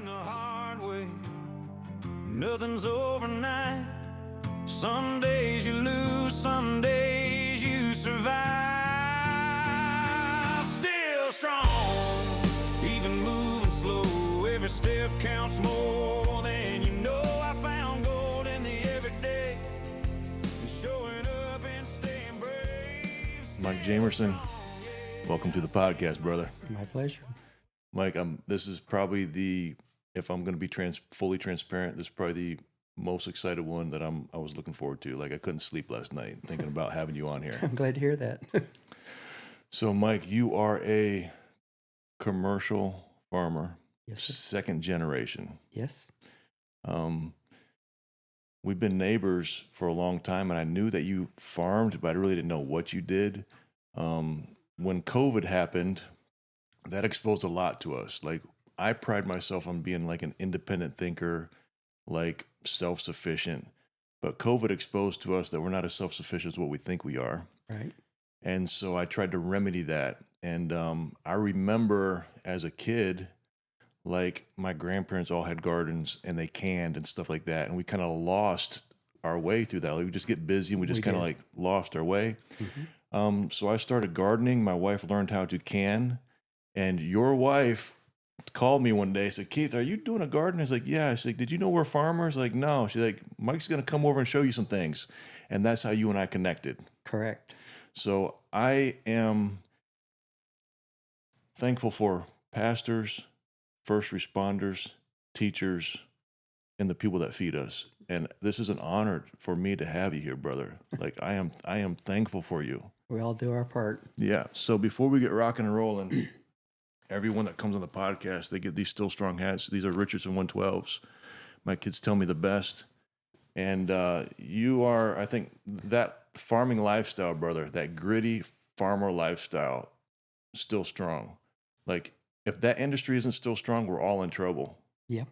learned the hard way. Nothing's overnight. Some days you lose, some days you survive. Still strong, even moving slow. Every step counts more than you know. I found gold in the everyday, and showing up and staying brave. Mike Jamerson, welcome to the podcast, brother. My pleasure. Mike, this is probably if I'm going to be fully transparent, this is probably the most excited one that I was looking forward to. Like, I couldn't sleep last night thinking about having you on here. I'm glad to hear that. So, Mike, you are a commercial farmer, Yes, sir. second generation. Yes. We've been neighbors for a long time, and I knew that you farmed, but I really didn't know what you did. When COVID happened, that exposed a lot to us. Like, I pride myself on being like an independent thinker, like self-sufficient, but COVID exposed to us that we're not as self-sufficient as what we think we are. Right. And so I tried to remedy that. And I remember as a kid, like, my grandparents all had gardens and they canned and stuff like that. And we kind of lost our way through that. Like, we just get busy and we just kind of like lost our way. Mm-hmm. So I started gardening. My wife learned how to can. And your wife called me one day and said, "Keith, are you doing a garden?" I was like, "Yeah." She's like, "Did you know we're farmers?" Like, "No." She's like, "Mike's going to come over and show you some things." And that's how you and I connected. Correct. So I am thankful for pastors, first responders, teachers, and the people that feed us. And this is an honor for me to have you here, brother. Like, I am thankful for you. We all do our part. Yeah. So before we get rocking and rolling, everyone that comes on the podcast, they get these Still Strong hats. These are Richardson 112s. My kids tell me the best. And you are, I think, that farming lifestyle, brother, that gritty farmer lifestyle, still strong. Like, if that industry isn't still strong, we're all in trouble. Yeah.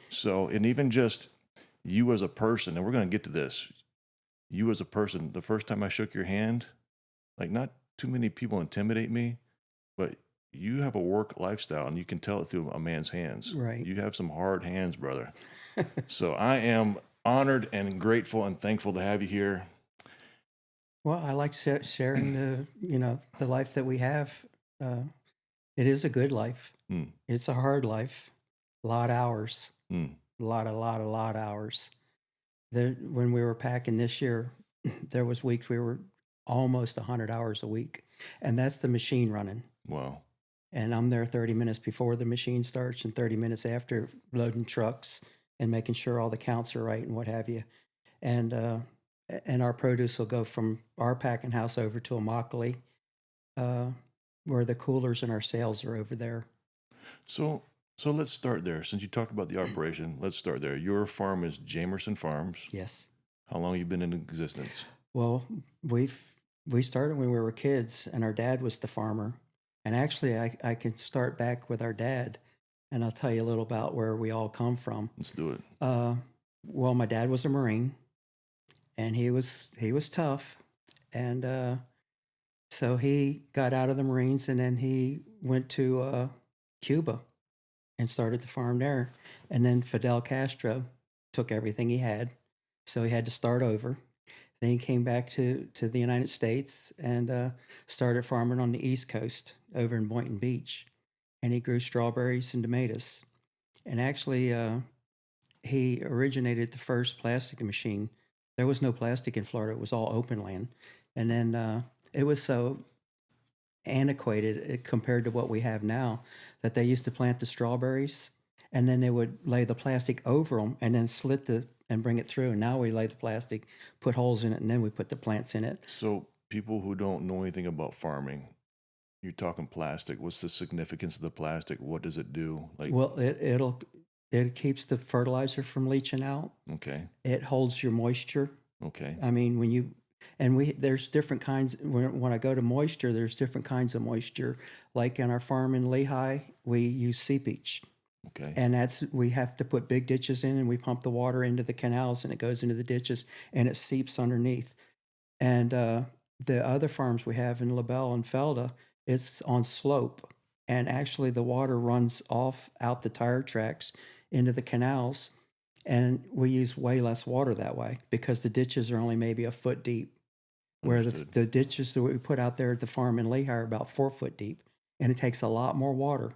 So, and even just you as a person, and we're going to get to this, you as a person, the first time I shook your hand, like, not too many people intimidate me, but you have a work lifestyle, and you can tell it through a man's hands. Right. You have some hard hands, brother. So I am honored and grateful and thankful to have you here. Well, I like sharing the life that we have. It is a good life. Mm. It's a hard life. A lot of hours. Mm. A lot of hours. When we were packing this year, there was weeks we were almost 100 hours a week. And that's the machine running. Wow. And I'm there 30 minutes before the machine starts and 30 minutes after, loading trucks and making sure all the counts are right and what have you. And our produce will go from our packing house over to Immokalee, where the coolers and our sales are over there. So let's start there. Since you talked about the operation, let's start there. Your farm is Jamerson Farms. Yes. How long have you been in existence? Well, we started when we were kids, and our dad was the farmer. And actually, I can start back with our dad, and I'll tell you a little about where we all come from. Let's do it. Well, my dad was a Marine, and he was tough, and so he got out of the Marines, and then he went to Cuba and started the farm there. And then Fidel Castro took everything he had, so he had to start over. Then he came back to the United States and started farming on the East Coast over in Boynton Beach. And he grew strawberries and tomatoes. And actually, he originated the first plastic machine. There was no plastic in Florida. It was all open land. And then it was so antiquated compared to what we have now that they used to plant the strawberries, and then they would lay the plastic over them and then and bring it through. And now we lay the plastic, put holes in it, and then we put the plants in it. So people who don't know anything about farming, you're talking plastic. What's the significance of the plastic? What does it do? Like, Well, it keeps the fertilizer from leaching out. okay. It holds your moisture. Okay. I mean, there's different kinds. When I go to moisture, there's different kinds of moisture. Like in our farm in Lehigh, we use seepage. Okay. And we have to put big ditches in, and we pump the water into the canals, and it goes into the ditches, and it seeps underneath. And the other farms we have in LaBelle and Felda, it's on slope, and actually the water runs off out the tire tracks into the canals, and we use way less water that way because the ditches are only maybe a foot deep, where the ditches that we put out there at the farm in Lehigh are about 4 foot deep, and it takes a lot more water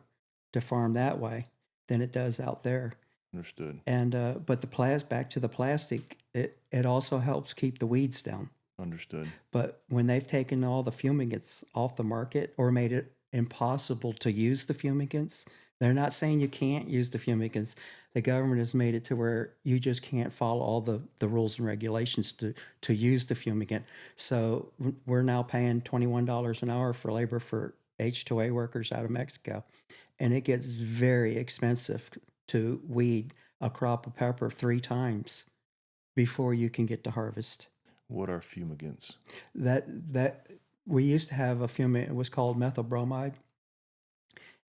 to farm that way than it does out there. Understood. And but back to the plastic, it also helps keep the weeds down. Understood. But when they've taken all the fumigants off the market or made it impossible to use the fumigants, they're not saying you can't use the fumigants. The government has made it to where you just can't follow all the rules and regulations to use the fumigant. So we're now paying $21 an hour for labor for H2A workers out of Mexico. And it gets very expensive to weed a crop of pepper 3 times before you can get to harvest. What are fumigants? That we used to have a fumigant. It was called methyl bromide,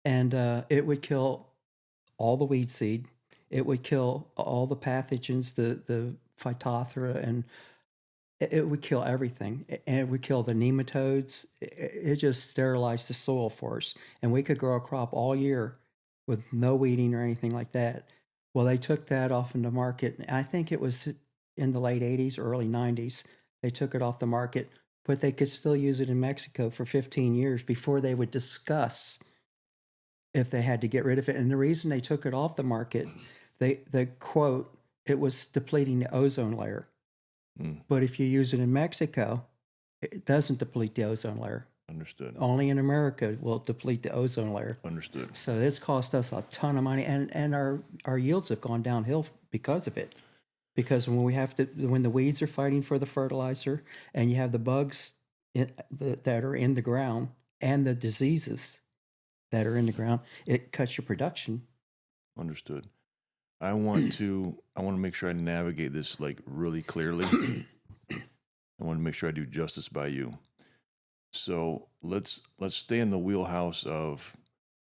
and it would kill all the weed seed. It would kill all the pathogens, the Phytophthora, and it would kill everything. And it would kill the nematodes. It just sterilized the soil for us, and we could grow a crop all year with no weeding or anything like that. Well, they took that off in the market. I think it was in the late 80s, early 90s. They took it off the market, but they could still use it in Mexico for 15 years before they would discuss if they had to get rid of it. And the reason they took it off the market, they quote, it was depleting the ozone layer. But if you use it in Mexico, it doesn't deplete the ozone layer. Understood. Only in America will it deplete the ozone layer. Understood. So it's cost us a ton of money, and our yields have gone downhill because of it. Because when the weeds are fighting for the fertilizer, and you have the bugs that are in the ground and the diseases that are in the ground, it cuts your production. Understood. I want to make sure I navigate this like really clearly. I want to make sure I do justice by you. So let's stay in the wheelhouse of,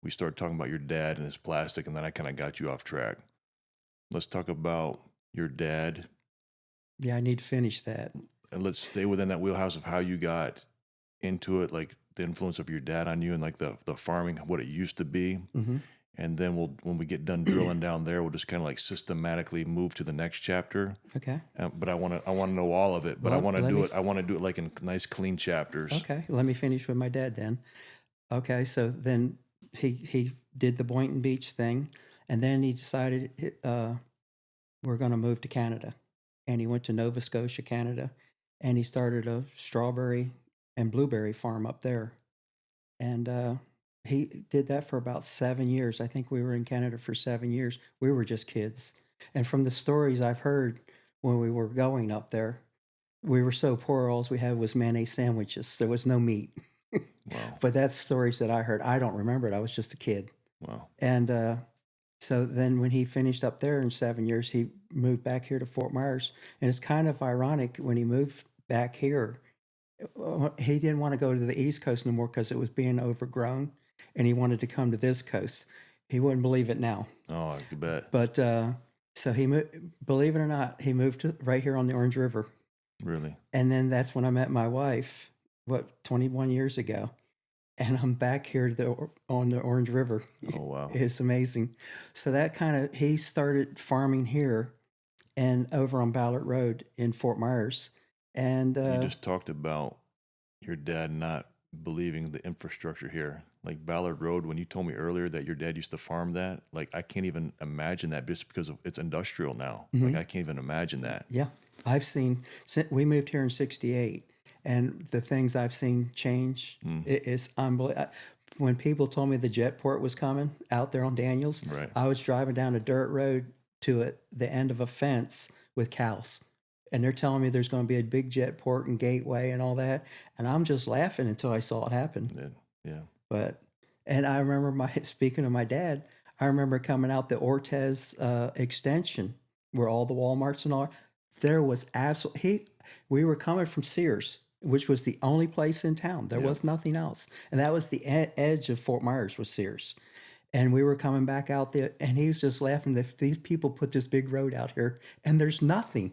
we started talking about your dad and his plastic, and then I kind of got you off track. Let's talk about your dad. Yeah, I need to finish that. And let's stay within that wheelhouse of how you got into it, like the influence of your dad on you, and like the farming, what it used to be. Mm-hmm. And then when we get done drilling down there, we'll just kind of like systematically move to the next chapter. Okay. But I want to know all of it. But Well, I want to do it like in nice clean chapters. Okay. Let me finish with my dad then. Okay. So then he did the Boynton Beach thing, and then he decided we're going to move to Canada, and he went to Nova Scotia, Canada, and he started a strawberry and blueberry farm up there, and he did that for about 7 years. I think we were in Canada for 7 years. We were just kids. And from the stories I've heard when we were going up there, we were so poor, all we had was mayonnaise sandwiches. There was no meat. Wow. But that's stories that I heard. I don't remember it. I was just a kid. Wow. And so then when he finished up there in 7 years, he moved back here to Fort Myers. And it's kind of ironic when he moved back here, he didn't want to go to the East Coast no more because it was being overgrown. And he wanted to come to this coast. He wouldn't believe it now. Oh, I could bet. But so he believe it or not, he moved to right here on the Orange River. Really? And then that's when I met my wife, 21 years ago. And I'm back here on the Orange River. Oh, wow. It's amazing. So that he started farming here and over on Ballard Road in Fort Myers. And you just talked about your dad not believing the infrastructure here. Like Ballard Road, when you told me earlier that your dad used to farm that, like I can't even imagine that just because it's industrial now. Mm-hmm. Like I can't even imagine that. Yeah. We moved here in 1968, and the things I've seen change, it's unbelievable. When people told me the jetport was coming out there on Daniels, Right. I was driving down a dirt road to the end of a fence with cows. And they're telling me there's going to be a big jetport and gateway and all that. And I'm just laughing until I saw it happen. Yeah. And I remember speaking of my dad, I remember coming out the Ortez extension where all the Walmarts and all, there was we were coming from Sears, which was the only place in town. There was nothing else. And that was the edge of Fort Myers was Sears. And we were coming back out there, and he was just laughing that these people put this big road out here and there's nothing.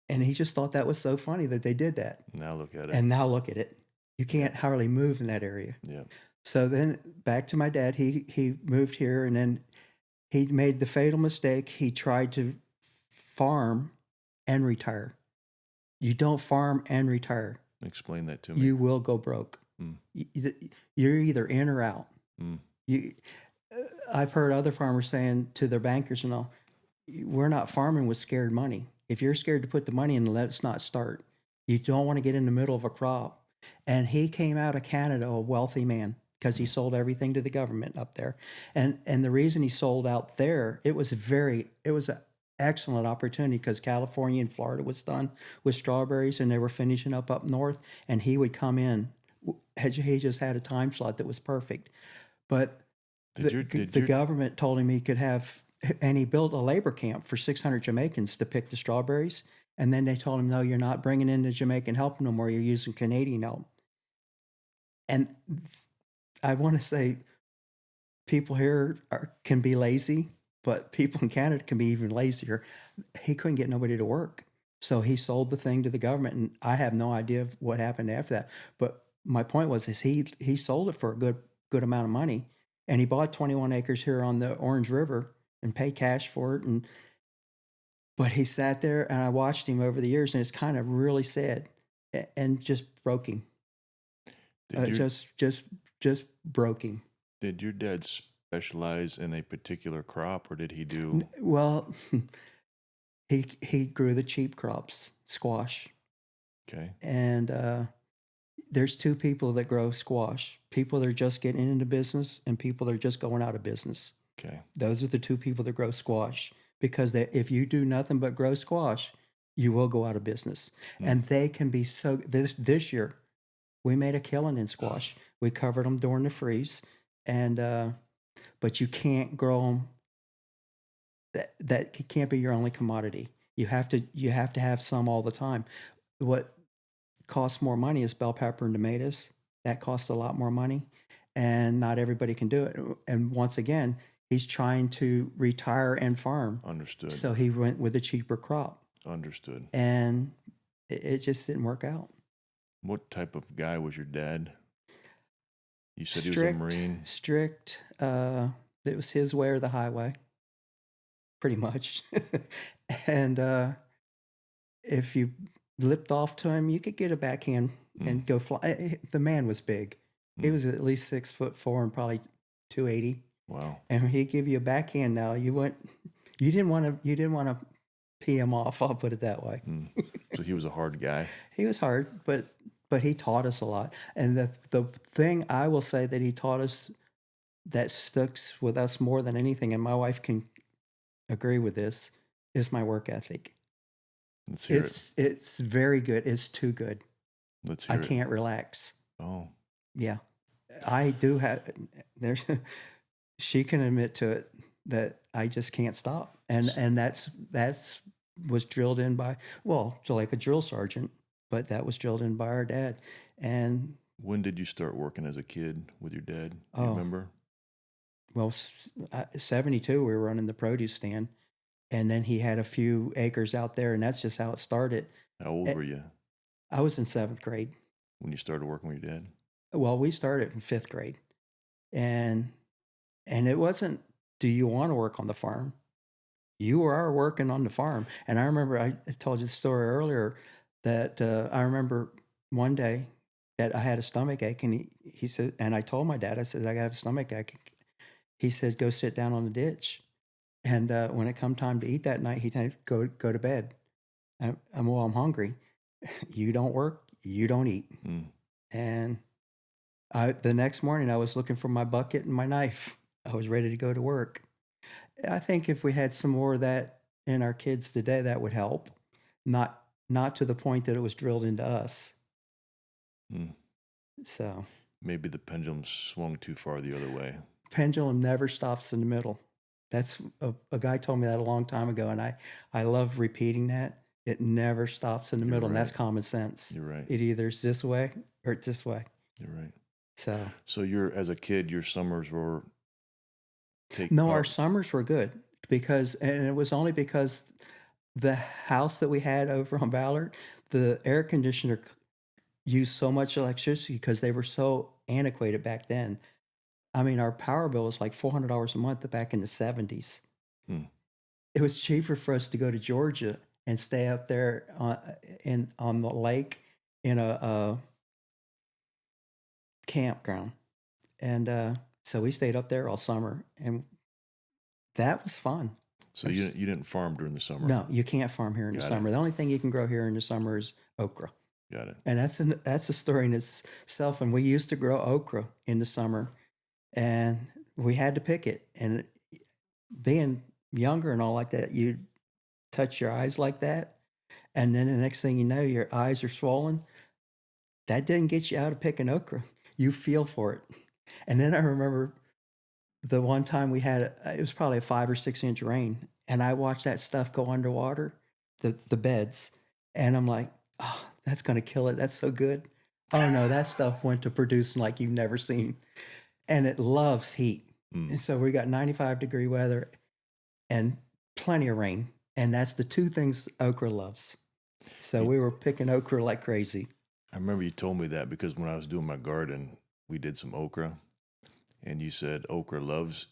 And he just thought that was so funny that they did that. Now look at it. And now look at it. You can't hardly move in that area. Yeah. So then back to my dad. He moved here, and then he made the fatal mistake. He tried to farm and retire. You don't farm and retire. Explain that to me. You will go broke. Mm. You're either in or out. Mm. You, I've heard other farmers saying to their bankers, we're not farming with scared money. If you're scared to put the money in, let us not start. You don't want to get in the middle of a crop. And he came out of Canada a wealthy man because he sold everything to the government up there. And the reason he sold out there, it was an excellent opportunity because California and Florida was done with strawberries and they were finishing up north. And he would come in. He just had a time slot that was perfect. But the government told him he could have, and he built a labor camp for 600 Jamaicans to pick the strawberries. And then they told him, no, you're not bringing in the Jamaican help no more. You're using Canadian help. And I want to say people here can be lazy, but people in Canada can be even lazier. He couldn't get nobody to work. So he sold the thing to the government. And I have no idea what happened after that. But my point was he sold it for a good amount of money. And he bought 21 acres here on the Orange River and paid cash for it. But he sat there, and I watched him over the years, and it's kind of really sad, and just broke him. Just broke him. Did your dad specialize in a particular crop, or did he do? Well, he grew the cheap crops, squash. Okay. And there's two people that grow squash: people that are just getting into business, and people that are just going out of business. Okay. Those are the two people that grow squash. Because if you do nothing but grow squash, you will go out of business. And they can be so. This year, we made a killing in squash. We covered them during the freeze, and but you can't grow them. That can't be your only commodity. You have to have some all the time. What costs more money is bell pepper and tomatoes. That costs a lot more money, and not everybody can do it. And once again, he's trying to retire and farm. Understood. So he went with a cheaper crop. Understood. And it just didn't work out. What type of guy was your dad? You said Strict, he was a Marine. Strict. It was his way or the highway, pretty much. And if you lipped off to him, you could get a backhand and go fly. The man was big. He was at least 6'4" and probably 280. Wow. And when he give you a backhand now, you didn't want to pee him off. I'll put it that way. So he was a hard guy. He was hard, but he taught us a lot. And the thing I will say that he taught us that sticks with us more than anything, and my wife can agree with this, is my work ethic. Let's hear it. It's very good. It's too good. Let's hear it. I can't relax. Oh. Yeah. I do have, she can admit to it that I just can't stop. And that's was drilled in by, so like a drill sergeant, but that was drilled in by our dad. And when did you start working as a kid with your dad? Do you remember? Well, 72, we were running the produce stand, and then he had a few acres out there, and that's just how it started. How old were you? I was in 7th grade. When you started working with your dad? Well, we started in 5th grade. And it wasn't, do you want to work on the farm? You are working on the farm. And I remember, I told you the story earlier, that I remember one day that I had a stomach ache, and he said, and I told my dad, I said, I got a stomach ache. He said, go sit down on the ditch. And when it come time to eat that night, he said, go to bed. I'm hungry. You don't work, you don't eat. And the next morning, I was looking for my bucket and my knife. I was ready to go to work. I think if we had some more of that in our kids today, that would help. Not to the point that it was drilled into us. So maybe the pendulum swung too far the other way. Pendulum never stops in the middle. That's a guy told me that a long time ago, and I love repeating that. It never stops in the middle, and that's common sense. You're right. It either is this way or it's this way. You're right. So as a kid, your summers were our summers were good and it was only because the house that we had over on Ballard, the air conditioner used so much electricity because they were so antiquated back then I mean, our power bill was like $400 a month back in the 70s. Hmm. It was cheaper for us to go to Georgia and stay up there on the lake in a campground. And so we stayed up there all summer, and that was fun. So you didn't farm during the summer? No, you can't farm here in the Got it. summer. The only thing you can grow here in the summer is okra. Got it. And that's a story in itself. And we used to grow okra in the summer, and we had to pick it. And being younger and all like that, you touch your eyes like that, and then the next thing you know, your eyes are swollen. That didn't get you out of picking okra. You feel for it. And then I remember the one time we had, it was probably a 5 or 6 inch rain, and I watched that stuff go underwater, the beds, and I'm like, oh, that's going to kill it. That's so good. Oh no, that stuff went to producing like you've never seen. And it loves heat. And so we got 95-degree weather and plenty of rain. And that's the two things okra loves. So we were picking okra like crazy. I remember you told me that because when I was doing my garden, we did some okra, and you said okra loves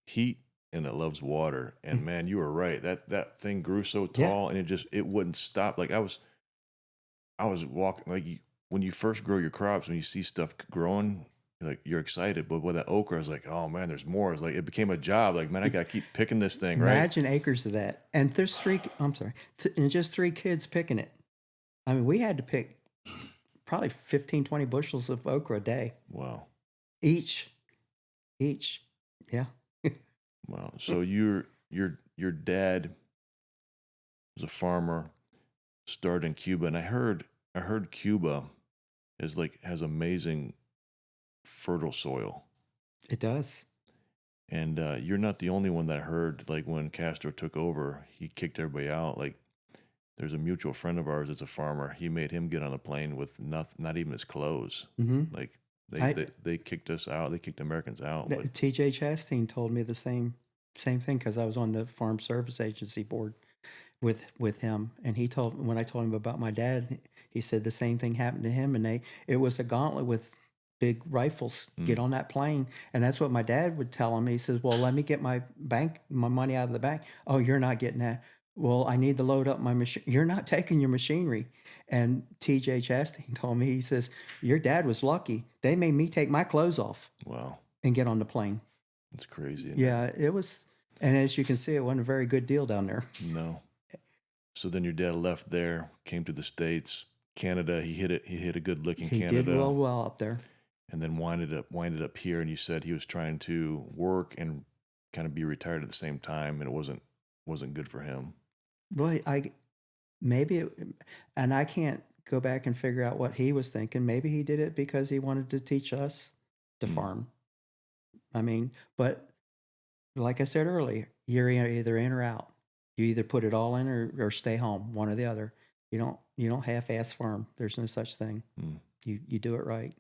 heat and it loves water. And man, you were right. That thing grew so tall, and it wouldn't stop. Like I was walking, like when you first grow your crops, when you see stuff growing, you're excited. But with that okra, I was like, oh man, there's more. It's like it became a job. Like, man, I got to keep picking this thing, right? Imagine acres of that. And there's and just 3 kids picking it. I mean, we had to pick probably 15, 20 bushels of okra a day. Wow. Each. Yeah. Wow. So your dad was a farmer, started in Cuba, and I heard Cuba has amazing fertile soil. It does. And you're not the only one that heard, like when Castro took over, he kicked everybody out. Like there's a mutual friend of ours that's a farmer. He made him get on a plane with not even his clothes. Mm-hmm. Like they kicked us out. They kicked Americans out. TJ Chastain told me the same thing because I was on the Farm Service Agency board with him, and when I told him about my dad, he said the same thing happened to him, and it was a gauntlet with big rifles. Get on that plane. And that's what my dad would tell him. He says, well, let me get my money out of the bank. Oh, you're not getting that. Well, I need to load up my machine. You're not taking your machinery. And TJ Chastain told me, he says, your dad was lucky. They made me take my clothes off. Wow. And get on the plane. It's crazy. Yeah, it was. And as you can see, it wasn't a very good deal down there. No. So then your dad left there, came to the States, Canada. He hit a good lick in Canada. He did well up there. And then winded up here. And you said he was trying to work and kind of be retired at the same time, and it wasn't good for him. Well, and I can't go back and figure out what he was thinking. Maybe he did it because he wanted to teach us to farm. I mean, but like I said earlier, you're either in or out. You either put it all in or stay home, one or the other. You don't half-ass farm. There's no such thing. You do it right.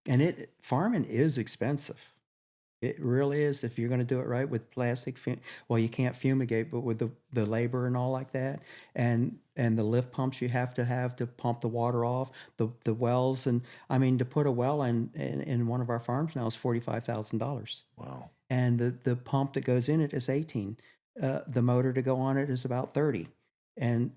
And farming is expensive. It really is. If you're going to do it right with plastic, you can't fumigate, but with the labor and all like that, and the lift pumps you have to pump the water off, the wells, and I mean to put a well in one of our farms now is $45,000. Wow. And the pump that goes in it is 18. The motor to go on it is about 30, and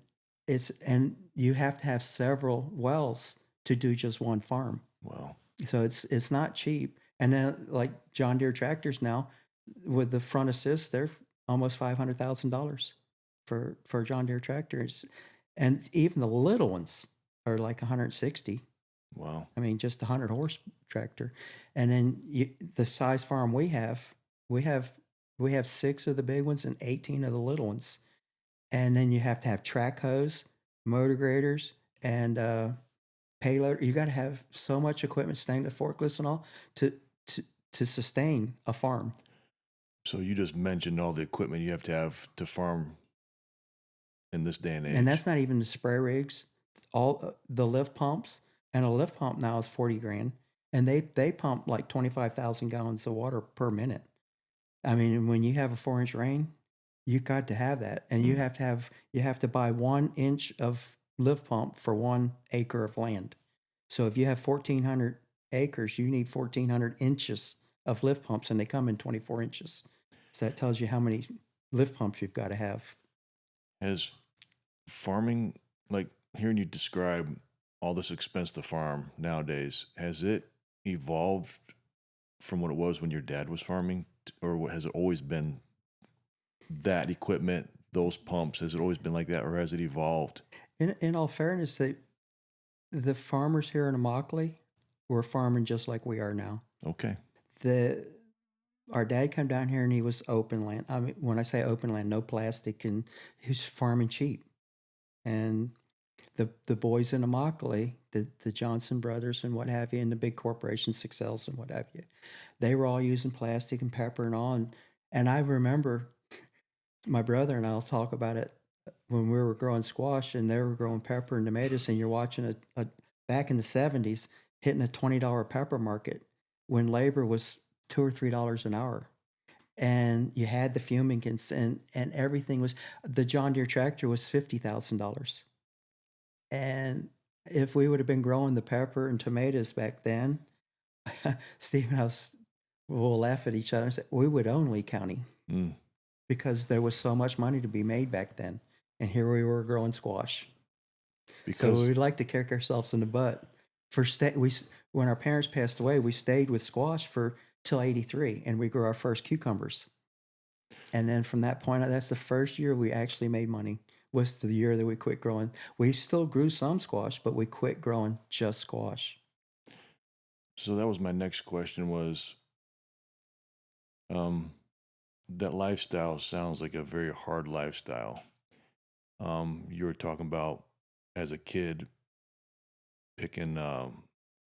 you have to have several wells to do just one farm. Wow. So it's not cheap. And then like John Deere tractors now with the front assist, they're almost $500,000 for John Deere tractors. And even the little ones are like 160. Wow. I mean, just a 100 horse tractor. And then the size farm we have 6 of the big ones and 18 of the little ones. And then you have to have track hose, motor graders, and payload. You got to have so much equipment, staying the forklifts and all to sustain a farm. So you just mentioned all the equipment you have to farm in this day and age. And that's not even the spray rigs, all the lift pumps. And a lift pump now is $40,000, and they pump like 25,000 gallons of water per minute. I mean, when you have a 4-inch rain, you got to have that, and you have to buy 1 inch of lift pump for 1 acre of land. So if you have 1,400 acres, you need 1,400 inches of lift pumps, and they come in 24 inches. So that tells you how many lift pumps you've got to have. Has farming, like hearing you describe all this expense to farm nowadays, has it evolved from what it was when your dad was farming, or has it always been that equipment, those pumps? Has it always been like that, or has it evolved? In all fairness, the farmers here in Immokalee were farming just like we are now. Okay. Our dad came down here and he was open land. I mean, when I say open land, no plastic, and he was farming cheap. And the boys in Immokalee, the Johnson brothers and what have you, and the big corporations, Sixels and what have you, they were all using plastic and pepper and all. And I remember my brother and I'll talk about it when we were growing squash and they were growing pepper and tomatoes, and you're watching a back in the 70s hitting a $20 pepper market when labor was $2 or $3 an hour. And you had the fumigants and everything was, the John Deere tractor was $50,000. And if we would have been growing the pepper and tomatoes back then, Steve and I will laugh at each other and say, we would own Lee County because there was so much money to be made back then. And here we were growing squash. So we'd like to kick ourselves in the butt. When our parents passed away, we stayed with squash till 83, and we grew our first cucumbers. And then from that point on, that's the first year we actually made money, was the year that we quit growing. We still grew some squash, but we quit growing just squash. So that was my next question was, that lifestyle sounds like a very hard lifestyle. You were talking about as a kid picking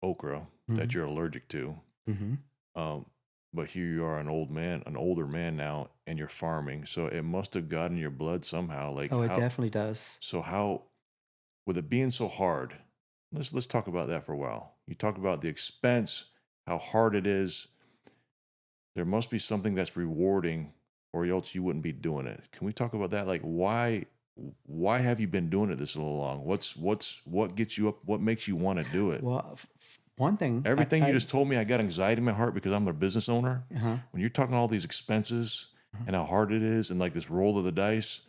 okra that you're allergic to. But here you are, an older man now, and you're farming. So it must have gotten in your blood somehow. Like, it definitely does. So how, with it being so hard, let's talk about that for a while. You talk about the expense, how hard it is. There must be something that's rewarding, or else you wouldn't be doing it. Can we talk about that? Like, why have you been doing it this long? What gets you up? What makes you want to do it? Well, one thing. Everything you just told me, I got anxiety in my heart because I'm a business owner. When you're talking all these expenses and how hard it is, and like this roll of the dice,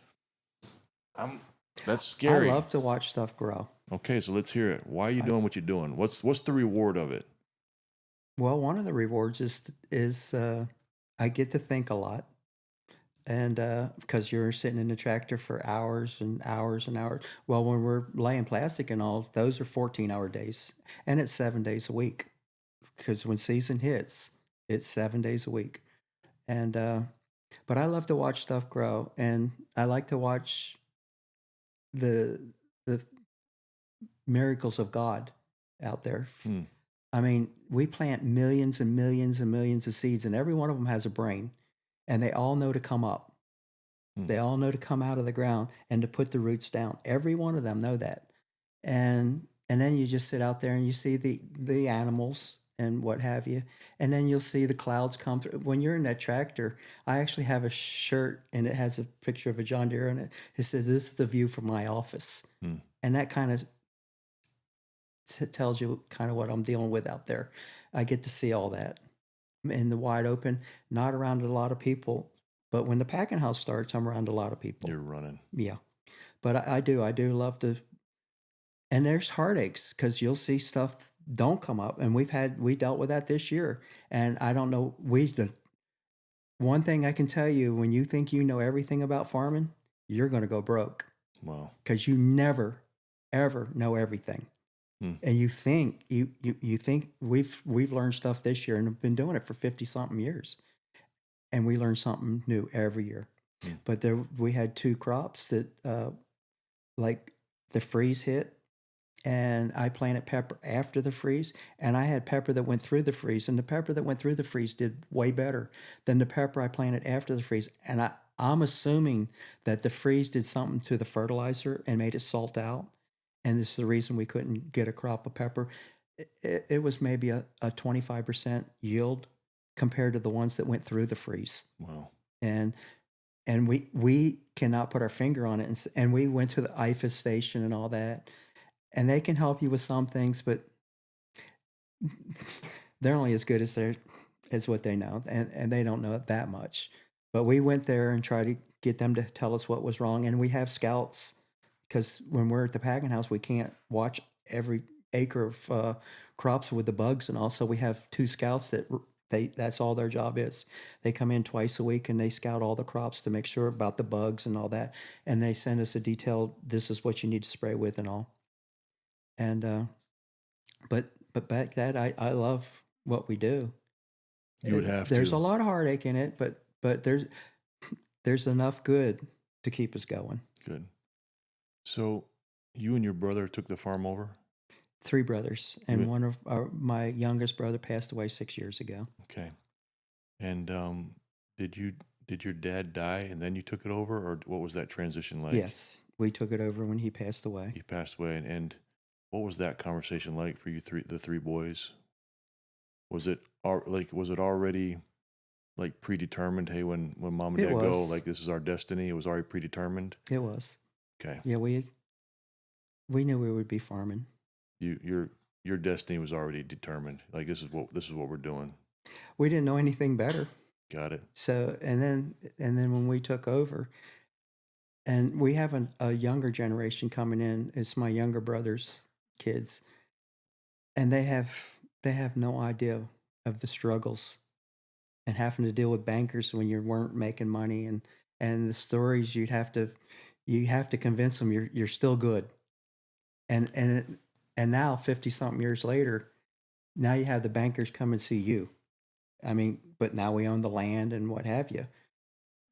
that's scary. I love to watch stuff grow. Okay, so let's hear it. Why are you doing what you're doing? What's the reward of it? Well, one of the rewards is I get to think a lot. And because you're sitting in the tractor for hours and hours and hours. Well, when we're laying plastic and all, those are 14-hour days. And it's 7 days a week. Because when season hits, it's 7 days a week. And but I love to watch stuff grow. And I like to watch the miracles of God out there. I mean, we plant millions and millions and millions of seeds, and every one of them has a brain. And they all know to come up. They all know to come out of the ground and to put the roots down. Every one of them know that. And then you just sit out there and you see the animals and what have you. And then you'll see the clouds come through. When you're in that tractor, I actually have a shirt and it has a picture of a John Deere on it. It says, "This is the view from my office." And that kind of tells you kind of what I'm dealing with out there. I get to see all that in the wide open, not around a lot of people. But when the packing house starts, I'm around a lot of people. You're running. Yeah. But I do love to. And there's heartaches because you'll see stuff don't come up. And we dealt with that this year. And I don't know, one thing I can tell you, when you think you know everything about farming, you're going to go broke. Wow. Because you never, ever know everything. And you think you think we've learned stuff this year and have been doing it for 50-something years, and we learn something new every year. But we had 2 crops that like the freeze hit, and I planted pepper after the freeze, and I had pepper that went through the freeze, and the pepper that went through the freeze did way better than the pepper I planted after the freeze. And I'm assuming that the freeze did something to the fertilizer and made it salt out. And this is the reason we couldn't get a crop of pepper. It was maybe a 25% yield compared to the ones that went through the freeze. Wow. And we cannot put our finger on it. And we went to the IFAS station and all that. And they can help you with some things, but they're only as good as what they know, and they don't know that much. But we went there and tried to get them to tell us what was wrong, and we have scouts because when we're at the packing house, we can't watch every acre of crops with the bugs, and also we have 2 scouts that's all their job is. They come in twice a week and they scout all the crops to make sure about the bugs and all that, and they send us a detailed, this is what you need to spray with and all. And but back that I love what we do. You would have There's to. a lot of heartache in it, but there's enough good to keep us going. Good. So you and your brother took the farm over? 3 brothers, and one of my youngest brother passed away 6 years ago. Okay. And did your dad die and then you took it over, or what was that transition like? Yes, we took it over when he passed away. He passed away, and what was that conversation like for you the 3 boys? Was it already like predetermined? Hey, when mom and dad go, like this is our destiny. It was already predetermined. It was. Okay. Yeah, we knew we would be farming. Your destiny was already determined. Like this is what we're doing. We didn't know anything better. Got it. So and then when we took over, and we have a younger generation coming in. It's my younger brother's kids, and they have no idea of the struggles and having to deal with bankers when you weren't making money, and the stories you have to convince them you're still good, and now 50-something years later, now you have the bankers come and see you. I mean, but now we own the land and what have you.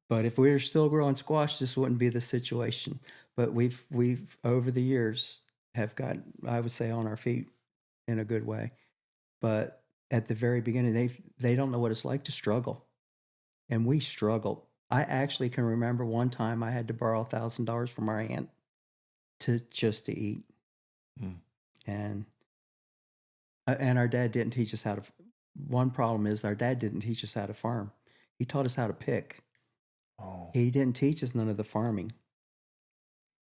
But if we were still growing squash, this wouldn't be the situation. But we've over the years have got, I would say, on our feet in a good way. But at the very beginning, they don't know what it's like to struggle, and we struggled. I actually can remember one time I had to borrow $1,000 from our aunt to eat, and our dad didn't teach us how to. One problem is our dad didn't teach us how to farm. He taught us how to pick. Oh. He didn't teach us none of the farming.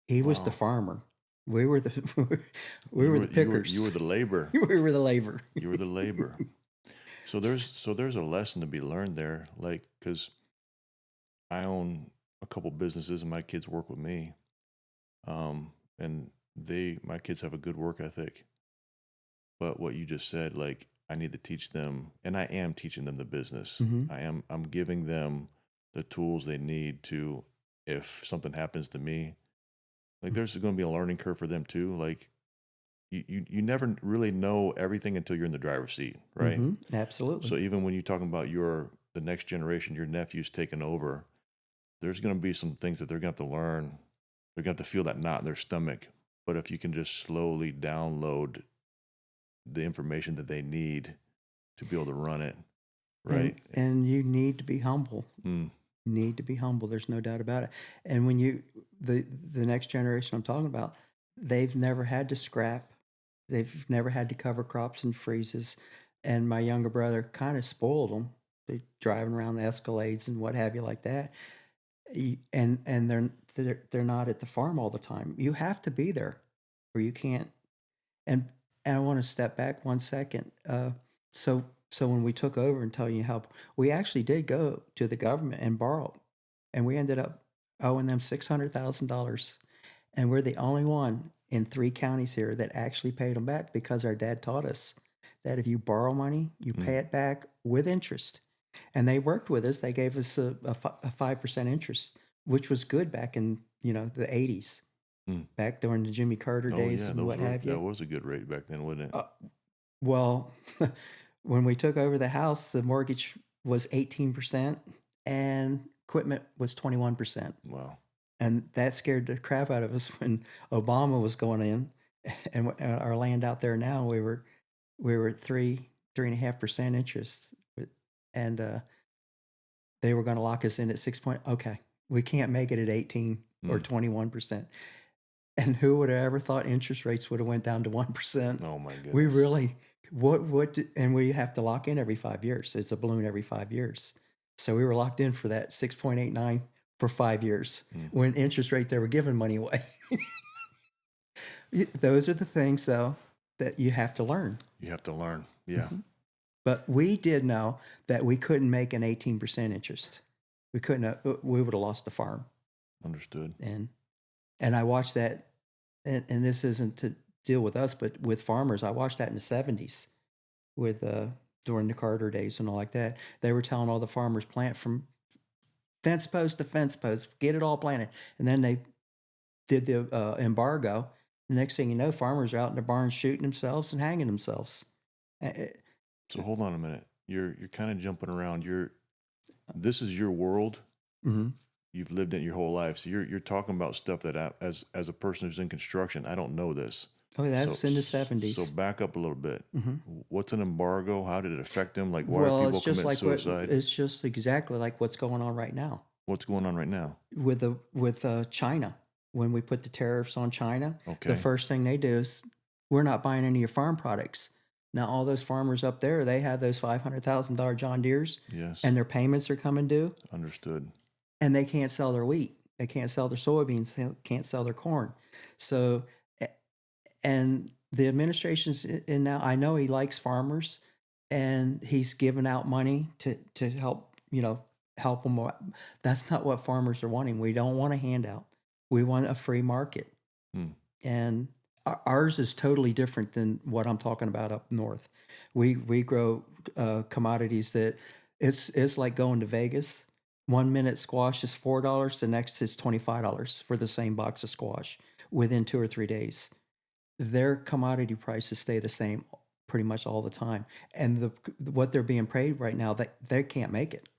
He was the farmer. We were the the pickers. You were the labor. We were the labor. You were the labor. So there's a lesson to be learned there, like, because I own a couple businesses and my kids work with me, and my kids have a good work ethic. But what you just said, like, I need to teach them, and I am teaching them the business. Mm-hmm. I'm giving them the tools they need to, if something happens to me, like there's going to be a learning curve for them too. Like you never really know everything until you're in the driver's seat, right? Mm-hmm. Absolutely. So even when you're talking about the next generation, your nephew's taking over, there's going to be some things that they're going to have to learn. They're going to have to feel that knot in their stomach. But if you can just slowly download the information that they need to be able to run it, right? And you need to be humble. Mm. You need to be humble. There's no doubt about it. And when the next generation I'm talking about, they've never had to scrap. They've never had to cover crops in freezes. And my younger brother kind of spoiled them. They driving around the Escalades and what have you like that. And they're not at the farm all the time. You have to be there, or you can't. And I want to step back 1 second. So when we took over and tell you how, we actually did go to the government and borrow, and we ended up owing them $600,000, and we're the only one in 3 counties here that actually paid them back, because our dad taught us that if you borrow money, you pay it back with interest. And they worked with us. They gave us a 5% interest, which was good back in the 80s. Back during the Jimmy Carter days and what have you. That was a good rate back then, wasn't it? Well, when we took over the house, the mortgage was 18% and equipment was 21%. Wow. And that scared the crap out of us when Obama was going in, and our land out there now, we were at 3.5% interest, and they were going to lock us in at 6 point. Okay, we can't make it at 18 or 21%. And who would have ever thought interest rates would have went down to 1%? Oh my goodness. We really, and we have to lock in every 5 years. It's a balloon every 5 years. So we were locked in for that 6.89 for 5 years. When interest rate, they were giving money away. Those are the things, though, that you have to learn. You have to learn. Yeah. But we did know that we couldn't make an 18% interest. We couldn't. We would have lost the farm. Understood. And I watched that, and this isn't to deal with us, but with farmers. I watched that in the 70s with during the Carter days and all like that. They were telling all the farmers plant from fence post to fence post, get it all planted, and then they did the embargo. The next thing you know, farmers are out in the barns shooting themselves and hanging themselves. So hold on a minute. You're kind of jumping around. This is your world. Mm-hmm. You've lived in it your whole life. So you're talking about stuff that as a person who's in construction, I don't know this. Oh, that's in the 70s. So back up a little bit. Mm-hmm. What's an embargo? How did it affect them? Like, why Well, are it's people just committing like suicide? it's just exactly like what's going on right now What's going on right now? with China. When we put the tariffs on China, Okay. the first thing they do is we're not buying any of your farm products. Now, all those farmers up there, they have those $500,000 John Deeres, Yes. and their payments are coming due, Understood. and they can't sell their wheat. They can't sell their soybeans. They can't sell their corn. So, and the administration's in now. I know he likes farmers, and he's giving out money to help help them. That's not what farmers are wanting. We don't want a handout. We want a free market, and ours is totally different than what I'm talking about up north. We grow commodities that it's like going to Vegas. 1 minute squash is $4. The next is $25 for the same box of squash within 2 or 3 days. Their commodity prices stay the same pretty much all the time, and what they're being paid right now, they can't make it.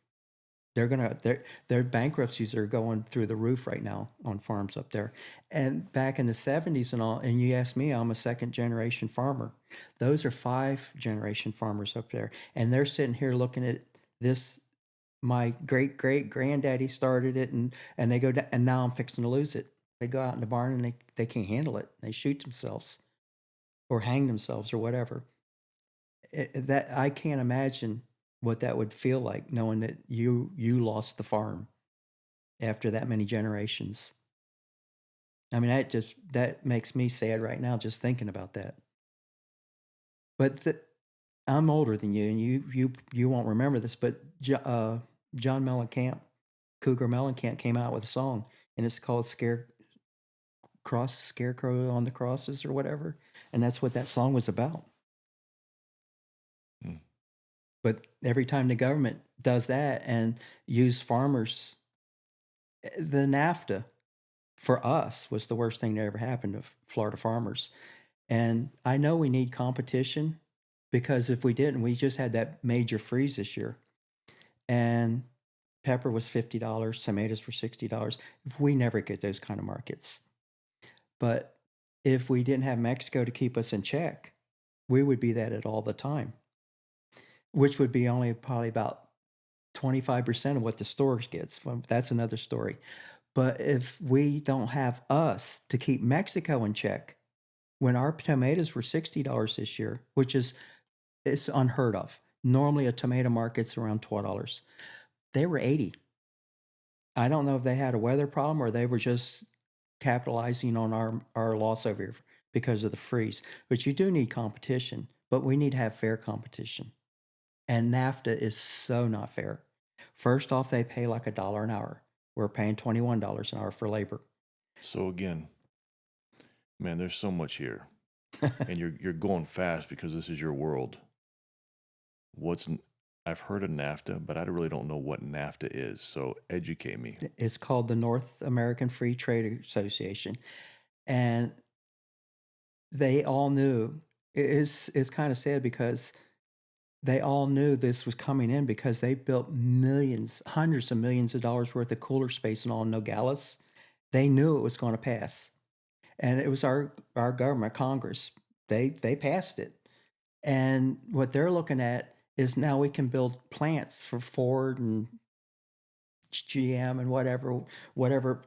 Their bankruptcies are going through the roof right now on farms up there. And back in the 70s and all, and you ask me, I'm a second generation farmer. Those are 5 generation farmers up there. And they're sitting here looking at this. My great granddaddy started it, and they go down, and now I'm fixing to lose it. They go out in the barn and they can't handle it. They shoot themselves or hang themselves or whatever. That I can't imagine what that would feel like, knowing that you lost the farm after that many generations. I mean, that makes me sad right now just thinking about that. But I'm older than you, and you won't remember this, but John Mellencamp, Cougar Mellencamp, came out with a song, and it's called Scarecrow on the Crosses or whatever, and that's what that song was about. But every time the government does that and use farmers, the NAFTA for us was the worst thing that ever happened to Florida farmers. And I know we need competition, because if we didn't, we just had that major freeze this year. And pepper was $50, tomatoes were $60. We never get those kind of markets. But if we didn't have Mexico to keep us in check, we would be that at all the time, which would be only probably about 25% of what the stores gets. That's another story. But if we don't have us to keep Mexico in check, when our tomatoes were $60 this year, which it's unheard of. Normally a tomato market's around $12. They were $80. I don't know if they had a weather problem or they were just capitalizing on our loss over here because of the freeze. But you do need competition, but we need to have fair competition. And NAFTA is so not fair. First off, they pay like $1 an hour. We're paying $21 an hour for labor. So again, man, there's so much here, and you're going fast because this is your world. I've heard of NAFTA, but I really don't know what NAFTA is. So educate me. It's called the North American Free Trade Association, and they all knew. It's kind of sad because they all knew this was coming in because they built millions, hundreds of millions of dollars worth of cooler space and all in Nogales. They knew it was going to pass, and it was our government, Congress. They passed it, and what they're looking at is now we can build plants for Ford and GM and whatever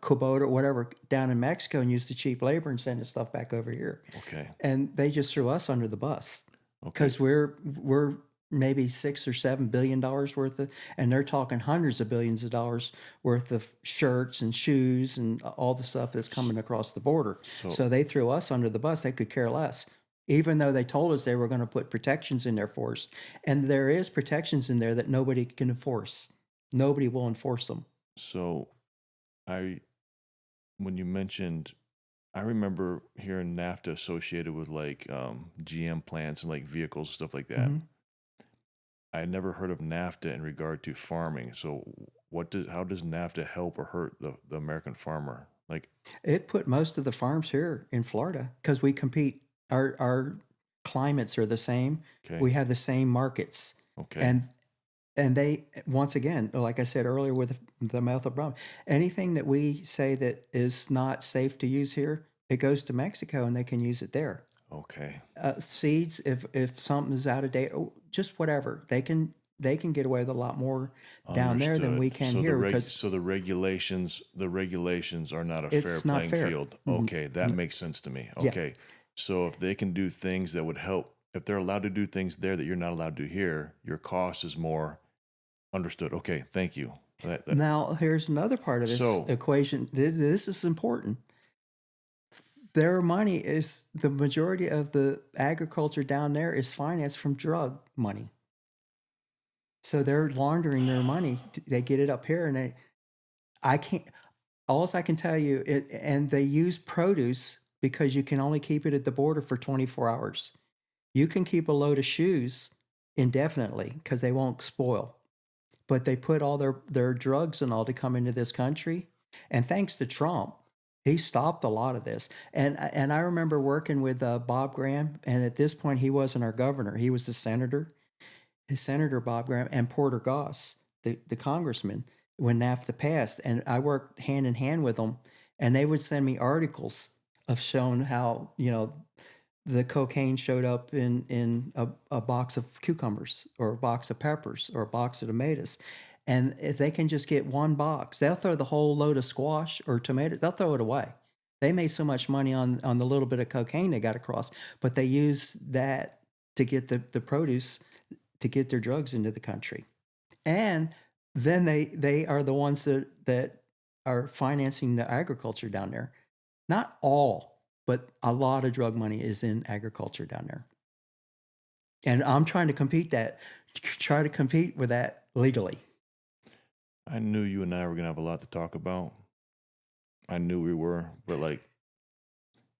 Kubota, whatever down in Mexico, and use the cheap labor and send the stuff back over here. Okay. And they just threw us under the bus Okay. because we're maybe $6 or $7 billion worth of, and they're talking hundreds of billions of dollars worth of shirts and shoes and all the stuff that's coming across the border. So they threw us under the bus. They could care less. even though they told us they were going to put protections in there for us. And there is protections in there that nobody can enforce. Nobody will enforce them. So when you mentioned, I remember hearing NAFTA associated with like GM plants and like vehicles, stuff like that. Mm-hmm. I had never heard of NAFTA in regard to farming. So how does NAFTA help or hurt the American farmer? Like, It put most of the farms here in Florida because we compete. Our climates are the same. okay, We have the same markets. okay, And they, once again, like I said earlier with the mouth of Brahma, anything that we say that is not safe to use here, it goes to Mexico and they can use it there. okay. Seeds, if something is out of date, just whatever, they can get away with a lot more down there than we can so here so the regulations are not a fair it's not playing fair. field. Okay, that makes sense to me. Yeah. Okay, so if they can do things that would help, if they're allowed to do things there that you're not allowed to do here, your cost is more. Understood. Okay, thank you. Now, here's another part of this equation. This is important. Their money is, the majority of the agriculture down there is financed from drug money. So they're laundering their money. They get it up here, and I can tell you, and they use produce because you can only keep it at the border for 24 hours. You can keep a load of shoes indefinitely because they won't spoil. But they put all their drugs and all to come into this country. And thanks to Trump, he stopped a lot of this. And I remember working with Bob Graham, and at this point, he wasn't our governor. He was the senator. His Senator Bob Graham and Porter Goss, the congressman, when NAFTA passed. And I worked hand in hand with them. And they would send me articles of showing how, the cocaine showed up in a box of cucumbers or a box of peppers or a box of tomatoes. And if they can just get one box, they'll throw the whole load of squash or tomatoes, they'll throw it away. They made so much money on the little bit of cocaine they got across, but they use that to get the produce, to get their drugs into the country. And then they are the ones that are financing the agriculture down there. Not all, but a lot of drug money is in agriculture down there. And I'm trying to try to compete with that legally. I knew you and I were going to have a lot to talk about. I knew we were, but like,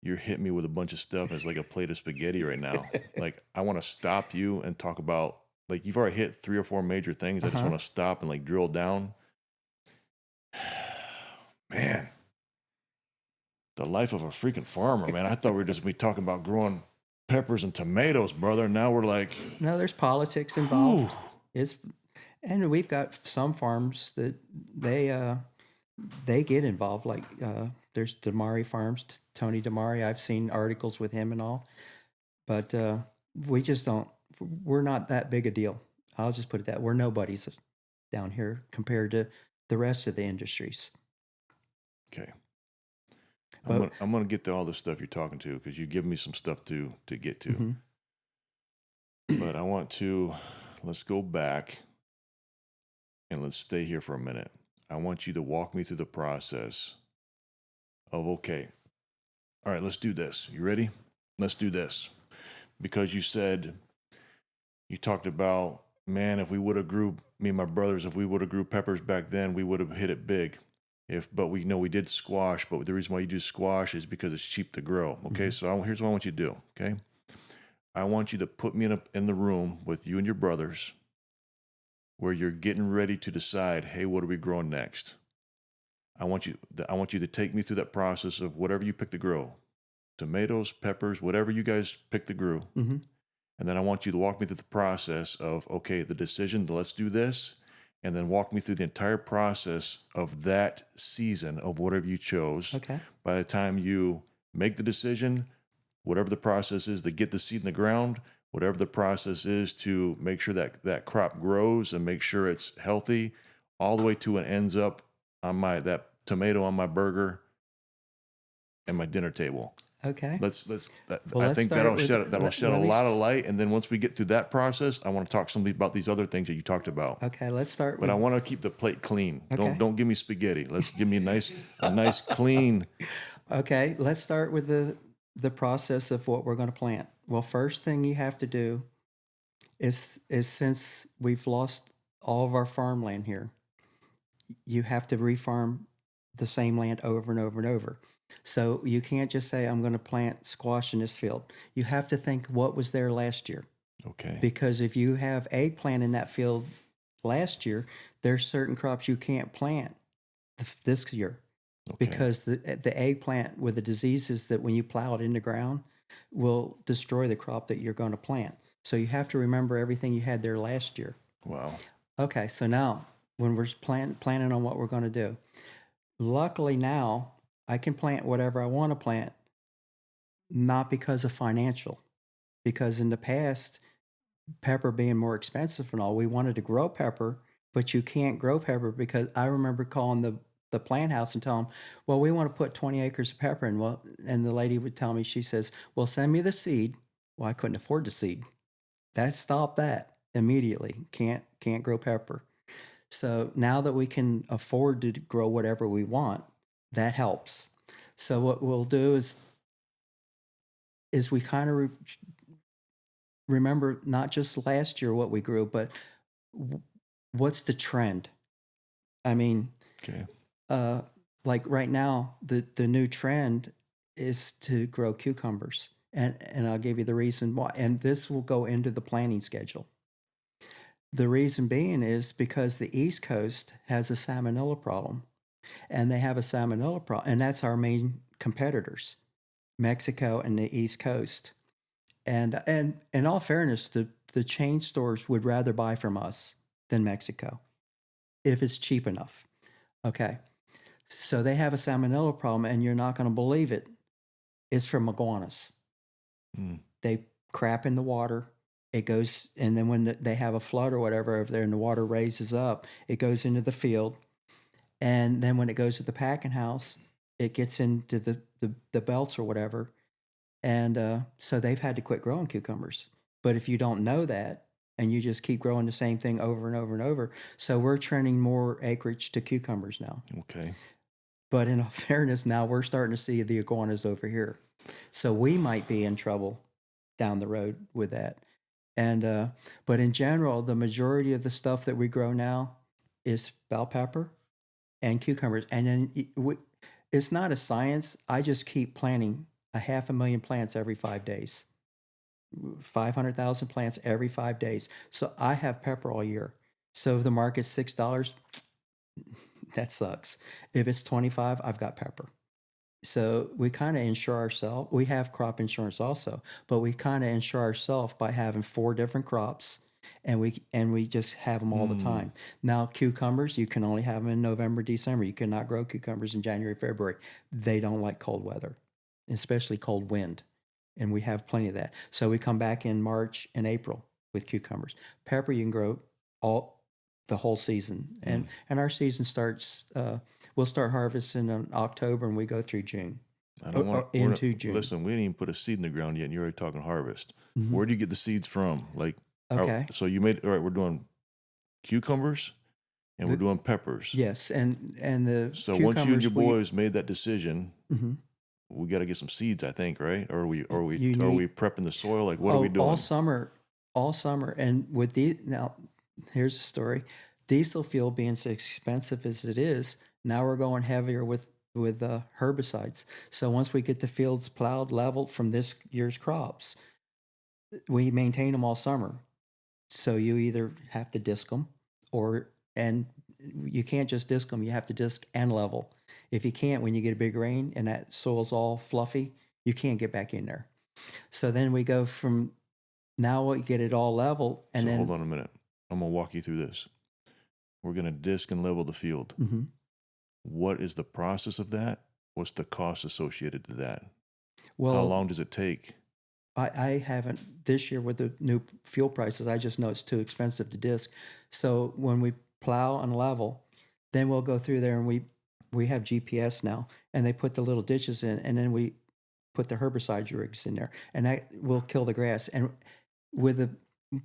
you're hitting me with a bunch of stuff. It's like a plate of spaghetti right now. Like, I want to stop you and talk about, like, you've already hit 3 or 4 major things. I just want to stop and like drill down. Man. The life of a freaking farmer, man. I thought we were just be talking about growing peppers and tomatoes, brother. Now we're like, no, there's politics involved. And we've got some farms that they get involved. Like there's Damari Farms, Tony Damari. I've seen articles with him and all, but we just don't. We're not that big a deal. I'll just put it that we're nobodies down here compared to the rest of the industries. Okay. I'm gonna get to all the stuff you're talking to because you give me some stuff to get to. Mm-hmm. But let's go back and let's stay here for a minute. I want you to walk me through the process of, okay, all right, let's do this. You ready? Let's do this. Because you talked about, man, if we would have grew, me and my brothers, if we would have grew peppers back then, we would have hit it big. But we know we did squash, but the reason why you do squash is because it's cheap to grow. Okay, so here's what I want you to do. Okay, I want you to put me in the room with you and your brothers, where you're getting ready to decide, hey, what are we growing next? I want you to take me through that process of whatever you pick to grow, tomatoes, peppers, whatever you guys pick to grow, and then I want you to walk me through the process of, okay, the decision, let's do this. And then walk me through the entire process of that season of whatever you chose. Okay. By the time you make the decision, whatever the process is to get the seed in the ground, whatever the process is to make sure that crop grows and make sure it's healthy, all the way to it ends up on that tomato on my burger and my dinner table. Okay. I think that'll shed a lot of light. And then once we get through that process, I want to talk to somebody about these other things that you talked about. Okay, let's start. But I want to keep the plate clean. Okay. Don't give me spaghetti. Let's give me a nice clean. Okay, let's start with the process of what we're going to plant. Well, first thing you have to do is since we've lost all of our farmland here, you have to refarm the same land over and over and over. So you can't just say, I'm going to plant squash in this field. You have to think what was there last year. Okay. Because if you have eggplant in that field last year, there's certain crops you can't plant this year. Okay. Because the eggplant with the diseases that when you plow it in the ground will destroy the crop that you're going to plant. So you have to remember everything you had there last year. Wow. Okay, so now when we're planning on what we're going to do, luckily now I can plant whatever I want to plant, not because of financial, because in the past, pepper being more expensive and all, we wanted to grow pepper, but you can't grow pepper because I remember calling the plant house and telling them, well, we want to put 20 acres of pepper in. Well, and the lady would tell me, she says, well, send me the seed. Well, I couldn't afford the seed. That stopped that immediately. Can't grow pepper. So now that we can afford to grow whatever we want, that helps. So what we'll do is we kind of remember not just last year what we grew, but what's the trend? I mean, Okay. like right now, the new trend is to grow cucumbers. And I'll give you the reason why. And this will go into the planning schedule. The reason being is because the East Coast has a salmonella problem. And they have a salmonella problem. And that's our main competitors, Mexico and the East Coast. And in all fairness, the chain stores would rather buy from us than Mexico if it's cheap enough. Okay. So they have a salmonella problem, and you're not going to believe it. It's from iguanas. Mm. They crap in the water. It goes, and then when they have a flood or whatever over there and the water raises up, it goes into the field. And then when it goes to the packing house, it gets into the belts or whatever. And so they've had to quit growing cucumbers. But if you don't know that and you just keep growing the same thing over and over and over, so we're trending more acreage to cucumbers now. Okay. But in all fairness, now we're starting to see the iguanas over here. So we might be in trouble down the road with that. And but in general, the majority of the stuff that we grow now is bell pepper and cucumbers. And then it's not a science. I just keep planting 500,000 plants every 5 days. 500,000 plants every 5 days. So I have pepper all year. So if the market's $6, that sucks. If it's 25, I've got pepper. So we kind of insure ourselves. We have crop insurance also, but we kind of insure ourselves by having 4 different crops, and we just have them all the time. Now cucumbers, you can only have them in November, December. You cannot grow cucumbers in January, February. They don't like cold weather, especially cold wind, and we have plenty of that. So we come back in March and April with cucumbers. Pepper you can grow the whole season, and our season starts. We'll start harvesting in October, and we go through June. I don't want into June. Listen, we didn't even put a seed in the ground yet, and you're already talking harvest. Mm-hmm. Where do you get the seeds from? Like, Okay. So you made all right. We're doing cucumbers, and we're doing peppers. Yes, and the so once you and your boys made that decision, we got to get some seeds, I think, right? Or are we prepping the soil? Like, what are we doing? All summer, and with now, here's the story. Diesel fuel being as expensive as it is, now we're going heavier with herbicides. So once we get the fields plowed, leveled from this year's crops, we maintain them all summer. So you either have to disc them, and you can't just disc them. You have to disc and level. If you can't, when you get a big rain and that soil's all fluffy, you can't get back in there. So then we go from now we get it all level, and then hold on a minute. I'm gonna walk you through this. We're gonna disc and level the field. Mm-hmm. What is the process of that? What's the cost associated to that? Well, how long does it take? I haven't this year with the new fuel prices. I just know it's too expensive to disc. So when we plow and level, then we'll go through there, and we have GPS now, and they put the little ditches in, and then we put the herbicide rigs in there, and that will kill the grass. And with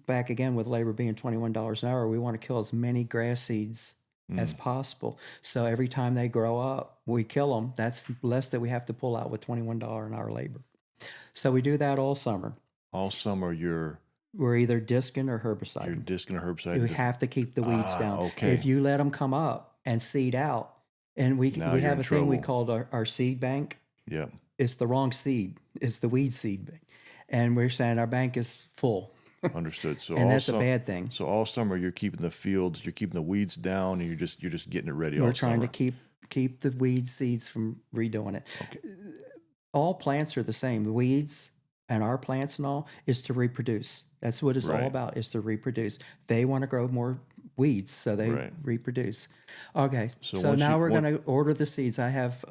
back again with labor being $21 an hour, we want to kill as many grass seeds as possible. So every time they grow up, we kill them. That's less that we have to pull out with $21 an hour labor. So we do that all summer. All summer We're either discing or you're herbicide. discing a herbicide. You have to keep the weeds down. Okay. If you let them come up and seed out, and we Now we you're have in a thing we trouble. called our seed bank. Yeah. It's the wrong seed. It's the weed seed bank. And we're saying our bank is full. Understood. So And that's a also, bad thing. So all summer you're keeping the fields, you're keeping the weeds down, and you're just getting it ready. We're all trying summer. to keep the weed seeds from redoing it. Okay. All plants are the same. The weeds and our plants and all is to reproduce. That's what it's all Right. about, is to reproduce. They want to grow more weeds, so they Right. reproduce. Okay, So so once now you- we're on- going to order the seeds. I have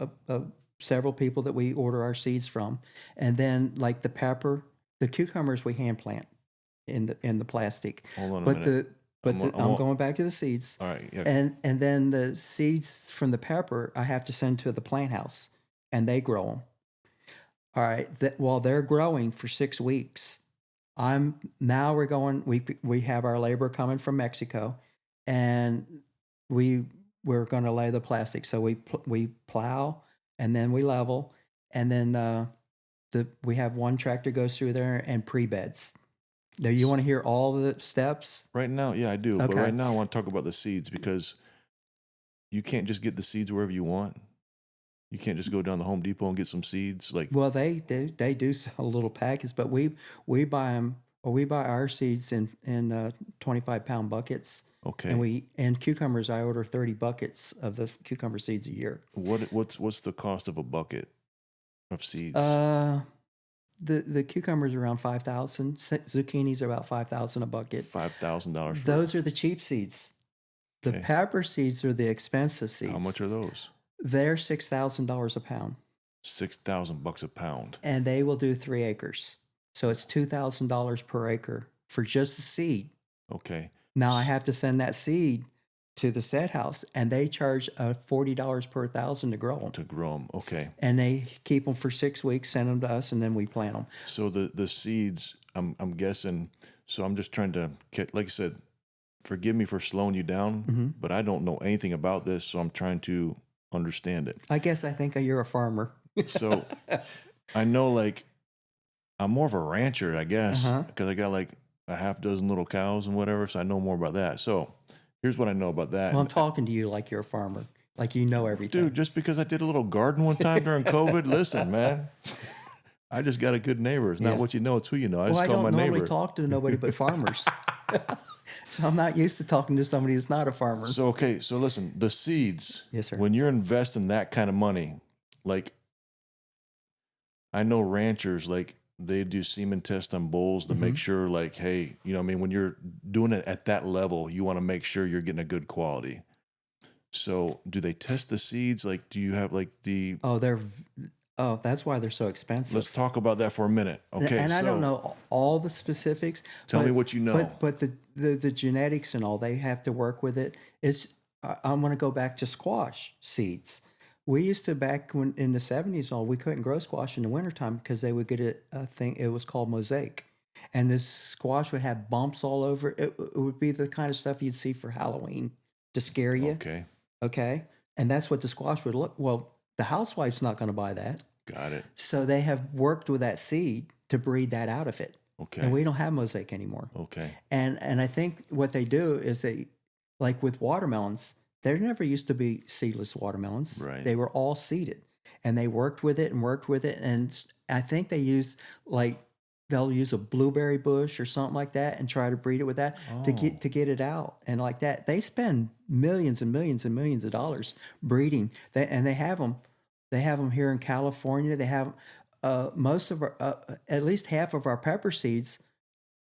several people that we order our seeds from, and then like the pepper, the cucumbers we hand plant in the plastic. Hold on a But minute. I'm going back to the seeds. All right. Yeah. And then the seeds from the pepper I have to send to the plant house, and they grow them. All right. While they're growing for 6 weeks, we're going. We have our labor coming from Mexico, and we're going to lay the plastic. So we plow, and then we level, and then we have one tractor goes through there and pre-beds. Now you want to hear all the steps? Right now, yeah, I do. But Okay. right now I want to talk about the seeds, because you can't just get the seeds wherever you want. You can't just go down to Home Depot and get some seeds. Like, Well, they do sell little packets, but we buy them, or we buy our seeds in 25-pound buckets. okay, And cucumbers, I order 30 buckets of the cucumber seeds a year. what's the cost of a bucket of seeds? The cucumbers are around 5,000. Zucchinis are about 5,000 a bucket. $5,000. Those are the cheap seeds. The Okay. pepper seeds are the expensive seeds. How much are those? They're $6,000 a pound, $6,000 a pound. and they will do 3 acres. So it's $2,000 per acre for just the seed. Okay. Now I have to send that seed to the set house, and they charge $40 per 1,000 to grow them. To grow them. Okay. And they keep them for 6 weeks, send them to us, and then we plant them. So the seeds, I'm guessing. So I'm just trying to like I said, forgive me for slowing you down, Mm-hmm. but I don't know anything about this, so I'm trying to understand it. I guess I think you're a farmer. So I know, like, I'm more of a rancher, I guess, Uh-huh. because I got like a half dozen little cows and whatever. So I know more about that. So here's what I know about that. Well, I'm talking to you like you're a farmer, like you know everything. Dude, just because I did a little garden one time during COVID, listen, man, I just got a good neighbor. It's not Yeah. what you know, it's who you know. I Well, just I call don't my normally neighbor. talk to nobody but farmers. So I'm not used to talking to somebody who's not a farmer. So, okay, so listen, the seeds, Yes, sir. when you're investing that kind of money, like, I know ranchers, like, they do semen tests on bulls to make sure, like, hey, you know what I mean? When you're doing it at that level, you want to make sure you're getting a good quality. So do they test the seeds? Like, do you have like the, That's why they're so expensive. let's talk about that for a minute. Okay. And I don't so know all the specifics. Tell me what you know. But the genetics and all, they have to work with it. I'm going to go back to squash seeds. We used to, back when in the 70s, we couldn't grow squash in the wintertime because they would get a thing. It was called mosaic. And this squash would have bumps all over. It would be the kind of stuff you'd see for Halloween to scare you. Okay. Okay. And that's what the squash would look. Well, the housewife's not going to buy that. Got it. So they have worked with that seed to breed that out of it. Okay. And we don't have mosaic anymore. Okay. And I think what they do is they, like with watermelons, there never used to be seedless watermelons. Right. They were all seeded. And they worked with it. And I think they'll use a blueberry bush or something like that and try to breed it with that to get it out. And like that, they spend millions and millions and millions of dollars breeding. They have them. They have them here in California. They have most of our, at least half of our pepper seeds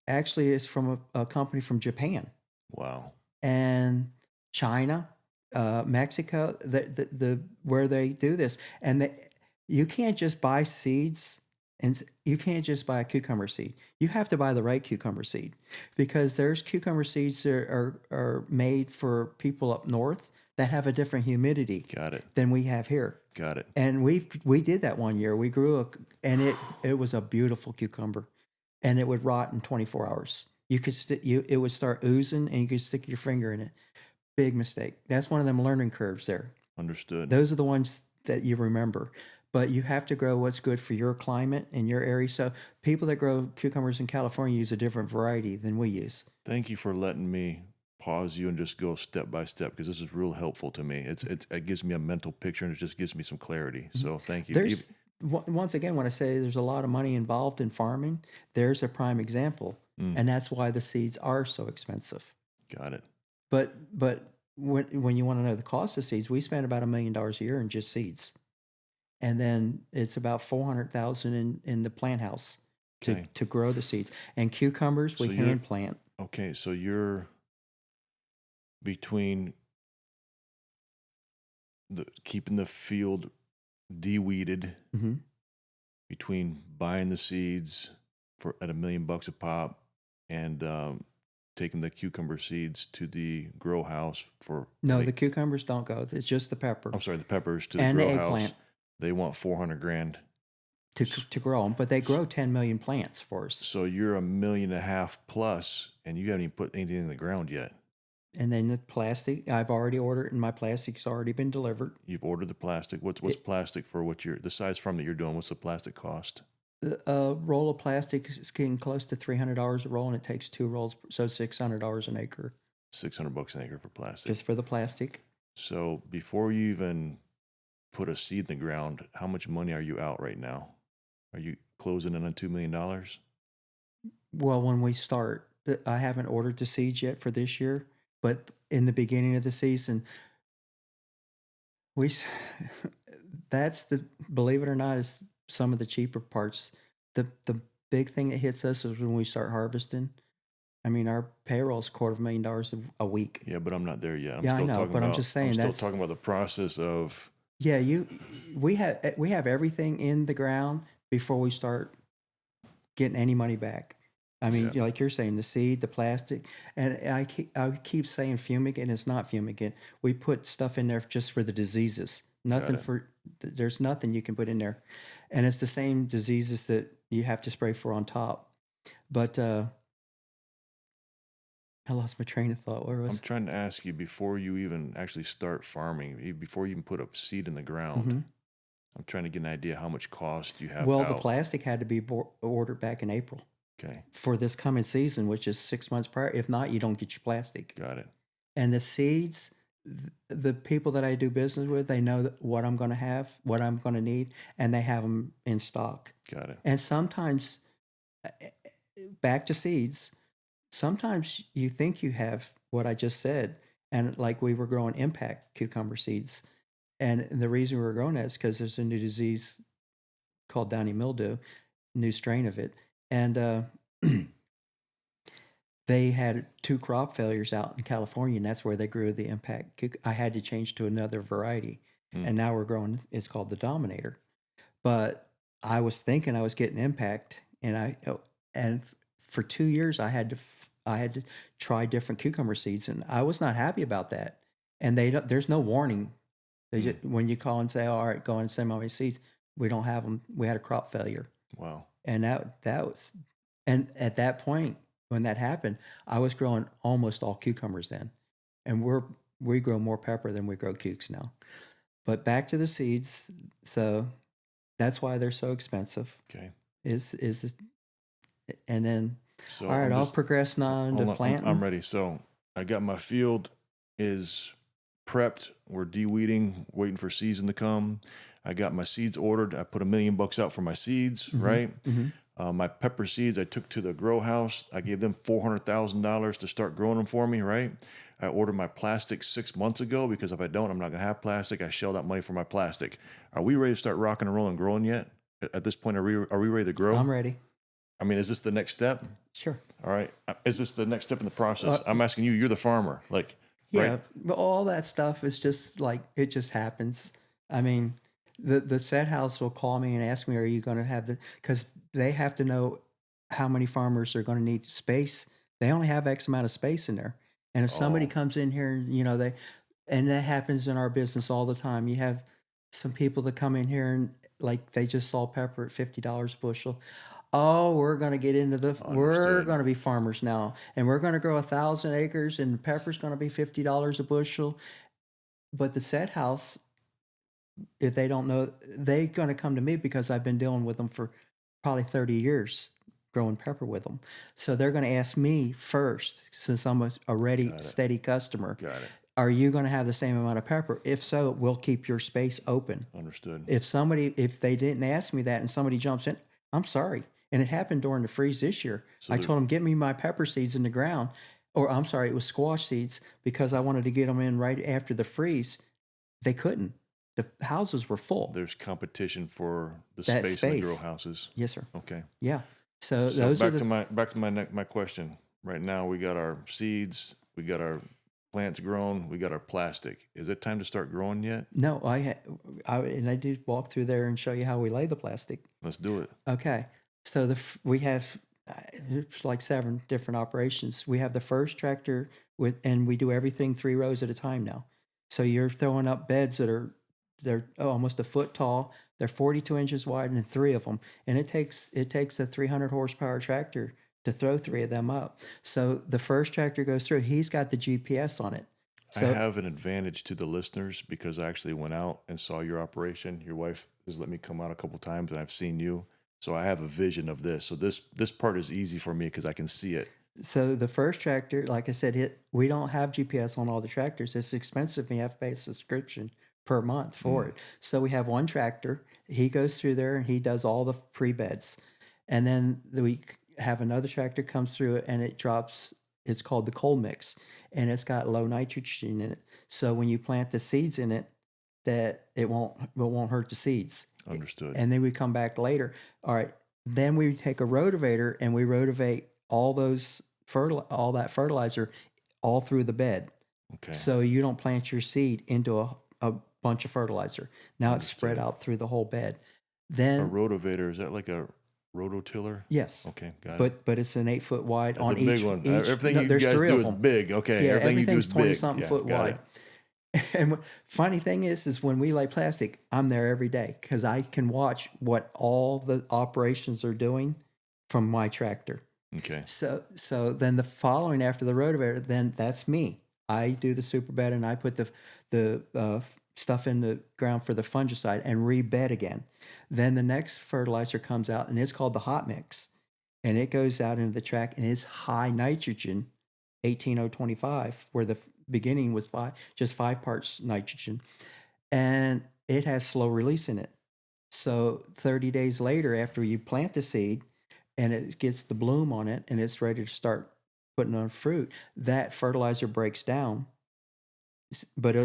actually is from a company from Japan Wow. and China, Mexico, the where they do this. And you can't just buy seeds, and you can't just buy a cucumber seed. You have to buy the right cucumber seed, because there's cucumber seeds that are made for people up north that have a different humidity Got it. than we have here. Got it. And we did that one year. We grew and it was a beautiful cucumber, and it would rot in 24 hours. You could it would start oozing, and you could stick your finger in it. Big mistake. That's one of them learning curves there. Understood. Those are the ones that you remember. but you have to grow what's good for your climate and your area. So people that grow cucumbers in California use a different variety than we use. Thank you for letting me pause you and just go step by step, because this is real helpful to me. It gives me a mental picture, and it just gives me some clarity. So thank you. There's once again, when I say there's a lot of money involved in farming, there's a prime example, and that's why the seeds are so expensive. Got it. But when you want to know the cost of seeds, we spend about $1 million a year in just seeds, and then it's about $400,000 in the plant house to grow the seeds. And cucumbers we hand plant. Okay, so you're between keeping the field de-weeded, between buying the seeds at $1 million a pop, and taking the cucumber seeds to the grow house for the cucumbers don't go. It's just the pepper. I'm sorry, the peppers to the and grow the house. eggplant. They want $400,000 to grow them, but they grow 10 million plants for us. So you're $1.5 million plus, and you haven't even put anything in the ground yet. And then the plastic, I've already ordered, and my plastic's already been delivered. You've ordered the plastic. What's plastic for the size farm that you're doing? What's the plastic cost? A roll of plastic is getting close to $300 a roll, and it takes 2 rolls, so $600 an acre. $600 an acre for plastic. Just for the plastic. So before you even put a seed in the ground, how much money are you out right now? Are you closing in on $2 million? Well, when we start, I haven't ordered the seeds yet for this year, but in the beginning of the season, believe it or not, is some of the cheaper parts. The big thing that hits us is when we start harvesting. I mean, our payroll is $250,000 a week. Yeah, but I'm not there yet. I know, but I'm just saying I'm still talking about the process of. Yeah, we have everything in the ground before we start getting any money back. I mean, like you're saying, the seed, the plastic, and I keep saying fumigant, and it's not fumigant. We put stuff in there just for the diseases. There's nothing you can put in there, and it's the same diseases that you have to spray for on top. But I lost my train of thought. Where was I'm trying to ask you, before you even actually start farming, before you even put a seed in the ground, I'm trying to get an idea how much cost you have. Well, the plastic had to be ordered back in April. Okay. For this coming season, which is 6 months prior. If not, you don't get your plastic. Got it. And the seeds, the people that I do business with, they know what I'm going to have, what I'm going to need, and they have them in stock. Got it. And sometimes, back to seeds, sometimes you think you have what I just said. And like we were growing impact cucumber seeds. And the reason we were growing that is because there's a new disease called downy mildew, new strain of it. And they had 2 crop failures out in California, and that's where they grew the impact. I had to change to another variety, and now we're growing. It's called the Dominator. But I was thinking I was getting impact, and for 2 years I had to try different cucumber seeds, and I was not happy about that. And there's no warning. They just, when you call and say, "All right, go and send my seeds," we don't have them. We had a crop failure. Wow. And that was, and at that point when that happened, I was growing almost all cucumbers then, and we grow more pepper than we grow cukes now. But back to the seeds, so that's why they're so expensive. Okay. And then So all right, I'll progress now into planting. I'm ready. So I got my field is prepped. We're de-weeding, waiting for season to come. I got my seeds ordered. I put $1 million out for my seeds, right? My pepper seeds I took to the grow house. I gave them $400,000 to start growing them for me, right? I ordered my plastic 6 months ago, because if I don't, I'm not going to have plastic. I shelled out money for my plastic. Are we ready to start rocking and rolling, growing yet? At this point, are we ready to grow? I'm ready. I mean, is this the next step? Sure. All right. Is this the next step in the process? I'm asking you. You're the farmer. Like, yeah, right? But all that stuff is just like, it just happens. I mean, the set house will call me and ask me, "Are you going to have because they have to know how many farmers are going to need space. They only have X amount of space in there. And if somebody comes in here, and that happens in our business all the time. You have some people that come in here and like they just saw pepper at $50 a bushel. Oh, we're going to get into we're going to be farmers now, and we're going to grow 1,000 acres, and pepper's going to be $50 a bushel. But the set house, if they don't know, they're going to come to me because I've been dealing with them for probably 30 years, growing pepper with them. So they're going to ask me first, since I'm a already steady customer. Got it. Are you going to have the same amount of pepper? If so, we'll keep your space open. Understood. If they didn't ask me that and somebody jumps in, I'm sorry. And it happened during the freeze this year. So I told them, get me my pepper seeds in the ground. Or I'm sorry, it was squash seeds because I wanted to get them in right after the freeze. They couldn't. The houses were full. There's competition for the That space in the grow space. houses. Yes, sir. Okay. Yeah. So So those back are the to my question. Right now we got our seeds, we got our plants grown, we got our plastic. Is it time to start growing yet? No, I did walk through there and show you how we lay the plastic. Let's do it. Okay. So we have it's like 7 different operations. We have the first tractor and we do everything 3 rows at a time now. So you're throwing up beds they're almost a foot tall. They're 42 inches wide and 3 of them. And it takes a 300 horsepower tractor to throw 3 of them up. So the first tractor goes through. He's got the GPS on it. So I have an advantage to the listeners because I actually went out and saw your operation. Your wife has let me come out a couple times and I've seen you. So I have a vision of this. So this part is easy for me because I can see it. So the first tractor, like I said, we don't have GPS on all the tractors. It's expensive. And you have to pay a subscription per month for it. So we have one tractor. He goes through there and he does all the pre-beds. And then we have another tractor comes through and it drops. It's called the cold mix, and it's got low nitrogen in it. So when you plant the seeds in it, that it won't hurt the seeds. Understood. And then we come back later. All right. Then we take a rotivator and we rotivate all that fertilizer all through the bed. Okay. So you don't plant your seed into a bunch of fertilizer. Now it's spread out through the whole bed. Then a rotivator, is that like a rototiller? yes. Okay, got it. But it's an 8 foot wide That's on a big each. one. Each, Everything no, you there's guys 3 do of is them. big. Okay, Yeah, everything you do everything's is 20 big. something Yeah, foot got wide. it. And funny thing is when we lay plastic, I'm there every day because I can watch what all the operations are doing from my tractor. Okay. So then the following after the rotivator, then that's me. I do the super bed and I put the stuff in the ground for the fungicide and rebed again. Then the next fertilizer comes out and it's called the hot mix, and it goes out into the track and it's high nitrogen, 18025, where the beginning was just 5 parts nitrogen, and it has slow release in it. So 30 days later, after you plant the seed and it gets the bloom on it and it's ready to start putting on fruit, that fertilizer breaks down. But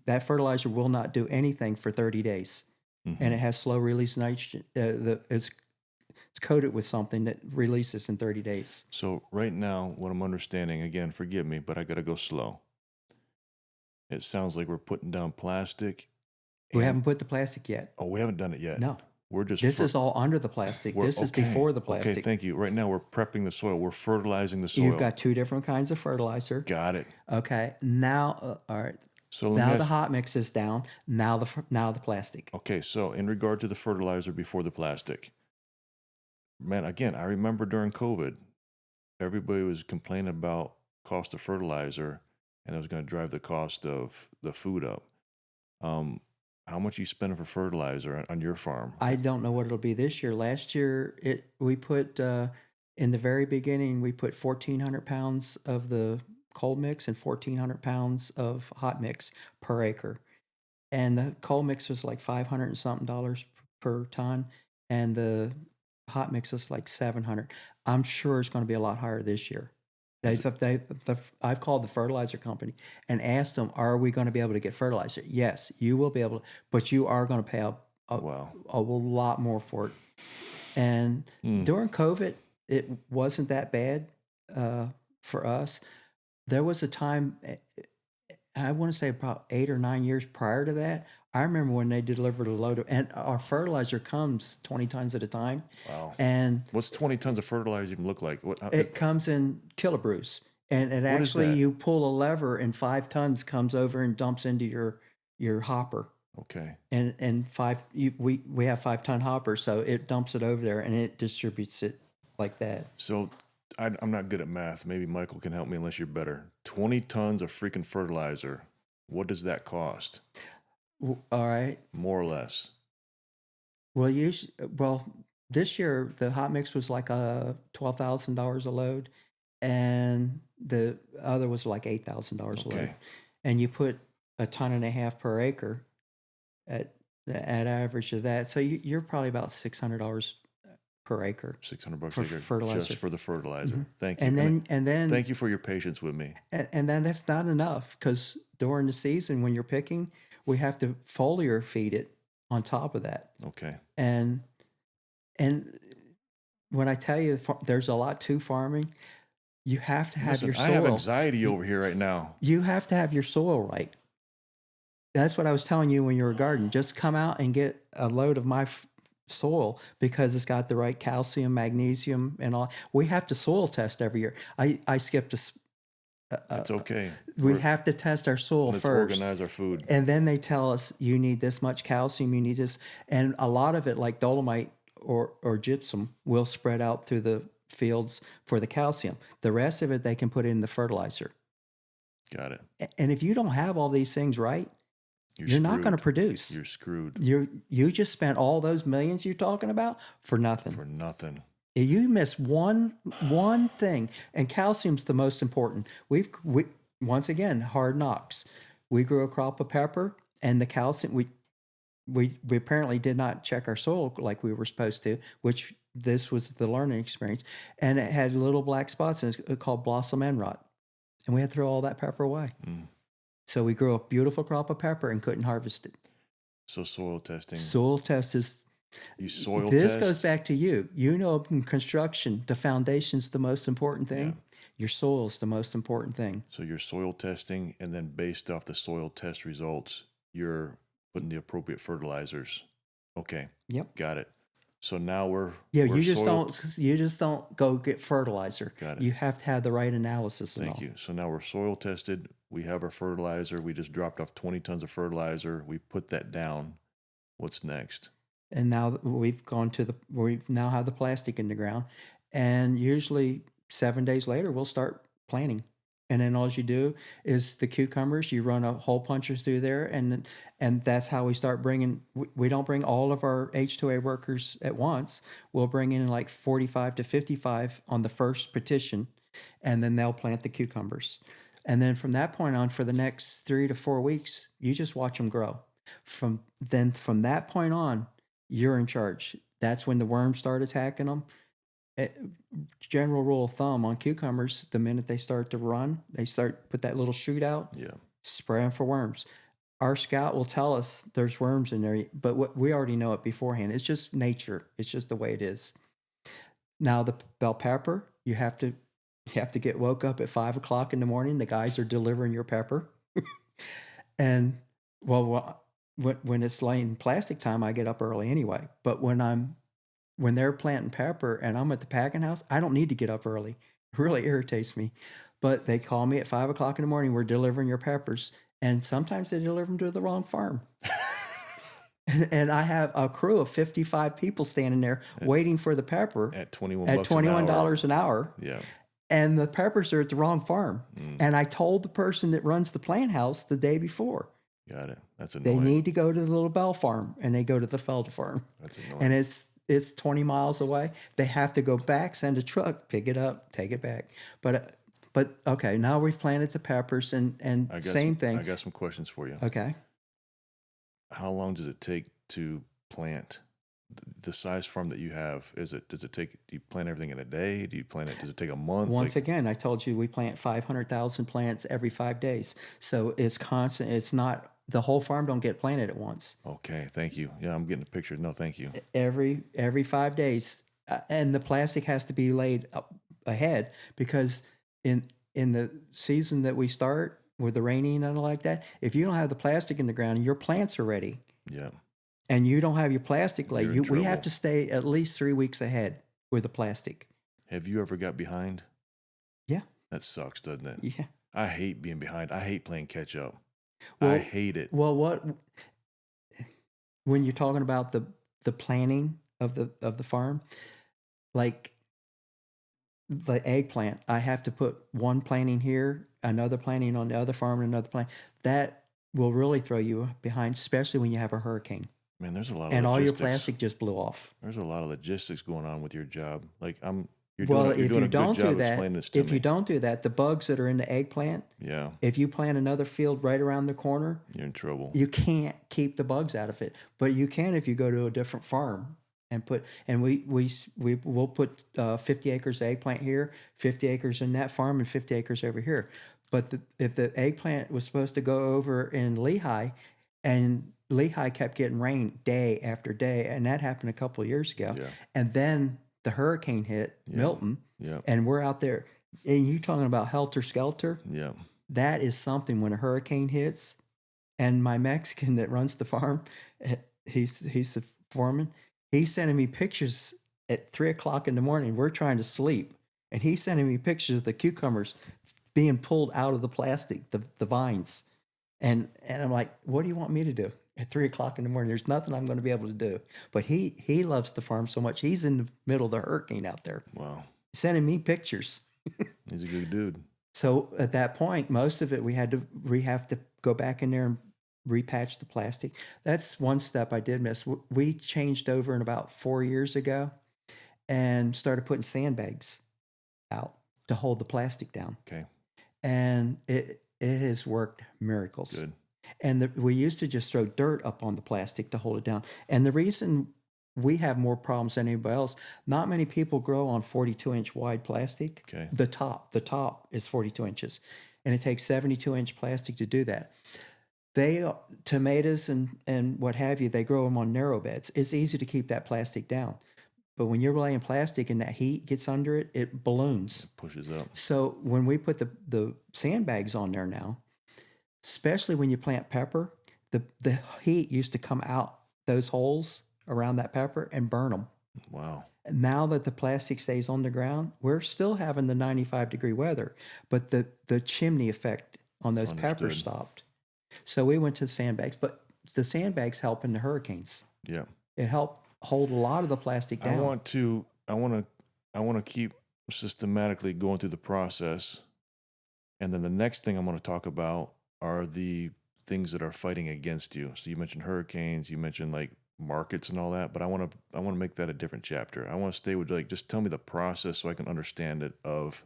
that fertilizer will not do anything for 30 days. Mm-hmm. And it has slow release nitrogen. It's coated with something that releases in 30 days. So right now, what I'm understanding, again, forgive me, but I got to go slow. It sounds like we're putting down plastic. We haven't put the plastic yet. Oh, we haven't done it yet. No. We're just. This is all under the plastic. This is before the plastic. Okay, thank you. Right now, we're prepping the soil. We're fertilizing the soil. You've got 2 different kinds of fertilizer. Got it. Okay. Now, all right. So now the hot mix is down. Now the plastic. Okay, so in regard to the fertilizer before the plastic, man, again, I remember during COVID, everybody was complaining about cost of fertilizer, and it was going to drive the cost of the food up. How much are you spending for fertilizer on your farm? I don't know what it'll be this year. Last year, we put in the very beginning, we put 1,400 pounds of the cold mix and 1,400 pounds of hot mix per acre. And the cold mix was like $500 and something per ton, and the hot mix is like $700. I'm sure it's going to be a lot higher this year. I've called the fertilizer company and asked them, are we going to be able to get fertilizer? Yes, you will be able to, but you are going to pay a lot more for it. And during COVID, it wasn't that bad for us. There was a time, I want to say about 8 or 9 years prior to that, I remember when they delivered a load of, and our fertilizer comes 20 tons at a time. Wow. And what's 20 tons of fertilizer even look like? It comes in kilobrews. And it actually, you pull a lever and 5 tons comes over and dumps into your hopper. Okay. And we have 5-ton hoppers, so it dumps it over there and it distributes it like that. So I'm not good at math. Maybe Michael can help me unless you're better. 20 tons of freaking fertilizer. What does that cost? All right. more or less? Well, this year the hot mix was like $12,000 a load, and the other was like $8,000 a load. Okay. And you put a ton and a half per acre at average of that, so you're probably about $600 per acre. $600 for acre fertilizer. just for the fertilizer. Thank you. And then thank you for your patience with me. and then that's not enough, because during the season when you're picking, we have to foliar feed it on top of that. Okay. And when I tell you there's a lot to farming, you have to have Listen, your soil. I have anxiety over here right now. You have to have your soil right. That's what I was telling you when you were gardening. Just come out and get a load of my soil, because it's got the right calcium, magnesium, and all. We have to soil test every year. I skipped It's okay. we have to test our soil Let's first. organize our food. And then they tell us you need this much calcium, you need this. And a lot of it, like dolomite or gypsum, will spread out through the fields for the calcium. The rest of it, they can put in the fertilizer. Got it. And if you don't have all these things right, you're not going to produce. You're screwed. You just spent all those millions you're talking about for nothing. For nothing. You miss one thing, and calcium's the most important. We once again, hard knocks. We grew a crop of pepper, and the calcium we apparently did not check our soil like we were supposed to, which this was the learning experience, and it had little black spots, and it's called blossom end rot, and we had to throw all that pepper away. So we grew a beautiful crop of pepper and couldn't harvest it. So soil testing. Soil test is. You soil This test. goes back to you. You know, in construction, the foundation's the most important thing. Yeah. Your soil's the most important thing. So you're soil testing, and then based off the soil test results, you're putting the appropriate fertilizers. Okay. Yep. Got it. So now we're You just don't go get fertilizer. Got it. You have to have the right analysis. Thank you. So now we're soil tested. We have our fertilizer. We just dropped off 20 tons of fertilizer. We put that down. What's next? And now we now have the plastic in the ground, and usually 7 days later we'll start planting. And then all you do is the cucumbers. You run a hole puncher through there, and that's how we start bringing. We don't bring all of our H2A workers at once. We'll bring in like 45 to 55 on the first petition, and then they'll plant the cucumbers. And then from that point on, for the next 3 to 4 weeks, you just watch them grow. From that point on, you're in charge. That's when the worms start attacking them. General rule of thumb on cucumbers: the minute they start to run, they put that little shoot out. Yeah. Spray them for worms. Our scout will tell us there's worms in there, but we already know it beforehand. It's just nature. It's just the way it is. Now the bell pepper, you have to get woke up at 5 o'clock in the morning. The guys are delivering your pepper, and when it's laying plastic time, I get up early anyway. But when they're planting pepper and I'm at the packing house, I don't need to get up early. It really irritates me. But they call me at 5 o'clock in the morning. We're delivering your peppers, and sometimes they deliver them to the wrong farm. And I have a crew of 55 people standing there waiting for the pepper At $21 $21 an hour. Yeah. And the peppers are at the wrong farm. And I told the person that runs the plant house the day before. Got it. That's annoying. They need to go to the Little Bell farm, and they go to the Felder farm. That's annoying. And it's 20 miles away. They have to go back, send a truck, pick it up, take it back. But okay, now we've planted the peppers, and same thing. I got some questions for you. Okay. How long does it take to plant? The size farm that you have, do you plant everything in a day? Does it take a month? Once again, I told you we plant 500,000 plants every 5 days. So it's constant. It's not, the whole farm don't get planted at once. Okay, thank you. Yeah, I'm getting a picture. No, thank you. Every 5 days. And the plastic has to be laid up ahead, because in the season that we start with the raining and like that, if you don't have the plastic in the ground, your plants are ready. Yeah. And you don't have your plastic laid, You're in we have trouble. to stay at least 3 weeks ahead with the plastic. Have you ever got behind? Yeah. That sucks, doesn't it? Yeah. I hate being behind. I hate playing catch up. Well- I hate it. Well, when you're talking about the planning of the farm, like the eggplant, I have to put one planting here, another planting on the other farm, and another plant. will really throw you behind, especially when you have a hurricane Man, there's a lot of and all your logistics. plastic just blew off. There's a lot of logistics going on with your job. Like you're Well, doing, you're if doing you a good don't job do that, explaining this to if me. you don't do that, the bugs that are in the eggplant, Yeah, if you plant another field right around the corner, you're in trouble. you can't keep the bugs out of it. But you can if you go to a different farm and we'll put 50 acres of eggplant here, 50 acres in that farm, and 50 acres over here. But if the eggplant was supposed to go over in Lehigh, and Lehigh kept getting rain day after day, and that happened a couple of years ago. Yeah. And then the hurricane hit Milton, Yeah. and we're out there. And you're talking about helter skelter. Yeah. That is something when a hurricane hits. And my Mexican that runs the farm, he's the foreman. He's sending me pictures at 3:00 in the morning. We're trying to sleep, and he's sending me pictures of the cucumbers being pulled out of the plastic, the vines. And I'm like, what do you want me to do at 3:00 in the morning? There's nothing I'm going to be able to do. But he loves the farm so much. He's in the middle of the hurricane out there, Wow. sending me pictures. He's a good dude. So at that point, most of it we have to go back in there and repatch the plastic. That's one step I did miss. We changed over in about 4 years ago and started putting sandbags out to hold the plastic down. Okay. And it has worked miracles. Good. And we used to just throw dirt up on the plastic to hold it down. And the reason we have more problems than anybody else, not many people grow on 42-inch wide plastic. Okay. The top is 42 inches. And it takes 72-inch plastic to do that. Tomatoes and what have you, they grow them on narrow beds. It's easy to keep that plastic down. But when you're laying plastic and that heat gets under it, it balloons. It pushes up. So when we put the sandbags on there now, especially when you plant pepper, the heat used to come out those holes around that pepper and burn them. Wow. Now that the plastic stays on the ground, we're still having the 95-degree weather, but the chimney effect on those peppers Understood. stopped. So we went to the sandbags, but the sandbags help in the hurricanes. Yeah. It helped hold a lot of the plastic down. I want to keep systematically going through the process. And then the next thing I'm going to talk about are the things that are fighting against you. So you mentioned hurricanes, you mentioned like markets and all that, but I want to make that a different chapter. I want to stay with just tell me the process so I can understand it of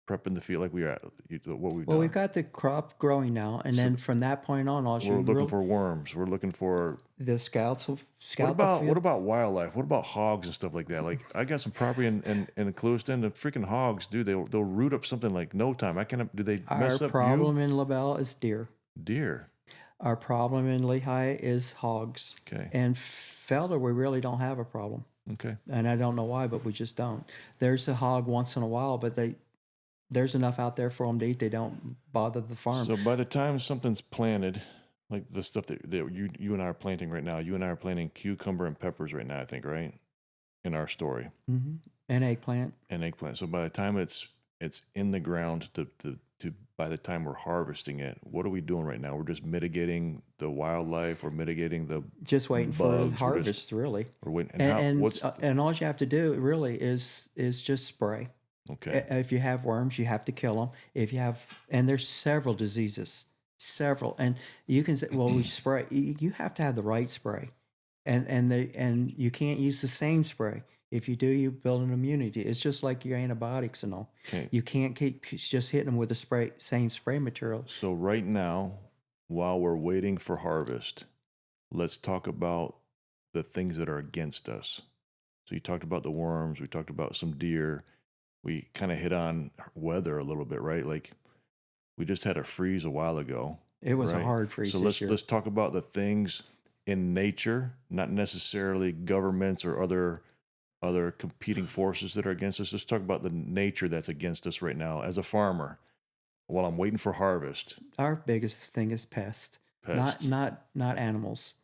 prepping the field like we are what we've done. We've got the crop growing now, and then from that point on, we're looking for worms. We're looking for the scouts will scout what about wildlife? What about hogs and stuff like that? Like I got some property in Clewiston. The freaking hogs, dude, they'll root up something like no time. Do they mess up Our problem in LaBelle is deer. Deer. Our problem in Lehigh is hogs. Okay. And Felder, we really don't have a problem. Okay. And I don't know why, but we just don't. There's a hog once in a while, but there's enough out there for them to eat. They don't bother the farm. So by the time something's planted, like the stuff that you and I are planting right now, you and I are planting cucumber and peppers right now, I think, right? In our story. Mm-hmm. And eggplant. And eggplant. So by the time it's in the ground to by the time we're harvesting it, what are we doing right now? We're just mitigating the wildlife. We're mitigating the just waiting bugs. for the harvest, really. We're waiting. And all you have to do really is just spray. Okay. If you have worms, you have to kill them. If you have, and there's several diseases, and you can say, well, we spray. You have to have the right spray, and you can't use the same spray. If you do, you build an immunity. It's just like your antibiotics and all. Okay. You can't keep just hitting them with the same spray material. So right now, while we're waiting for harvest, let's talk about the things that are against us. So you talked about the worms. We talked about some deer. We kind of hit on weather a little bit, right? Like we just had a freeze a while ago. It was right? a hard freeze. So let's talk about the things in nature, not necessarily governments or other competing forces that are against us. Let's talk about the nature that's against us right now as a farmer. While I'm waiting for harvest, our biggest thing is pest. Pests. Not animals.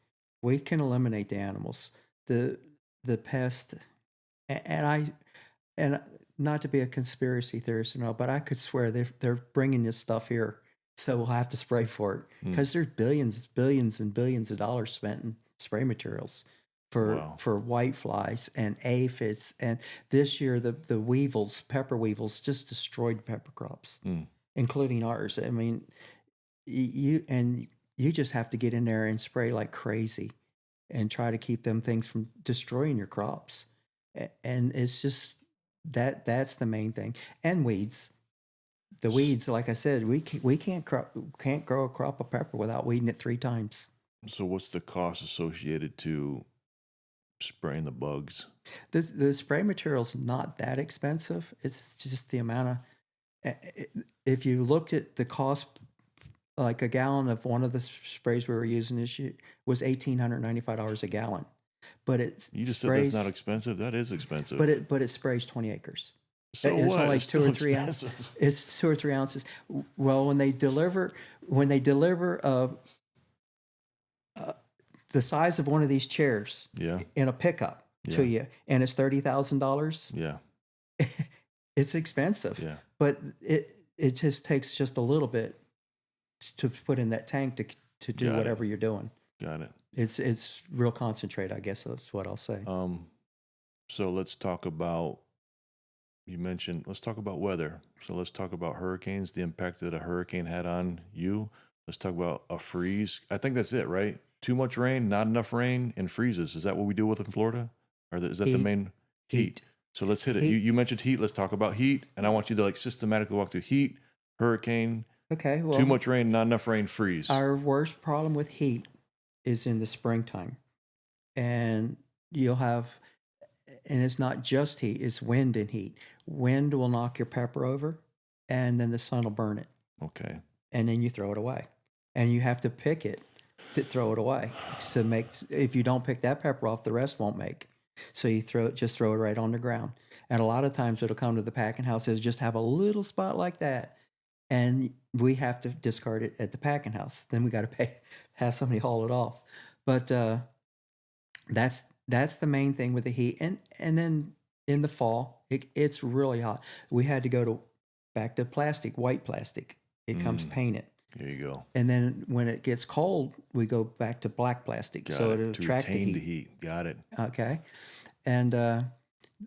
We can eliminate the animals. The pest, and not to be a conspiracy theorist, but I could swear they're bringing this stuff here, so we'll have to spray for it because there's billions and billions of dollars spent in spray materials for white flies and aphids. And this year, the weevils, pepper weevils, just destroyed pepper crops, including ours. I mean, you just have to get in there and spray like crazy and try to keep them things from destroying your crops. And it's just that's the main thing. And weeds. The weeds, like I said, we can't grow a crop of pepper without weeding it 3 times. So what's the cost associated to spraying the bugs? The spray material's not that expensive. It's just the amount of. If you looked at the cost, like a gallon of one of the sprays we were using this year was $1,895 a gallon. But it You just sprays, said that's not expensive. That is expensive. but it sprays 20 acres. So It's what? only It's 2 still or 3 ounces. expensive. It's 2 or 3 ounces. Well, when they deliver the size of one of these chairs Yeah. in a pickup to you, and it's $30,000, Yeah. it's expensive. Yeah. But it just takes just a little bit to put in that tank to do Got it. whatever you're doing. Got it. It's real concentrate, I guess that's what I'll say. So let's talk about, let's talk about weather. So let's talk about hurricanes, the impact that a hurricane had on you. Let's talk about a freeze. I think that's it, right? Too much rain, not enough rain, and freezes. Is that what we deal with in Florida? Or is that the main heat? So let's hit it. You mentioned heat. Let's talk about heat. And I want you to like systematically walk through heat, hurricane, Okay, well, too much rain, not enough rain, freeze. our worst problem with heat is in the springtime. And you'll have, and it's not just heat, it's wind and heat. Wind will knock your pepper over, and then the sun will burn it. Okay. And then you throw it away. And you have to pick it to throw it away. If you don't pick that pepper off, the rest won't make. So you just throw it right on the ground. And a lot of times it'll come to the packing house, it'll just have a little spot like that. And we have to discard it at the packing house. Then we got to have somebody haul it off. But that's the main thing with the heat. And then in the fall, it's really hot. We had to go back to plastic, white plastic. It comes painted. There you go. And then when it gets cold, we go back to black plastic. Got so it. it'll To attract retain the the heat. Got it. Okay. And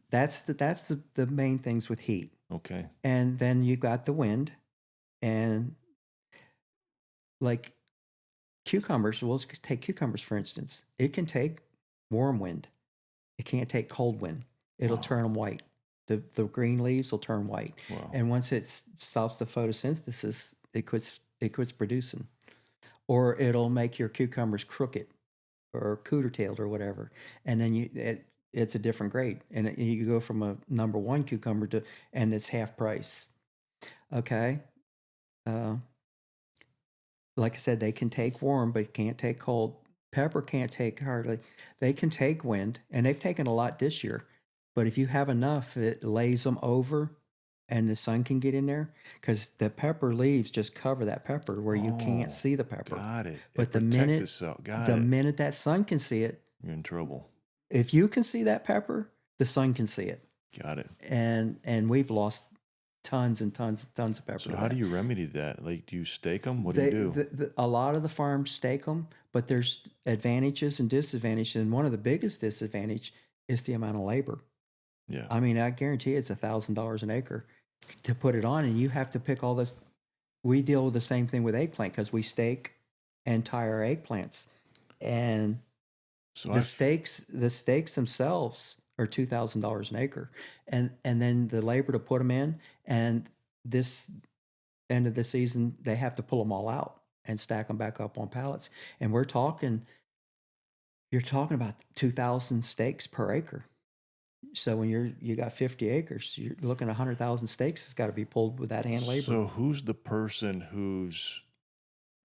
that's the main things with heat. Okay. And then you got the wind, and like cucumbers. Well, let's take cucumbers for instance. It can take warm wind. It can't take cold wind. It'll turn them white. The green leaves will turn white. Wow. And once it stops the photosynthesis, it quits producing, or it'll make your cucumbers crooked or cooter-tailed or whatever. And then it's a different grade, and you go from a number 1 cucumber and it's half price. Okay. Like I said, they can take warm, but can't take cold. Pepper can't take hardly. They can take wind, and they've taken a lot this year. But if you have enough, it lays them over, and the sun can get in there, because the pepper leaves just cover that pepper where you can't see the pepper. Got it. But It the protects minute itself. Got the it. minute that sun can see it, You're in trouble. if you can see that pepper, the sun can see it. Got it. And we've lost tons and tons and tons of pepper. So to how that. do you remedy that? Like, do you stake them? What do you do? A lot of the farms stake them, but there's advantages and disadvantages. And one of the biggest disadvantage is the amount of labor. Yeah. I mean, I guarantee it's $1,000 an acre to put it on, and you have to pick all this. We deal with the same thing with eggplant because we stake and tie our eggplants, and So the stakes themselves are $2,000 an acre, and then the labor to put them in, and this end of the season they have to pull them all out and stack them back up on pallets, and you're talking about 2,000 stakes per acre. So when you got 50 acres, you're looking at 100,000 stakes. It's got to be pulled with that hand labor. So who's the person who's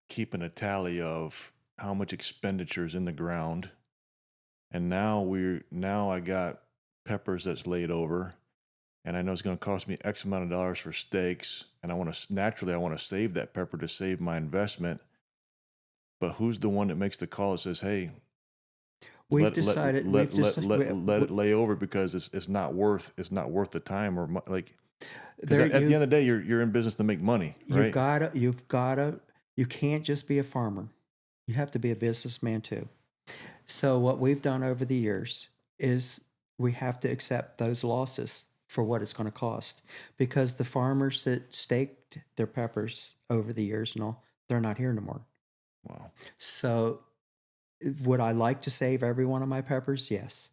keeping a tally of how much expenditure is in the ground? And now I got peppers that's laid over, and I know it's going to cost me X amount of dollars for stakes, and I want to save that pepper to save my investment. But who's the one that makes the call that says, "Hey, let it lay over because it's not worth the time," or like, at the end of the day, you're in business to make money, right? You can't just be a farmer. You have to be a businessman too. So what we've done over the years is we have to accept those losses for what it's going to cost, because the farmers that staked their peppers over the years and all, they're not here anymore. Wow. So would I like to save every one of my peppers? Yes.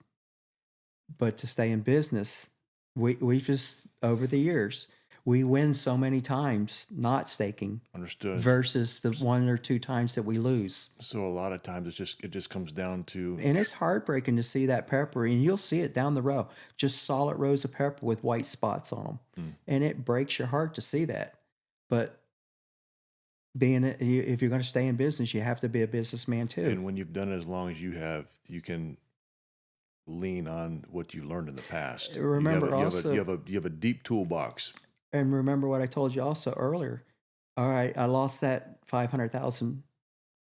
But to stay in business, we just, over the years, we win so many times not staking Understood. versus the 1 or 2 times that we lose. So a lot of times it just comes down to And it's heartbreaking to see that pepper, and you'll see it down the row, just solid rows of pepper with white spots on them. And it breaks your heart to see that. But if you're going to stay in business, you have to be a businessman too. and when you've done it as long as you have, you can lean on what you learned in the past. Remember you have a deep toolbox. And remember what I told you also earlier. All right, I lost that 500,000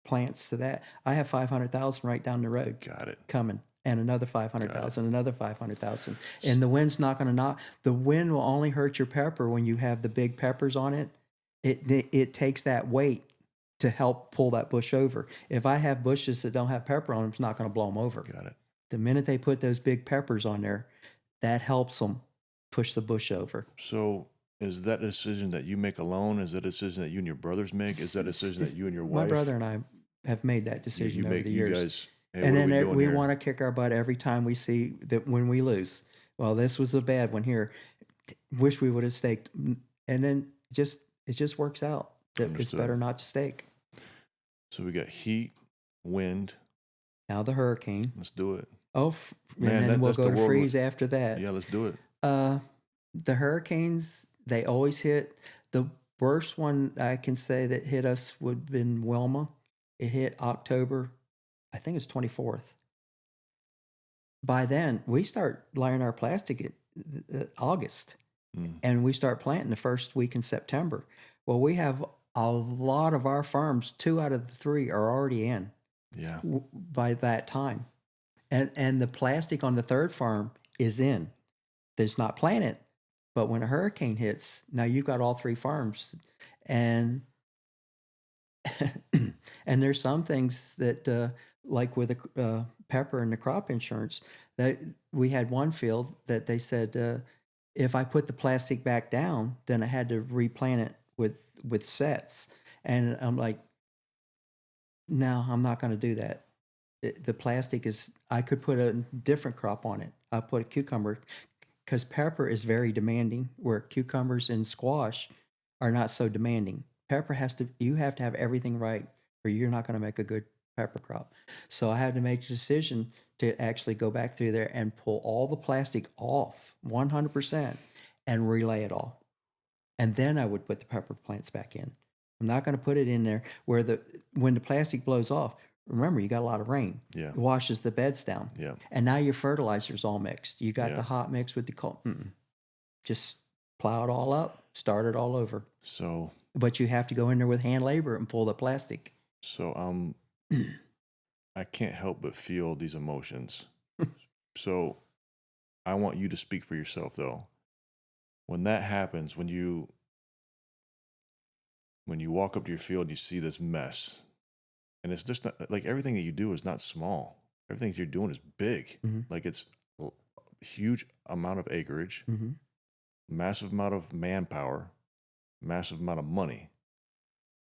plants to that. I have 500,000 right down the road. Got it. Coming. And another 500,000, another 500,000. And the wind's not going to knock. The wind will only hurt your pepper when you have the big peppers on it. It takes that weight to help pull that bush over. If I have bushes that don't have pepper on them, it's not going to blow them over. Got it. The minute they put those big peppers on there, that helps them push the bush over. So is that a decision that you make alone? Is that a decision that you and your brothers make? Is that a decision that you and your wife? My brother and I have made that decision over the years. You guys, hey, and what are then we doing want to kick our butt every time we see that when we lose. Well, this was a bad one here. Wish we would have staked. And then it just works out that it's Understood. better not to stake. So we got heat, wind. Now the hurricane. Let's do it. Oh, Man, and then we'll that's go the to world freeze after that. Yeah, let's do it. The hurricanes, they always hit. The worst one I can say that hit us would have been Wilma. It hit October, I think it's 24th. By then, we start layering our plastic at August, and we start planting the first week in September. Well, we have a lot of our farms, 2 out of the 3 are already in Yeah. by that time. And the plastic on the 3rd farm is in. It's not planted. But when a hurricane hits, now you've got all 3 farms. And and there's some things that, like with the pepper and the crop insurance, that we had one field that they said, if I put the plastic back down, then I had to replant it with sets. And I'm like, no, I'm not going to do that. The plastic is, I could put a different crop on it. I put a cucumber, because pepper is very demanding, where cucumbers and squash are not so demanding. Pepper you have to have everything right, or you're not going to make a good pepper crop. So I had to make a decision to actually go back through there and pull all the plastic off 100% and relay it all. And then I would put the pepper plants back in. I'm not going to put it in there where when the plastic blows off. Remember, you got a lot of rain. Yeah. It washes the beds down. Yeah. And now your fertilizer's all mixed. You got Yeah. the hot mix with the cold. Just plow it all up, start it all over. So But you have to go in there with hand labor and pull the plastic. I can't help but feel these emotions. So I want you to speak for yourself, though. When that happens, when you walk up to your field and you see this mess, and it's just not, like, everything that you do is not small. Everything you're doing is big. Like, it's a huge amount of acreage, massive amount of manpower, massive amount of money.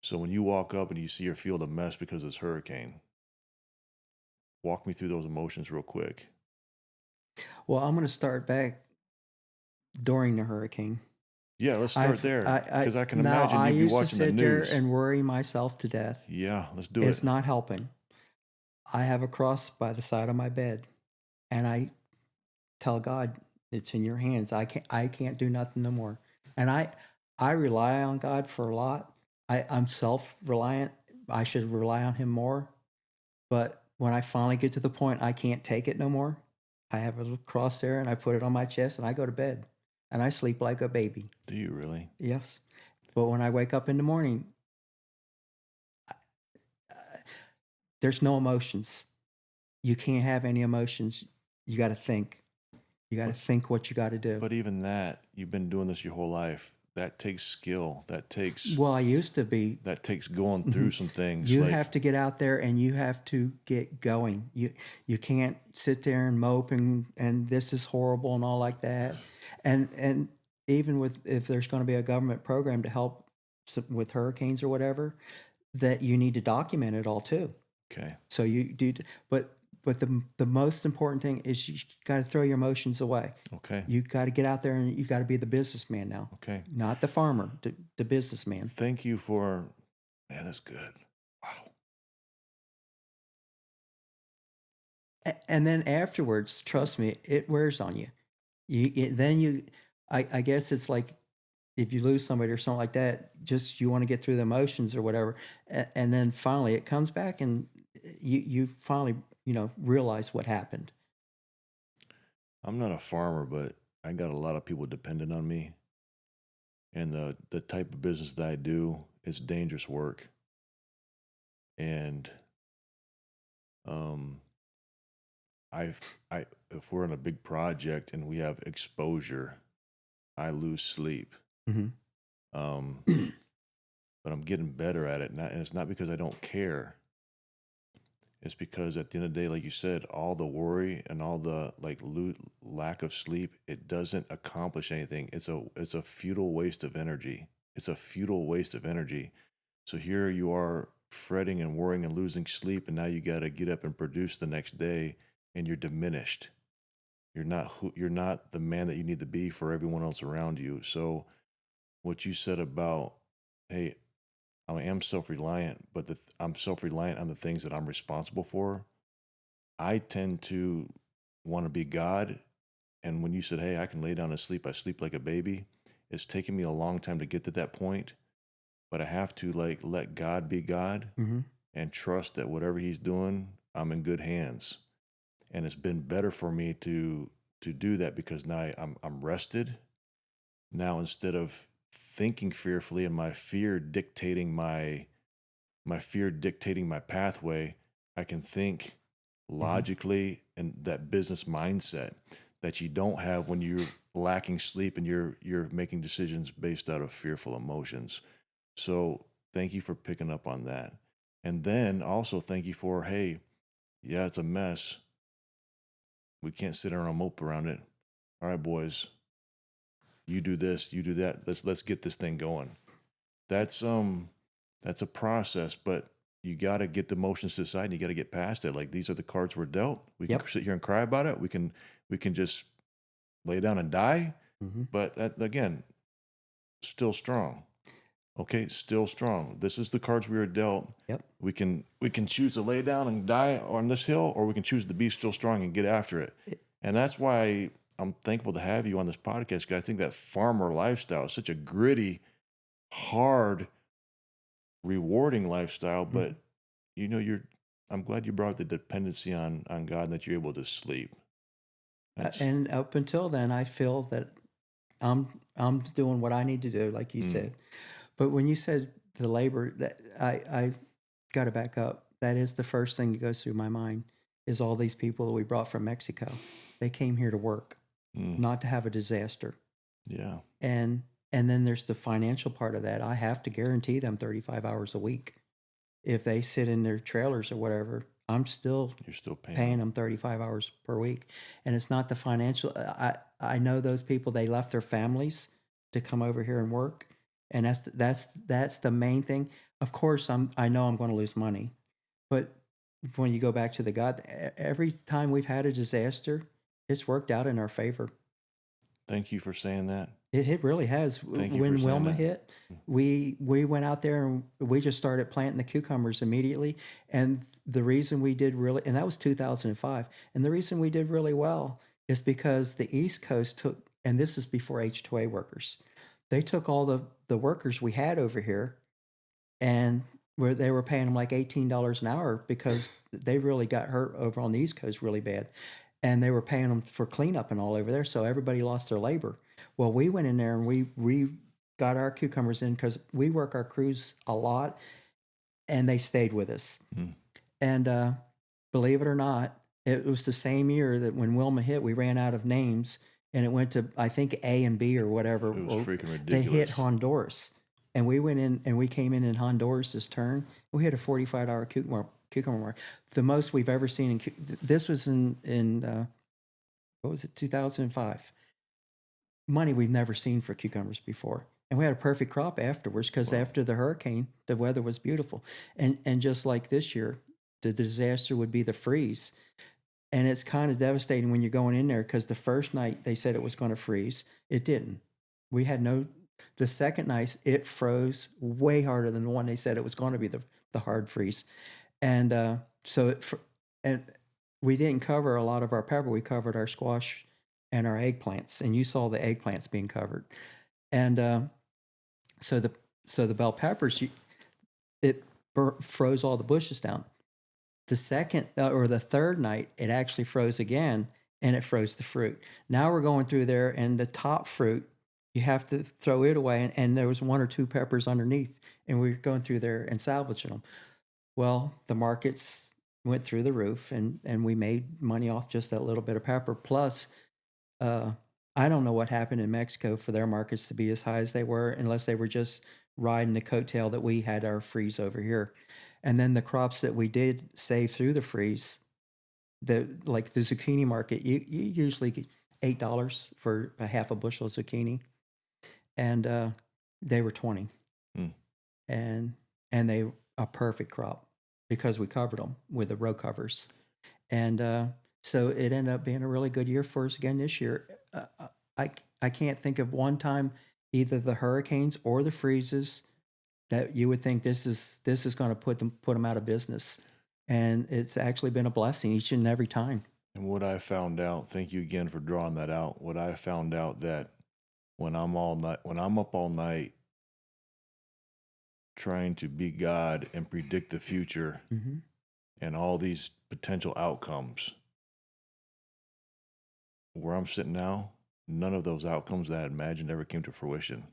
So when you walk up and you see your field a mess because of this hurricane, walk me through those emotions real quick. Well, I'm going to start back during the hurricane. Yeah, let's start there, because I can imagine I you'd be used to watching the sit news. there and worry myself to death. Yeah, let's do it. It's not helping. I have a cross by the side of my bed, and I tell God, it's in your hands. I can't do nothing no more. And I rely on God for a lot. I'm self-reliant. I should rely on him more. But when I finally get to the point I can't take it no more, I have a little cross there, and I put it on my chest, and I go to bed. And I sleep like a baby. Do you really? Yes. But when I wake up in the morning, there's no emotions. You can't have any emotions. You got to think. You got to think what you got to do. But even that, you've been doing this your whole life. That takes skill. That takes I used to be. That takes going through some things. You have to get out there and you have to get going. You can't sit there and mope and this is horrible and all like that. And even if there's going to be a government program to help with hurricanes or whatever, that you need to document it all too. Okay. So you do, but the most important thing is you got to throw your emotions away. Okay. You got to get out there and you got to be the businessman now. Okay. Not the farmer, the businessman. Thank you for, man, that's good. Wow. And then afterwards, trust me, it wears on you. I guess it's like if you lose somebody or something like that, just you want to get through the emotions or whatever, and then finally it comes back and you finally realize what happened. I'm not a farmer, but I got a lot of people dependent on me. And the type of business that I do, it's dangerous work. And if we're on a big project and we have exposure, I lose sleep. Mm-hmm. But I'm getting better at it. And it's not because I don't care. It's because at the end of the day, like you said, all the worry and all the lack of sleep, it doesn't accomplish anything. It's a futile waste of energy. It's a futile waste of energy. So here you are fretting and worrying and losing sleep, and now you got to get up and produce the next day, and you're diminished. You're not the man that you need to be for everyone else around you. So what you said about, hey, I am self-reliant, but I'm self-reliant on the things that I'm responsible for. I tend to want to be God. And when you said, hey, I can lay down and sleep, I sleep like a baby. It's taken me a long time to get to that point, but I have to let God be God Mm-hmm. and trust that whatever he's doing, I'm in good hands. And it's been better for me to do that because now I'm rested. Now, instead of thinking fearfully and my fear dictating my pathway, I can think logically and that business mindset that you don't have when you're lacking sleep and you're making decisions based out of fearful emotions. So thank you for picking up on that. And then also thank you for, hey, yeah, it's a mess. We can't sit around and mope around it. All right, boys, you do this, you do that. Let's get this thing going. That's a process, but you got to get the emotions to the side and you got to get past it. Like, these are the cards we're dealt. We can sit here and cry about it. We can just lay down and die. Mm-hmm. But that, again, still strong. Okay, still strong. This is the cards we were dealt. Yep. We can choose to lay down and die on this hill, or we can choose to be still strong and get after it. And that's why I'm thankful to have you on this podcast, because I think that farmer lifestyle is such a gritty, hard, rewarding lifestyle. But I'm glad you brought the dependency on God and that you're able to sleep. And up until then, I feel that I'm doing what I need to do, like you said. But when you said the labor, that I got to back up. That is the first thing that goes through my mind is all these people that we brought from Mexico. They came here to work, not to have a disaster. Yeah. And then there's the financial part of that. I have to guarantee them 35 hours a week. If they sit in their trailers or whatever, you're still paying them 35 hours per week. And it's not the financial. I know those people, they left their families to come over here and work. And that's the main thing. Of course, I know I'm going to lose money, but when you go back to the God, every time we've had a disaster, it's worked out in our favor. Thank you for saying that. It really has. Thank you When for saying Wilma that. hit, we went out there and we just started planting the cucumbers immediately. And the reason we did really, and that was 2005, and the reason we did really well is because the East Coast took, and this is before H-2A workers, they took all the workers we had over here, and where they were paying them like $18 an hour because they really got hurt over on the East Coast really bad. And they were paying them for cleanup and all over there. So everybody lost their labor. Well, we went in there and we got our cucumbers in because we work our crews a lot, and they stayed with us. And believe it or not, it was the same year that when Wilma hit, we ran out of names, and it went to, I think, A and B or whatever. It was freaking ridiculous. They hit Honduras. And we went in and we came in Honduras this turn. We had a 45-hour cucumber market, the most we've ever seen. This was in what was it, 2005. Money we've never seen for cucumbers before. And we had a perfect crop afterwards because after the hurricane, the weather was beautiful. And just like this year, the disaster would be the freeze. And it's kind of devastating when you're going in there because the first night they said it was going to freeze. It didn't. We had no, the second night it froze way harder than the one they said it was going to be the hard freeze. And and we didn't cover a lot of our pepper. We covered our squash and our eggplants. And you saw the eggplants being covered. And so the bell peppers, it froze all the bushes down. The second or the third night, it actually froze again, and it froze the fruit. Now we're going through there, and the top fruit, you have to throw it away, and there was 1 or 2 peppers underneath, and we were going through there and salvaging them. Well, the markets went through the roof, and we made money off just that little bit of pepper. Plus, I don't know what happened in Mexico for their markets to be as high as they were, unless they were just riding the coattail that we had our freeze over here. And then the crops that we did save through the freeze, like the zucchini market, you usually get $8 for a half a bushel of zucchini, and they were 20, and they a perfect crop because we covered them with the row covers, and so it ended up being a really good year for us again this year. I can't think of one time either the hurricanes or the freezes that you would think this is going to put them out of business, and it's actually been a blessing each and every time. And what I found out, thank you again for drawing that out. What I found out that when I'm up all night trying to be God and predict the future and all these potential outcomes, where I'm sitting now, none of those outcomes that I imagined ever came to fruition.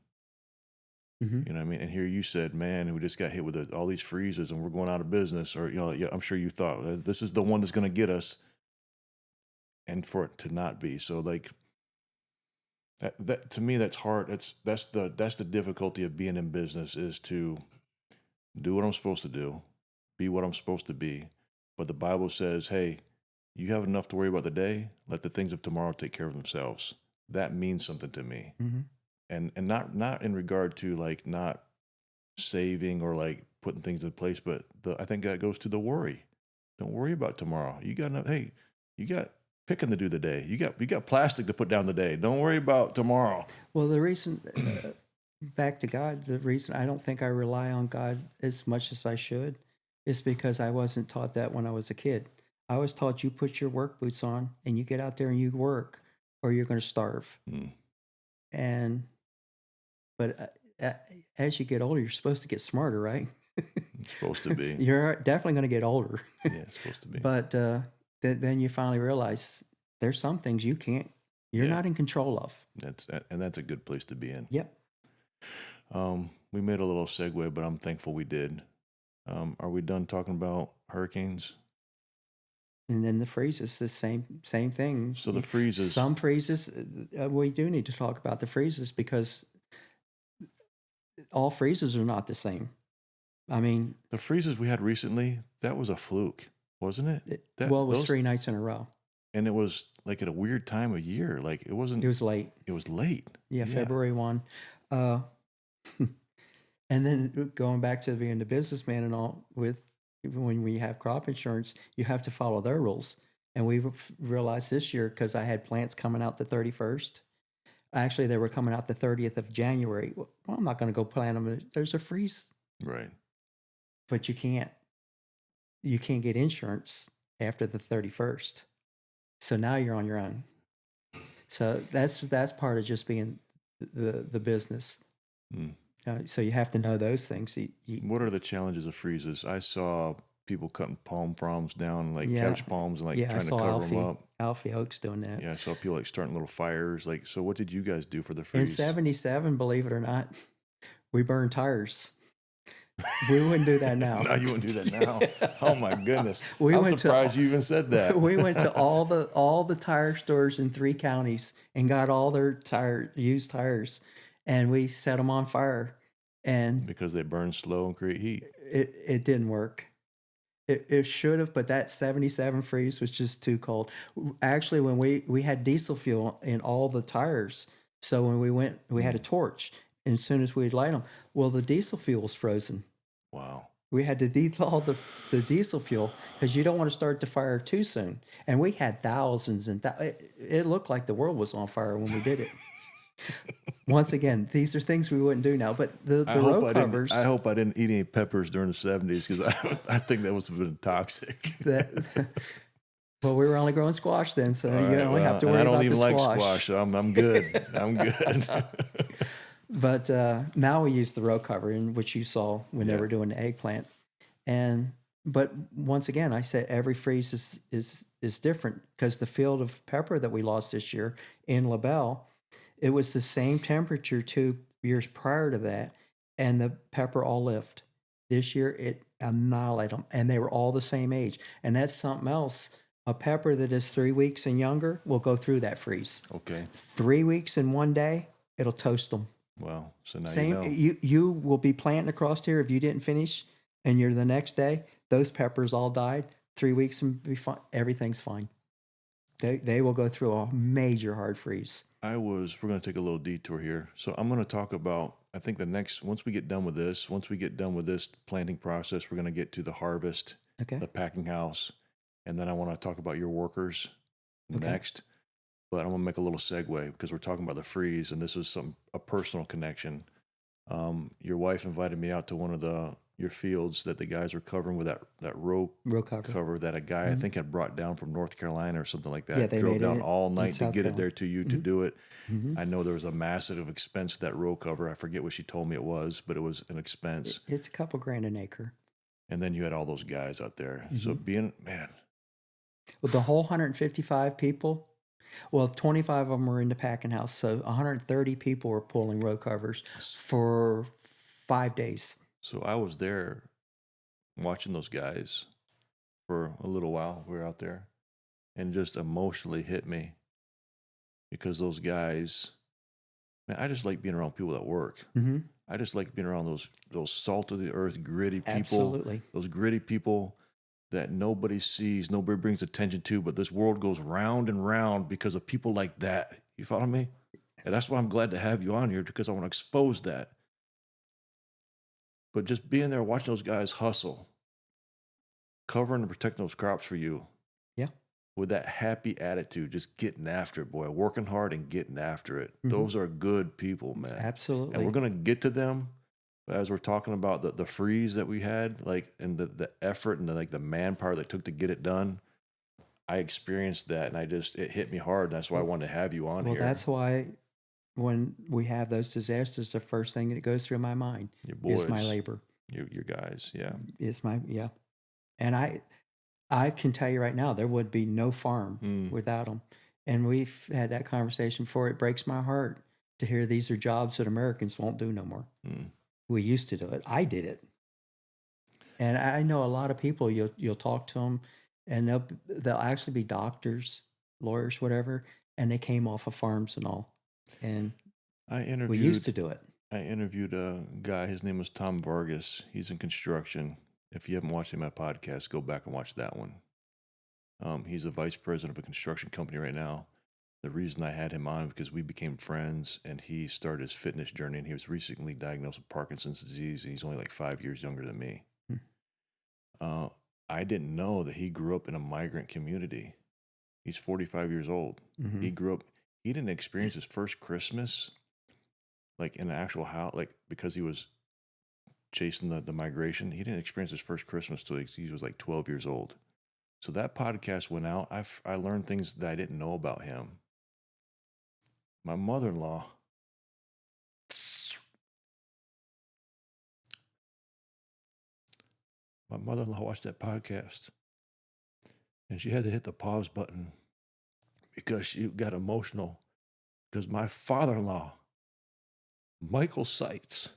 You know what I mean? And here you said, man, we just got hit with all these freezes and we're going out of business. Or, I'm sure you thought this is the one that's going to get us. And for it to not be. So like that to me, that's hard. That's the difficulty of being in business, is to do what I'm supposed to do, be what I'm supposed to be. But the Bible says, hey, you have enough to worry about the day. Let the things of tomorrow take care of themselves. That means something to me. And not in regard to like not saving or like putting things in place, but I think that goes to the worry. Don't worry about tomorrow. You got enough. Hey, you got picking to do the day. You got plastic to put down the day. Don't worry about tomorrow. Well, the reason, back to God, the reason I don't think I rely on God as much as I should is because I wasn't taught that when I was a kid. I was taught you put your work boots on and you get out there and you work, or you're going to starve. But as you get older, you're supposed to get smarter, right? It's supposed to be. You're definitely going to get older. Yeah, it's supposed to be. But then you finally realize there's some things you're not in control of. That's a good place to be in. Yep. We made a little segue, but I'm thankful we did. Are we done talking about hurricanes? And then the freezes, the same thing. So the freezes. Some freezes, we do need to talk about the freezes because all freezes are not the same. I mean, the freezes we had recently, that was a fluke, wasn't it? It was 3 nights in a row. And it was like at a weird time of year. Like it wasn't. It was late. It was late. Yeah, February 1. And then going back to being the businessman and all, when we have crop insurance, you have to follow their rules. And we realized this year, because I had plants coming out the 31st. Actually, they were coming out the 30th of January. Well, I'm not going to go plant them. There's a freeze. Right. But you can't get insurance after the 31st. So now you're on your own. So that's part of just being the business. So you have to know those things. What are the challenges of freezes? I saw people cutting palm fronds down, like couch palms, and trying to cover them up. Alfie Oak's doing that. Yeah, I saw people starting little fires. So what did you guys do for the freeze? In 77, believe it or not, we burned tires. We wouldn't do that now. No, you wouldn't do that now. Oh my goodness! I'm surprised you even said that. We went to all the tire stores in 3 counties and got all their used tires, and we set them on fire. And because they burn slow and create heat, it didn't work. It should have, but that 77 freeze was just too cold. Actually, when we had diesel fuel in all the tires, so when we went, we had a torch. as soon as we'd light them, well, the diesel fuel was frozen. Wow. We had to thaw the diesel fuel because you don't want to start the fire too soon. And we had thousands and it looked like the world was on fire when we did it. Once again, these are things we wouldn't do now. But the row covers. I hope I didn't eat any peppers during the 70s because I think that must have been toxic. Well, we were only growing squash then, so you only have to worry about the squash. I don't even like squash, so I'm good. I'm good. But now we use the row cover, in which you saw when they were doing the eggplant. But once again, I said every freeze is different because the field of pepper that we lost this year in LaBelle, it was the same temperature 2 years prior to that, and the pepper all lived. This year, it annihilated them, and they were all the same age. And that's something else. A pepper that is 3 weeks and younger will go through that freeze. Okay. 3 weeks and 1 day, it'll toast them. Well, so now Same. you know. You will be planting across here if you didn't finish, and you're the next day. Those peppers all died. 3 weeks and be fine. Everything's fine. They will go through a major hard freeze. We're going to take a little detour here. So I'm going to talk about, I think once we get done with this planting process, we're going to get to the harvest, the packing house, and then I want to talk about your workers next. But I'm going to make a little segue because we're talking about the freeze, and this is a personal connection. Your wife invited me out to one of your fields that the guys were covering with that row cover that a guy I think had brought down from North Carolina or something like that. Yeah, they drove made down it all night to South get it Carolina. there to you to do it. I know there was a massive expense to that row cover. I forget what she told me it was, but it was an expense. It's a couple grand an acre. And then you had all those guys out there. So Well, the whole 155 people, well, 25 of them were in the packing house. So 130 people were pulling row covers for 5 days. So I was there watching those guys for a little while. We were out there, and just emotionally hit me because those guys, man, I just like being around people that work. Mm-hmm. I just like being around those salt of the earth, gritty people. Absolutely. Those gritty people that nobody sees, nobody brings attention to, but this world goes round and round because of people like that. You follow me? And that's why I'm glad to have you on here, because I want to expose that. But just being there, watching those guys hustle, covering and protecting those crops for you. Yeah. With that happy attitude, just getting after it, boy, working hard and getting after it. Mm-hmm. Those are good people, man. Absolutely. And we're going to get to them as we're talking about the freeze that we had, and the effort and the manpower that it took to get it done. I experienced that, and it hit me hard. That's why I wanted to have you on here. Well, that's why when we have those disasters, the first thing that goes through my mind is my labor. Your guys, yeah. And I can tell you right now, there would be no farm without them. And we've had that conversation before. It breaks my heart to hear these are jobs that Americans won't do no more. We used to do it. I did it. And I know a lot of people, you'll talk to them, and they'll actually be doctors, lawyers, whatever, and they came off of farms and all. And we used to do it. I interviewed a guy. His name was Tom Vargas. He's in construction. If you haven't watched my podcast, go back and watch that one. He's a vice president of a construction company right now. The reason I had him on because we became friends, and he started his fitness journey, and he was recently diagnosed with Parkinson's disease, and he's only like 5 years younger than me. I didn't know that he grew up in a migrant community. He's 45 years old. Mm-hmm. He didn't experience his first Christmas like in an actual house, like because he was chasing the migration. He didn't experience his first Christmas till he was like 12 years old. So that podcast went out. I learned things that I didn't know about him. My mother-in-law, watched that podcast, and she had to hit the pause button because she got emotional because my father-in-law, Michael Seitz,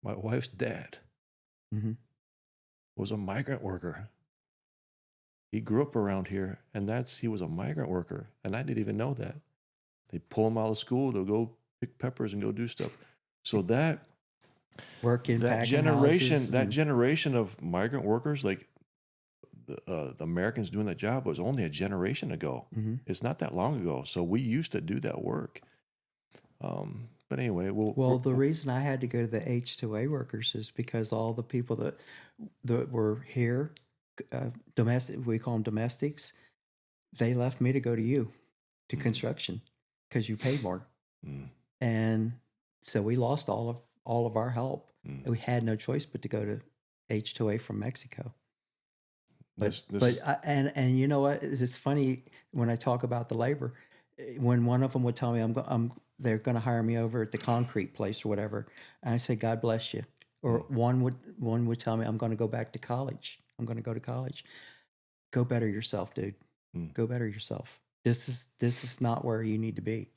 my wife's dad, was a migrant worker. He grew up around here, and he was a migrant worker, and I didn't even know that. They pull him out of school to go pick peppers and go do stuff. So that generation of migrant workers, like the Americans doing that job, was only a generation ago. It's not that long ago. So we used to do that work. But anyway, Well, the reason I had to go to the H2A workers is because all the people that were here, domestic, we call them domestics, they left me to go to you, to construction, because you paid more. And so we lost all of our help. And we had no choice but to go to H2A from Mexico. And you know what? It's funny when I talk about the labor. When one of them would tell me they're going to hire me over at the concrete place or whatever, and I say, God bless you. Or one would tell me, I'm going to go back to college. I'm going to go to college. Go better yourself, dude. Go better yourself. This is not where you need to be.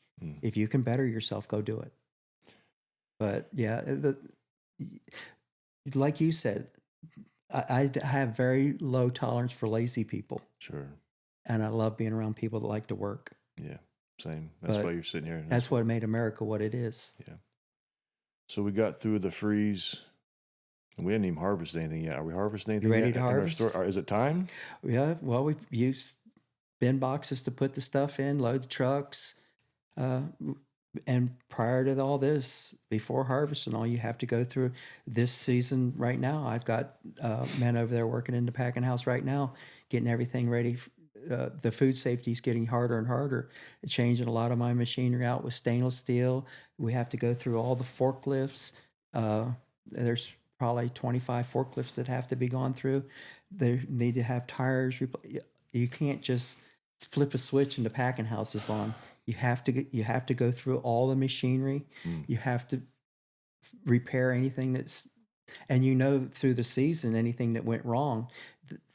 If you can better yourself, go do it. But yeah, like you said, I have very low tolerance for lazy people. Sure. And I love being around people that like to work. Yeah, same. That's why you're sitting here. That's what made America what it is. Yeah. So we got through the freeze. And we hadn't even harvested anything yet. Are we harvesting anything ready yet to harvest? Is it time? Yeah. Well, we used bin boxes to put the stuff in, load the trucks. And prior to all this, before harvest and all, you have to go through this season right now. I've got men over there working in the packing house right now, getting everything ready. The food safety is getting harder and harder. Changing a lot of my machinery out with stainless steel. We have to go through all the forklifts. There's probably 25 forklifts that have to be gone through. They need to have tires. You can't just flip a switch and the packing house is on. You have to go through all the machinery. You have to repair anything and through the season, anything that went wrong,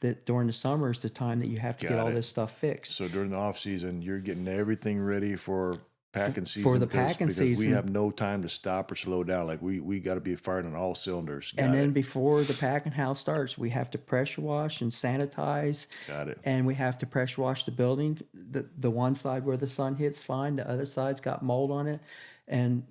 that during the summer is the time that you have to get all this stuff fixed. So during the off season, you're getting everything ready for packing season. For the packing season. Because we have no time to stop or slow down. Like we got to be firing on all cylinders. Then before the packing house starts, we have to pressure wash and sanitize. Got it. And we have to pressure wash the building. The one side where the sun hits fine. The other side's got mold on it. And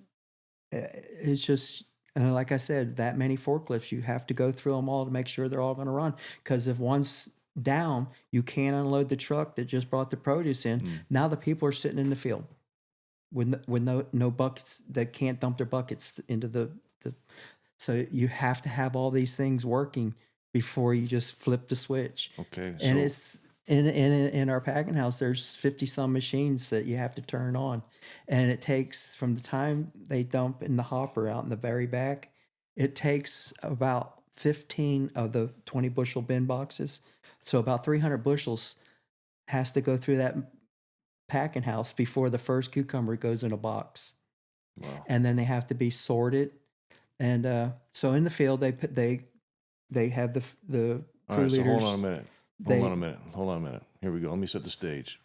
it's just, like I said, that many forklifts, you have to go through them all to make sure they're all going to run. Because if one's down, you can't unload the truck that just brought the produce in. Now the people are sitting in the field with no buckets, that can't dump their buckets into the. So you have to have all these things working before you just flip the switch. Okay. And it's in our packing house, there's 50 some machines that you have to turn on. And it takes, from the time they dump in the hopper out in the very back, it takes about 15 of the 20 bushel bin boxes. So about 300 bushels has to go through that packing house before the first cucumber goes in a box. Wow. And then they have to be sorted. And so in the field, they have the all right, leaders. so hold on a minute. Here we go. Let me set the stage.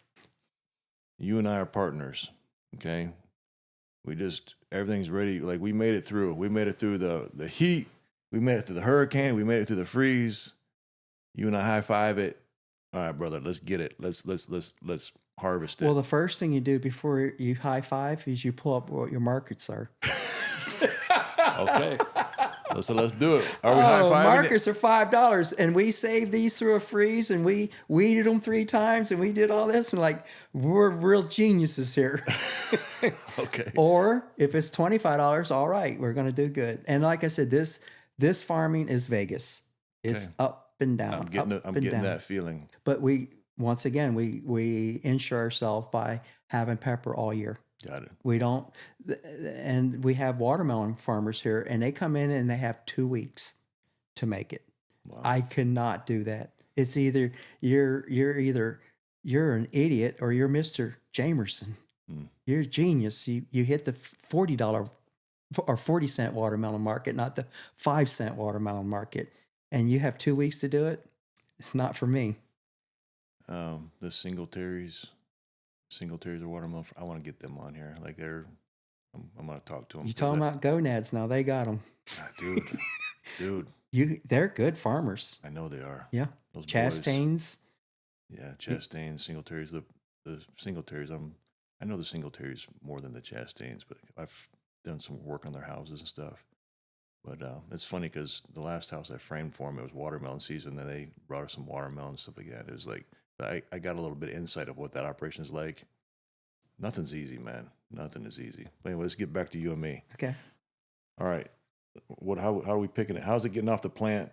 You and I are partners, okay? Everything's ready. Like, we made it through. We made it through the heat. We made it through the hurricane. We made it through the freeze. You and I high five it. All right, brother, let's get it. Let's harvest it. Well, the first thing you do before you high five is you pull up what your markets are. Okay. So let's do it. Are we high fiving? Markers are $5, and we saved these through a freeze, and we weeded them 3 times, and we did all this, and we're real geniuses here. Okay. Or if it's $25, all right, we're going to do good. And like I said, this farming is Vegas. It's up and down. I'm getting that feeling. But we insure ourselves by having pepper all year. Got it. We don't, and we have watermelon farmers here, and they come in and they have 2 weeks to make it. Wow. I cannot do that. It's either you're an idiot or you're Mr. Jamerson. You're a genius. You hit the $40 or 40-cent watermelon market, not the 5-cent watermelon market, and you have 2 weeks to do it. It's not for me. The Singletaries or watermelon. I want to get them on here. Like I'm going to talk to them. You talking about gonads now? They got them, dude. They're good farmers. I know they are. Yeah, those Chastains. Boys. Yeah, Chastains, Singletaries. The Singletaries. I know the Singletaries more than the Chastains, but I've done some work on their houses and stuff. But it's funny because the last house I framed for them, it was watermelon season. Then they brought us some watermelon and stuff like that. It was like, I got a little bit of insight of what that operation is like. Nothing's easy, man. Nothing is easy. But anyway, let's get back to you and me. Okay. All right. How are we picking it? How's it getting off the plant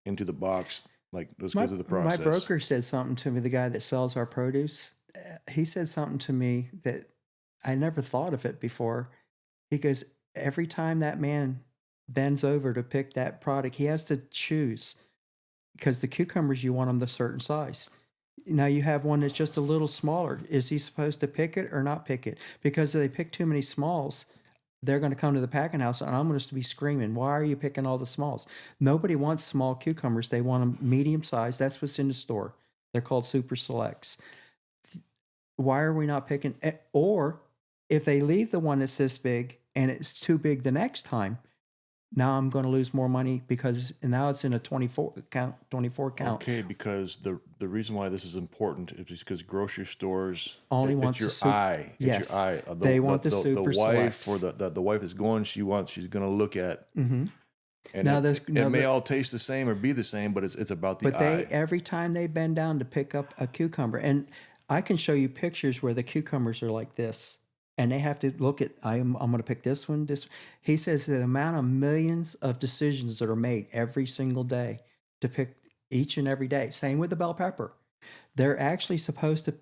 into the box? Like, let's go through the process. My broker said something to me, the guy that sells our produce. He said something to me that I never thought of it before. He goes, every time that man bends over to pick that product, he has to choose, because the cucumbers, you want them the certain size. Now you have one that's just a little smaller. Is he supposed to pick it or not pick it? Because if they pick too many smalls, they're going to come to the packing house and I'm going to be screaming, why are you picking all the smalls? Nobody wants small cucumbers. They want them medium size. That's what's in the store. They're called super selects. Why are we not picking? Or if they leave the one that's this big and it's too big the next time, now I'm going to lose more money because now it's in a 24 count. Okay, because the reason why this is important is because grocery stores only want your eye. Yes, it's your eye. They want the super the wife selects. or the wife is going. She's going to look at. Mm-hmm. And it may all taste the same or be the same, but it's about the eye. But every time they bend down to pick up a cucumber, and I can show you pictures where the cucumbers are like this. And they have to look at, I'm going to pick this one. He says the amount of millions of decisions that are made every single day to pick each and every day. Same with the bell pepper. They're actually supposed to,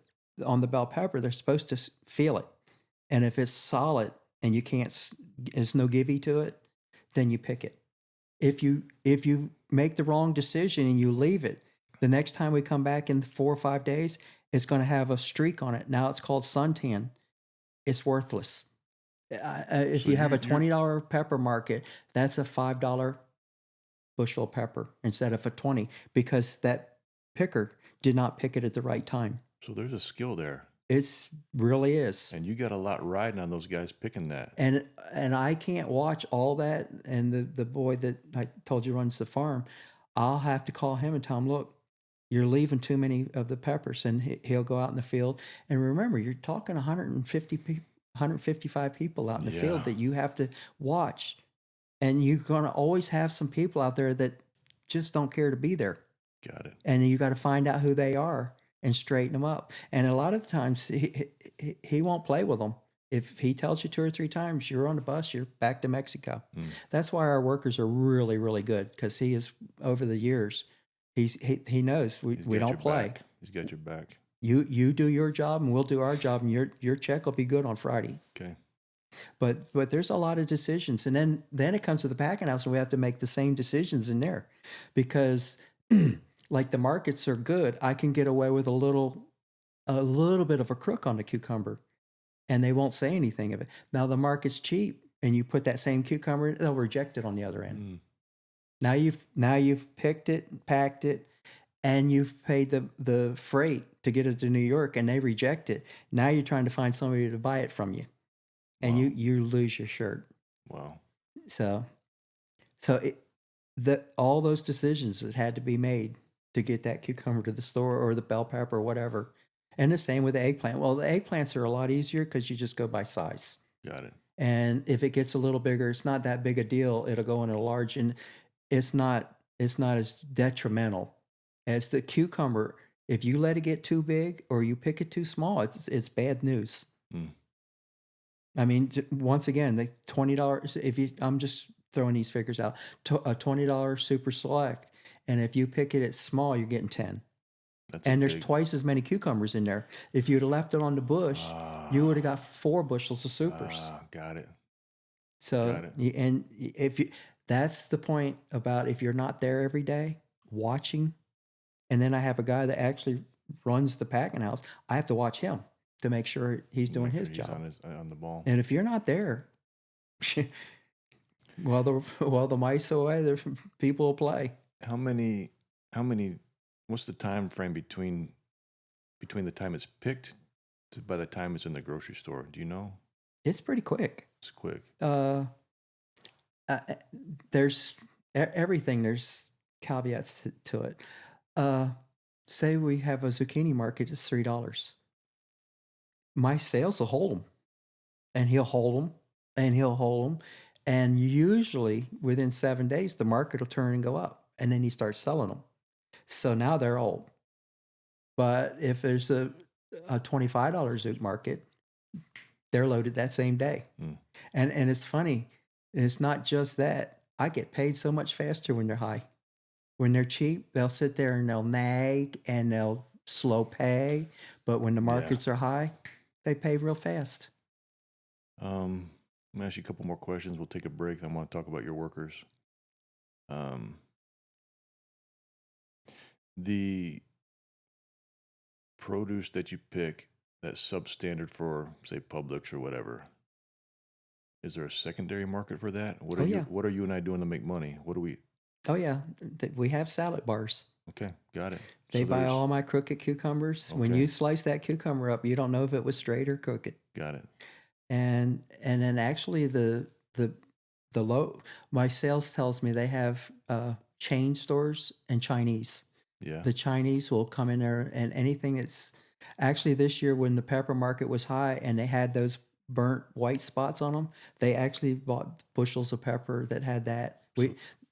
on the bell pepper, they're supposed to feel it. And if it's solid and you can't, there's no givey to it, then you pick it. If you make the wrong decision and you leave it, the next time we come back in 4 or 5 days, it's going to have a streak on it. Now it's called suntan. It's worthless. If you have a $20 pepper market, that's a $5 bushel pepper instead of a 20, because that picker did not pick it at the right time. So there's a skill there. It really is. And you got a lot riding on those guys picking that. And I can't watch all that. And the boy that I told you runs the farm, I'll have to call him and tell him, look, you're leaving too many of the peppers, and he'll go out in the field. And remember, you're talking 155 people out in the field that you have to watch. And you're going to always have some people out there that just don't care to be there. Got it. And you got to find out who they are and straighten them up. And a lot of the times he won't play with them. If he tells you 2 or 3 times, you're on the bus, you're back to Mexico. That's why our workers are really, really good, because he is, over the years, he knows we don't play. Back. He's got your back. You do your job and we'll do our job, and your check will be good on Friday. Okay. But there's a lot of decisions, and then it comes to the packing house, and we have to make the same decisions in there, because like the markets are good, I can get away with a little bit of a crook on the cucumber, and they won't say anything of it. Now the market's cheap, and you put that same cucumber, they'll reject it on the other end. Now you've picked it, packed it, and you've paid the freight to get it to New York, and they reject it. Now you're trying to find somebody to buy it from you, and you lose your shirt. Wow. So all those decisions that had to be made to get that cucumber to the store, or the bell pepper or whatever. And the same with the eggplant. Well, the eggplants are a lot easier because you just go by size. Got it. And if it gets a little bigger, it's not that big a deal. It'll go in a large, and it's not as detrimental as the cucumber. If you let it get too big or you pick it too small, it's bad news. I mean, once again, the $20. I'm just throwing these figures out. A $20 super select, and if you pick it at small, you're getting 10. There's twice as many cucumbers in there. If you'd have left it on the bush, you would have got 4 bushels of supers. Got it. So, and that's the point about, if you're not there every day watching, and then I have a guy that actually runs the packing house, I have to watch him to make sure he's doing his job. On the ball. And if you're not there, the mice away, the people will play. How many? What's the time frame between the time it's picked to by the time it's in the grocery store? Do you know? It's pretty quick. It's quick. There's everything. There's caveats to it. Say we have a zucchini market, it's $3. My sales will hold them, and he'll hold them, and he'll hold them, and usually within 7 days the market will turn and go up, and then he starts selling them. So now they're old. But if there's a $25 zoot market, they're loaded that same day. And it's funny. It's not just that. I get paid so much faster when they're high. When they're cheap, they'll sit there and they'll nag and they'll slow pay. But when the markets are high, they pay real fast. I'm gonna ask you a couple more questions. We'll take a break. Then I want to talk about your workers. The produce that you pick that's substandard for, say, Publix or whatever. Is there a secondary market for that? What are What are you and I doing to make money? What do we? Oh yeah, we have salad bars. Okay, got it. They buy all my crooked cucumbers. Okay. When you slice that cucumber up, you don't know if it was straight or crooked. Got it. And then actually the low, my sales tells me they have chain stores and Chinese. Yeah. The Chinese will come in there and anything that's actually this year when the pepper market was high and they had those burnt white spots on them, they actually bought bushels of pepper that had that.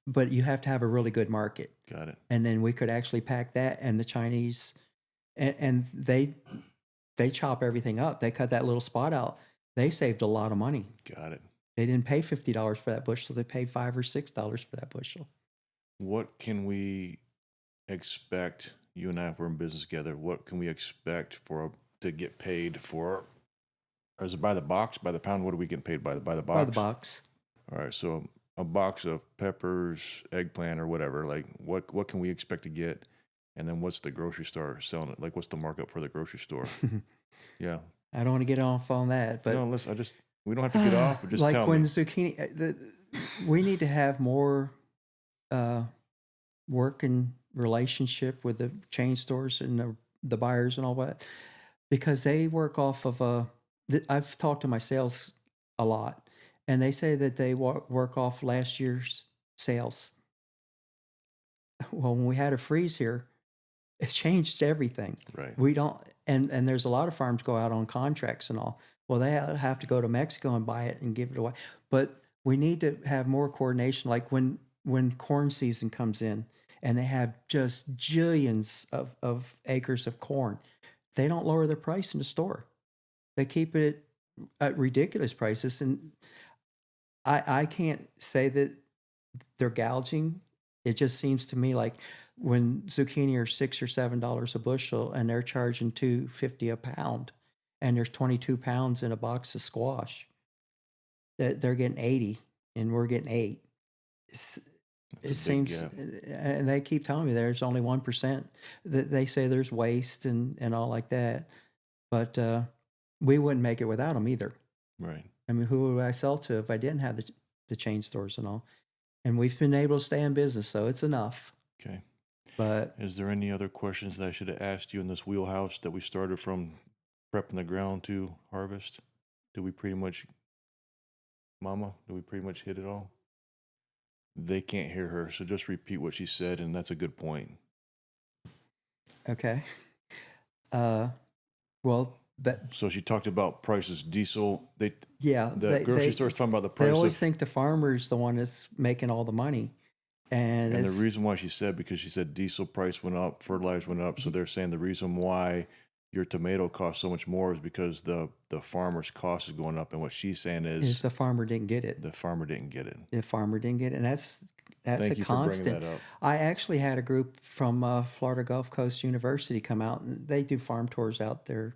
But you have to have a really good market. Got it. And then we could actually pack that, and the Chinese, and they chop everything up. They cut that little spot out. They saved a lot of money. Got it. They didn't pay $50 for that bushel. They paid $5 or $6 for that bushel. What can we expect? You and I, if we're in business together, what can we expect to get paid for? Or is it by the box, by the pound? What are we getting paid by the box? By the box. All right. So a box of peppers, eggplant, or whatever. Like what can we expect to get? And then what's the grocery store selling it? Like what's the markup for the grocery store? Yeah. I don't want to get off on that, but no, listen. We don't have to get off. But just like tell when me. zucchini, we need to have more working relationship with the chain stores and the buyers and all that, because they work off of I've talked to my sales a lot, and they say that they work off last year's sales. Well, when we had a freeze here, it changed everything. Right. We don't, and there's a lot of farms go out on contracts and all. Well, they have to go to Mexico and buy it and give it away. But we need to have more coordination. Like when corn season comes in and they have just jillions of acres of corn, they don't lower their price in the store. They keep it at ridiculous prices. And I can't say that they're gouging. It just seems to me like when zucchini are $6 or $7 a bushel and they're charging $2.50 a pound, and there's 22 pounds in a box of squash, that they're getting 80 and we're getting 8. It seems, and they keep telling me there's only 1%. That they say there's waste and all like that, but we wouldn't make it without them either. Right. I mean, who would I sell to if I didn't have the chain stores and all? And we've been able to stay in business, so it's enough. Okay. But is there any other questions that I should have asked you in this wheelhouse that we started from prepping the ground to harvest? Did we pretty much, Mama, hit it all? They can't hear her, so just repeat what she said, and that's a good point. Okay. Well, so she talked about prices, diesel. The grocery store's talking about the price. They always think the farmer's the one that's making all the money. And the reason why she said diesel price went up, fertilizer went up. So they're saying the reason why your tomato costs so much more is because the farmer's cost is going up. And what she's saying is the farmer didn't get it. The farmer didn't get it. The farmer didn't get it. And that's Thank a you constant. For bringing that up. I actually had a group from Florida Gulf Coast University come out, and they do farm tours out there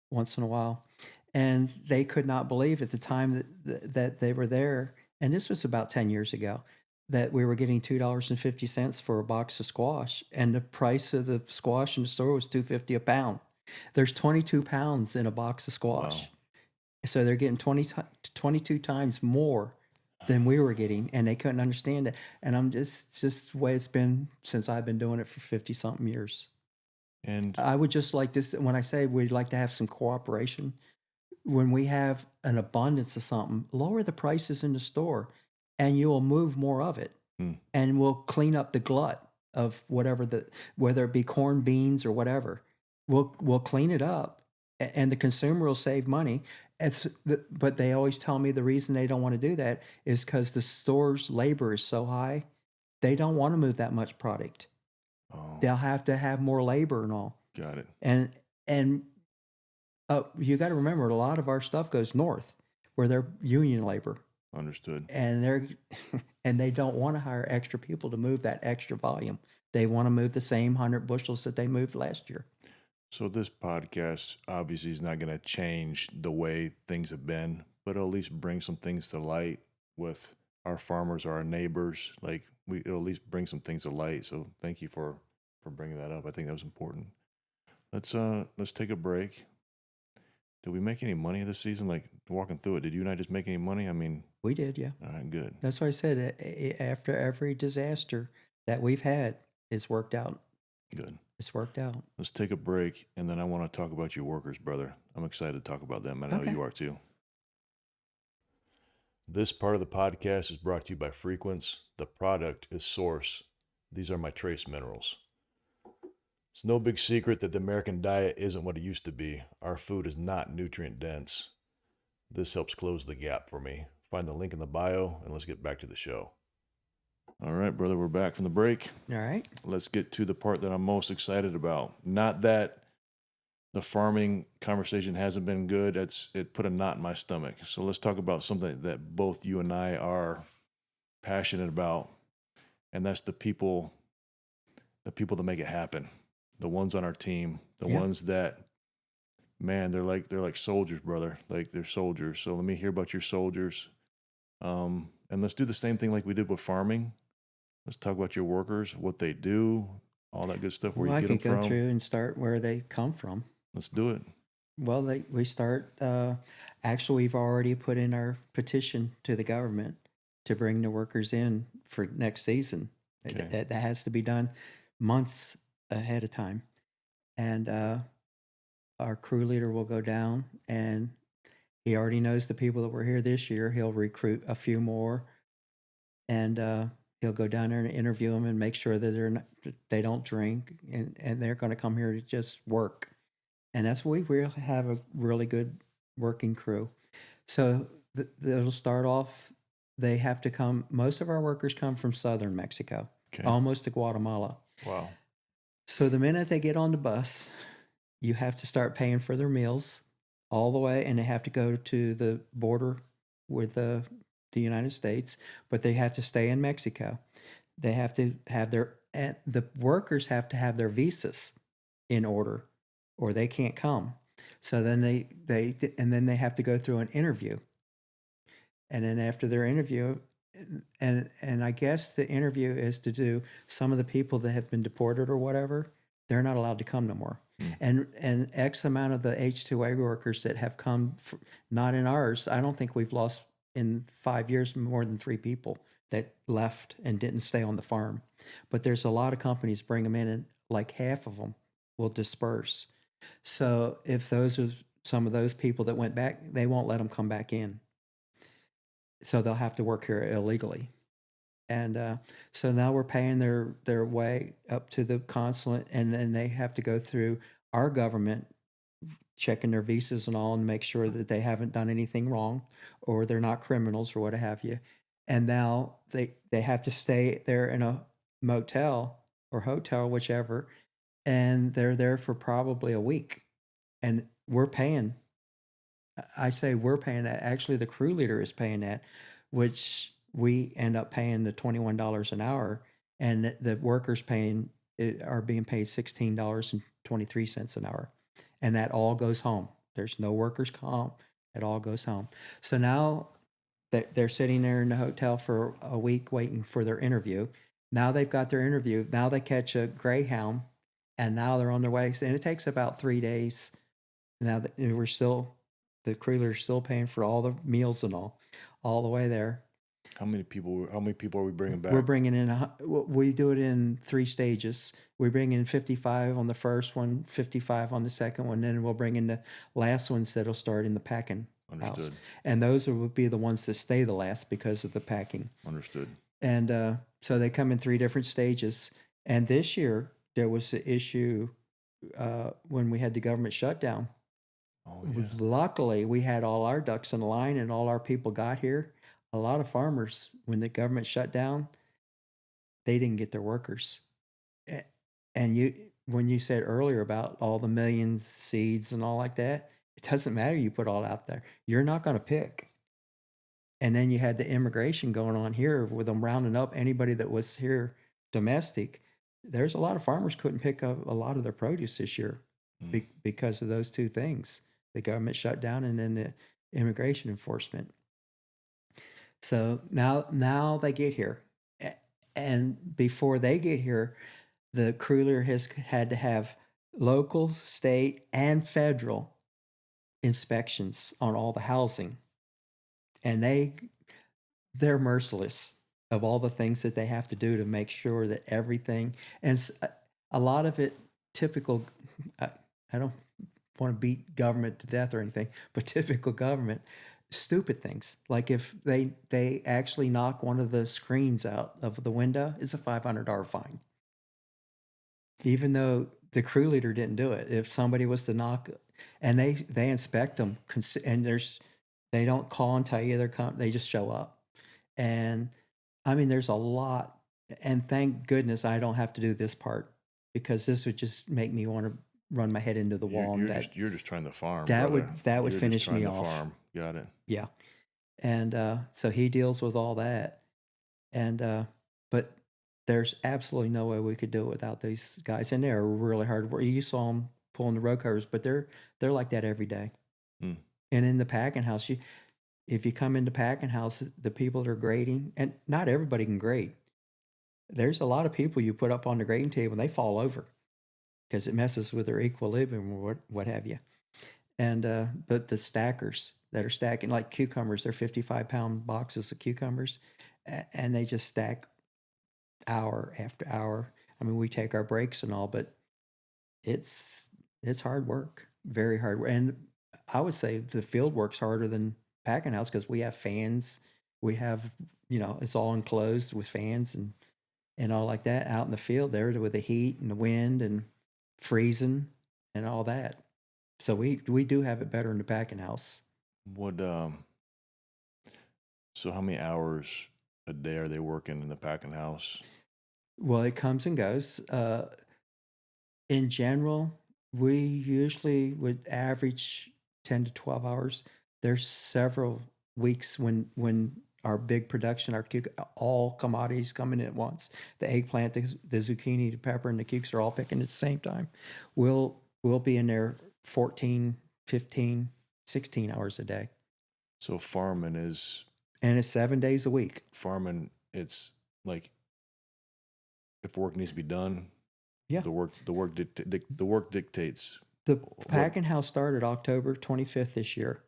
once in a while. And they could not believe at the time that they were there, and this was about 10 years ago, that we were getting $2.50 for a box of squash, and the price of the squash in the store was $2.50 a pound. There's 22 pounds in a box of squash. Wow. So they're getting 22 times more than we were getting, and they couldn't understand it. And I'm just the way it's been since I've been doing it for 50-something years. And I would just like this, when I say we'd like to have some cooperation, when we have an abundance of something, lower the prices in the store, and you will move more of it, and we'll clean up the glut of whether it be corn, beans, or whatever. We'll clean it up, and the consumer will save money. But they always tell me the reason they don't want to do that is because the store's labor is so high, they don't want to move that much product. Oh. They'll have to have more labor and all. Got it. And You got to remember, a lot of our stuff goes north, where they're union labor, Understood. and they're and they don't want to hire extra people to move that extra volume. They want to move the same 100 bushels that they moved last year. So this podcast obviously is not going to change the way things have been, but it'll at least bring some things to light with our farmers, our neighbors. Like it'll at least bring some things to light. So thank you for bringing that up. I think that was important. Let's take a break. Did we make any money this season? Like walking through it, did you and I just make any money? I mean, We did, yeah. all right, good. That's why I said after every disaster that we've had, it's worked out. Good. It's worked out. Let's take a break, and then I want to talk about your workers, brother. I'm excited to talk about them. I know Okay. you are too. This part of the podcast is brought to you by Frequence. The product is Source. These are my trace minerals. It's no big secret that the American diet isn't what it used to be. Our food is not nutrient dense. This helps close the gap for me. Find the link in the bio, and let's get back to the show. All right, brother, we're back from the break. All right. Let's get to the part that I'm most excited about. Not that the farming conversation hasn't been good. It put a knot in my stomach. So let's talk about something that both you and I are passionate about, and that's the people that make it happen. The ones on our team, the Yeah. ones that, man, they're like soldiers, brother. Like they're soldiers. So let me hear about your soldiers. And let's do the same thing like we did with farming. Let's talk about your workers, what they do, all that good stuff. Where Well, I you get could them go from. through and start where they come from. Let's do it. Well, we start. Actually, we've already put in our petition to the government to bring the workers in for next season. Okay. That has to be done months ahead of time, and our crew leader will go down, and he already knows the people that were here this year. He'll recruit a few more, and he'll go down there and interview them and make sure that they don't drink, and they're going to come here to just work. And that's what we have a really good working crew. So it'll start off. They have to come. Most of our workers come from southern Mexico, Okay. almost to Guatemala. Wow. So the minute they get on the bus, you have to start paying for their meals all the way, and they have to go to the border with the United States, but they have to stay in Mexico. They have to have the workers have to have their visas in order, or they can't come. So then they have to go through an interview, and then after their interview, and I guess the interview is to do some of the people that have been deported or whatever, they're not allowed to come no more. And X amount of the H-2A workers that have come, not in ours, I don't think we've lost in 5 years more than 3 people that left and didn't stay on the farm. But there's a lot of companies bring them in, and like half of them will disperse. So if those are some of those people that went back, they won't let them come back in. So they'll have to work here illegally. And so now we're paying their way up to the consulate, and then they have to go through our government, checking their visas and all, and make sure that they haven't done anything wrong or they're not criminals or what have you. And now they have to stay there in a motel or hotel, whichever, and they're there for probably a week. And we're paying. I say we're paying that. Actually, the crew leader is paying that, which we end up paying the $21 an hour, and the workers are being paid $16.23 an hour, and that all goes home. There's no workers' comp. It all goes home. So now they're sitting there in the hotel for a week waiting for their interview. Now they've got their interview. Now they catch a Greyhound, and now they're on their way. And it takes about 3 days. Now that the crew leader's still paying for all the meals and all the way there. How many people are we bringing back? We're bringing in, we do it in 3 stages. We bring in 55 on the first one, 55 on the second one, then we'll bring in the last ones that'll start in the packing house. Understood. And those will be the ones that stay the last because of the packing. Understood. And so they come in 3 different stages. And this year, there was an issue when we had the government shutdown. Oh, yeah. Luckily, we had all our ducks in a line and all our people got here. A lot of farmers, when the government shut down, they didn't get their workers. And when you said earlier about all the millions seeds and all like that, It doesn't matter. You put all out there. You're not going to pick. And then you had the immigration going on here with them rounding up anybody that was here domestic. There's a lot of farmers couldn't pick up a lot of their produce this year because of those two things: the government shutdown and then the immigration enforcement. So now they get here, and before they get here, the crew leader has had to have local, state, and federal inspections on all the housing, and they're merciless of all the things that they have to do to make sure that everything, and a lot of it typical. I don't want to beat government to death or anything, but typical government, stupid things like if they actually knock one of the screens out of the window, it's a $500 fine, even though the crew leader didn't do it. If somebody was to knock, and they inspect them, and they don't call and tell you they're coming, they just show up. And I mean, there's a lot, and thank goodness I don't have to do this part, because this would just make me want to run my head into the wall. You're just trying to farm. That brother. would You're finish just trying me to off. Farm. Got it. Yeah. And so he deals with all that. And but there's absolutely no way we could do it without these guys. And they're really hard work. You saw them pulling the road covers, but they're like that every day. And in the packing house, if you come into packing house, the people that are grading, and not everybody can grade. There's a lot of people you put up on the grading table and they fall over because it messes with their equilibrium or what have you. And but the stackers that are stacking like cucumbers, they're 55-pound boxes of cucumbers, and they just stack hour after hour. I mean, we take our breaks and all, but it's hard work, very hard work. And I would say the field work's harder than packing house because we have fans. We have, it's all enclosed with fans and all like that out in the field there with the heat and the wind and freezing and all that. So we do have it better in the packing house. So how many hours a day are they working in the packing house? Well, it comes and goes. In general, we usually would average 10 to 12 hours. There's several weeks when our big production, all commodities coming in at once. The eggplant, the zucchini, the pepper, and the cukes are all picking at the same time. We'll be in there 14, 15, 16 hours a day. So farming is... And it's 7 days a week. Farming, it's like if work needs to be done, yeah, the work dictates. The packing house started October 25th this year,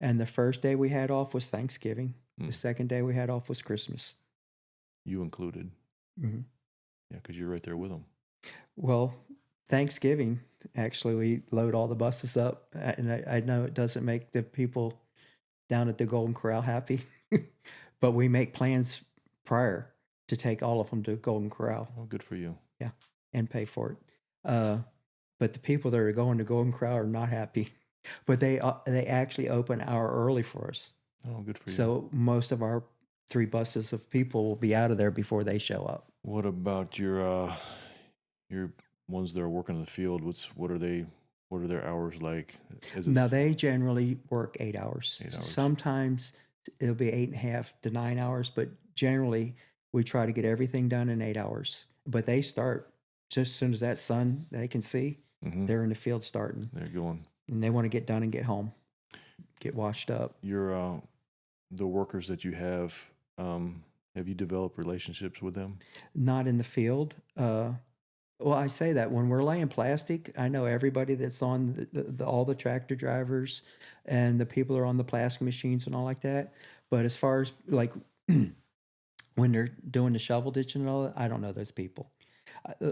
and the first day we had off was Thanksgiving. The second day we had off was Christmas. You included. Mm-hmm. Yeah, because you're right there with them. Well, Thanksgiving, actually, we load all the buses up, and I know it doesn't make the people down at the Golden Corral happy, but we make plans prior to take all of them to Golden Corral. Oh, good for you. Yeah, and pay for it. But the people that are going to Golden Corral are not happy. But they actually open an hour early for us. Oh, good for you. So most of our 3 buses of people will be out of there before they show up. What about your ones that are working in the field? What are their hours like? Now they generally work 8 hours. 8 hours. Sometimes it'll be 8.5 to 9 hours, but generally we try to get everything done in 8 hours. But they start just as soon as that sun they can see. Mm-hmm. They're in the field starting. They're going, and they want to get done and get home, get washed up. Your the workers that you have you developed relationships with them? Not in the field. Well, I say that when we're laying plastic, I know everybody that's on all the tractor drivers and the people that are on the plastic machines and all like that. But as far as like when they're doing the shovel ditching and all that, I don't know those people.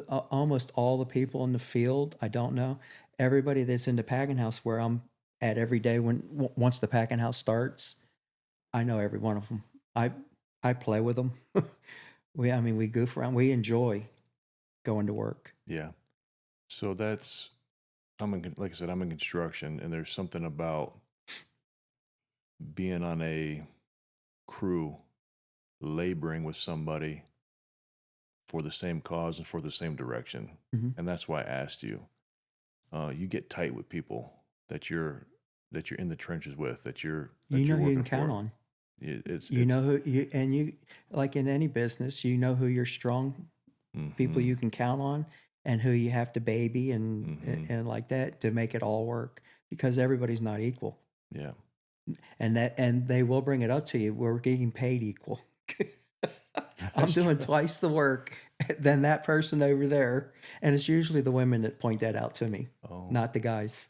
Almost all the people in the field, I don't know. Everybody that's in the packing house where I'm at every day, once the packing house starts, I know every one of them. I play with them. We goof around. We enjoy going to work. Yeah. So like I said, I'm in construction, and there's something about being on a crew, laboring with somebody for the same cause and for the same direction. Mm-hmm. And that's why I asked you. You get tight with people that you're that you're in the trenches with, that you're You know who you working can count for. on. It's You know who you, and you, like in any business, you know who your strong people you can count on and who you have to baby and like that to make it all work, because everybody's not equal. yeah. And they will bring it up to you. We're getting paid equal. I'm That's doing true. twice the work than that person over there. And it's usually the women that point that out to me, Oh, not the guys.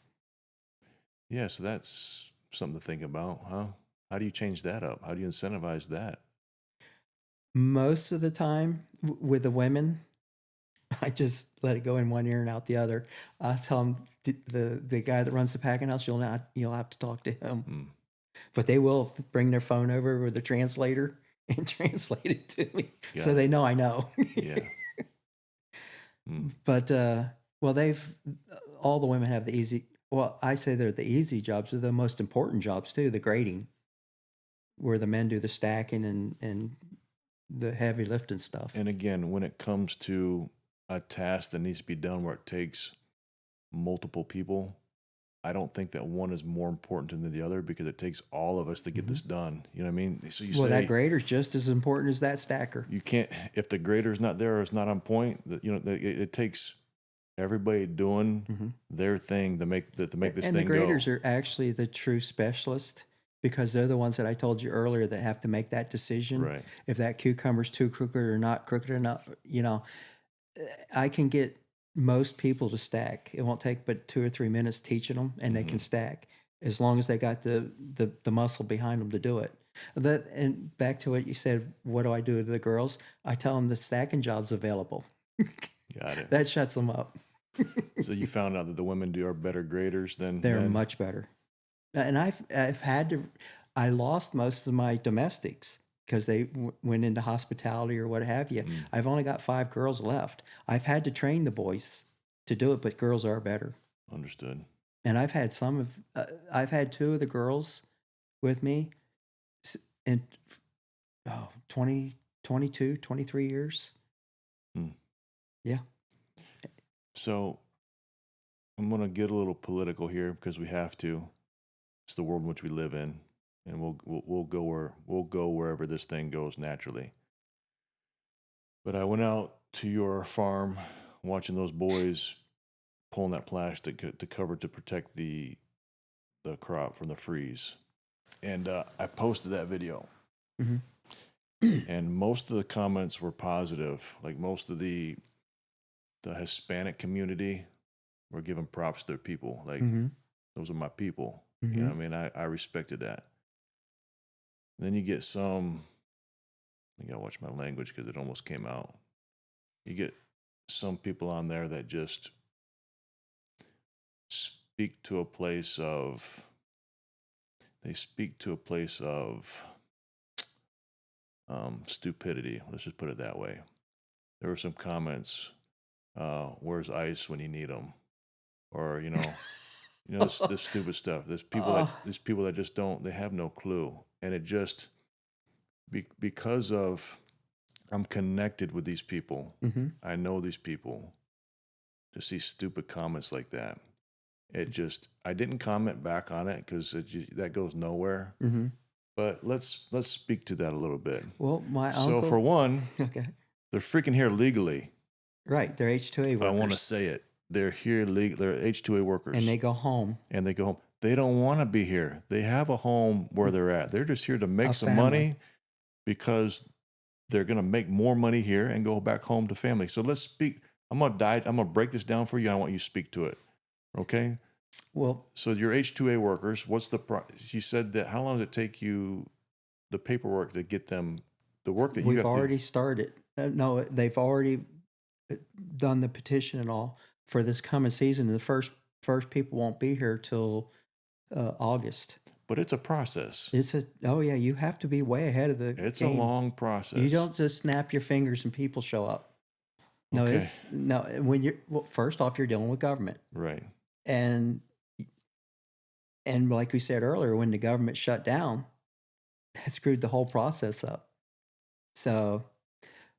yeah. So that's something to think about, huh? How do you change that up? How do you incentivize that? Most of the time with the women, I just let it go in one ear and out the other. I tell them the guy that runs the packing house, you'll have to talk to him. But they will bring their phone over with the translator and translate it to me, so Got they it. know I know. Yeah. But well, all the women have the easy. Well, I say they're the easy jobs. They're the most important jobs too. The grading, where the men do the stacking and the heavy lifting stuff. And again, when it comes to a task that needs to be done where it takes multiple people, I don't think that one is more important than the other, because it takes all of us to get this done. You know what I mean? So you Well, say that grader's just as important as that stacker. you can't, if the grader's not there or it's not on point, it takes everybody doing their thing to make this And thing the graders go. are actually the true specialist, because they're the ones that I told you earlier that have to make that decision. Right. If that cucumber's too crooked or not crooked enough, I can get most people to stack. It won't take but 2 or 3 minutes teaching them, and they can stack as long as they got the muscle behind them to do it. And back to what you said, what do I do to the girls? I tell them the stacking job's available. Got it. That shuts them up. So you found out that the women are better graders than They're men? much better. And I've had to. I lost most of my domestics because they went into hospitality or what have you. I've only got 5 girls left. I've had to train the boys to do it, but girls are better. Understood. And I've had I've had 2 of the girls with me in 20, 22, 23 years. Yeah. So I'm going to get a little political here because we have to. It's the world in which we live in, and we'll go wherever this thing goes naturally. But I went out to your farm, watching those boys pulling that plastic to cover to protect the crop from the freeze, and I posted that video. And most of the comments were positive. Like most of the Hispanic community were giving props to their people. Like those are my people. You know what I mean? I respected that. And then you get some, I gotta watch my language because it almost came out. You get some people on there that just speak to a place of stupidity. Let's just put it that way. There were some comments, where's ICE when you need them? Or, this stupid stuff. There's people that just they have no clue. And it just, because of, I'm connected with these people. I know these people. To see stupid comments like that, I didn't comment back on it because that goes nowhere. But let's speak to that a little bit. Well, my So uncle. for one, Okay. they're freaking here legally. Right. They're H-2A workers. I want to say it. They're here legal. They're H-2A workers. And they go home. They don't want to be here. They have a home where they're at. They're just here to make some money because they're going to make more money here and go back home to family. So let's speak. I'm going to break this down for you. I want you to speak to it. Okay? Well, so your H-2A workers, what's the you said that how long does it take you the paperwork to get them the work that you we've have already started. No, they've already done the petition and all for this coming season. The first people won't be here till August. But it's a process. You have to be way ahead of the It's game. a long process. You don't just snap your fingers and people show up. No, okay. When first off, you're dealing with government. Right. And like we said earlier, when the government shut down, that screwed the whole process up. So,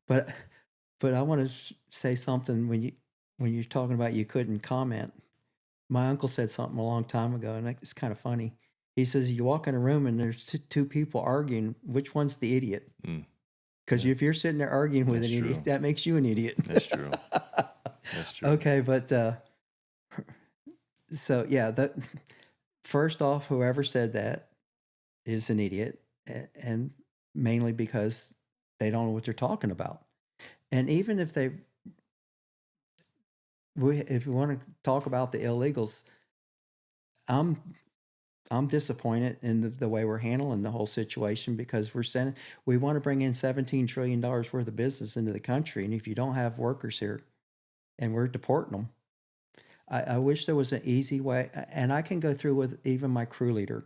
but I want to say something when you're talking about you couldn't comment. My uncle said something a long time ago, and it's kind of funny. He says, you walk in a room and there's two people arguing. Which one's the idiot? Mm, Because if you're sitting there arguing with That's an true. idiot, that makes you an idiot. that's true. That's true. Okay, but so yeah, first off, whoever said that is an idiot, and mainly because they don't know what they're talking about. And even if if you want to talk about the illegals, I'm disappointed in the way we're handling the whole situation, because we want to bring in $17 trillion worth of business into the country, and if you don't have workers here, and we're deporting them. I wish there was an easy way, and I can go through with even my crew leader.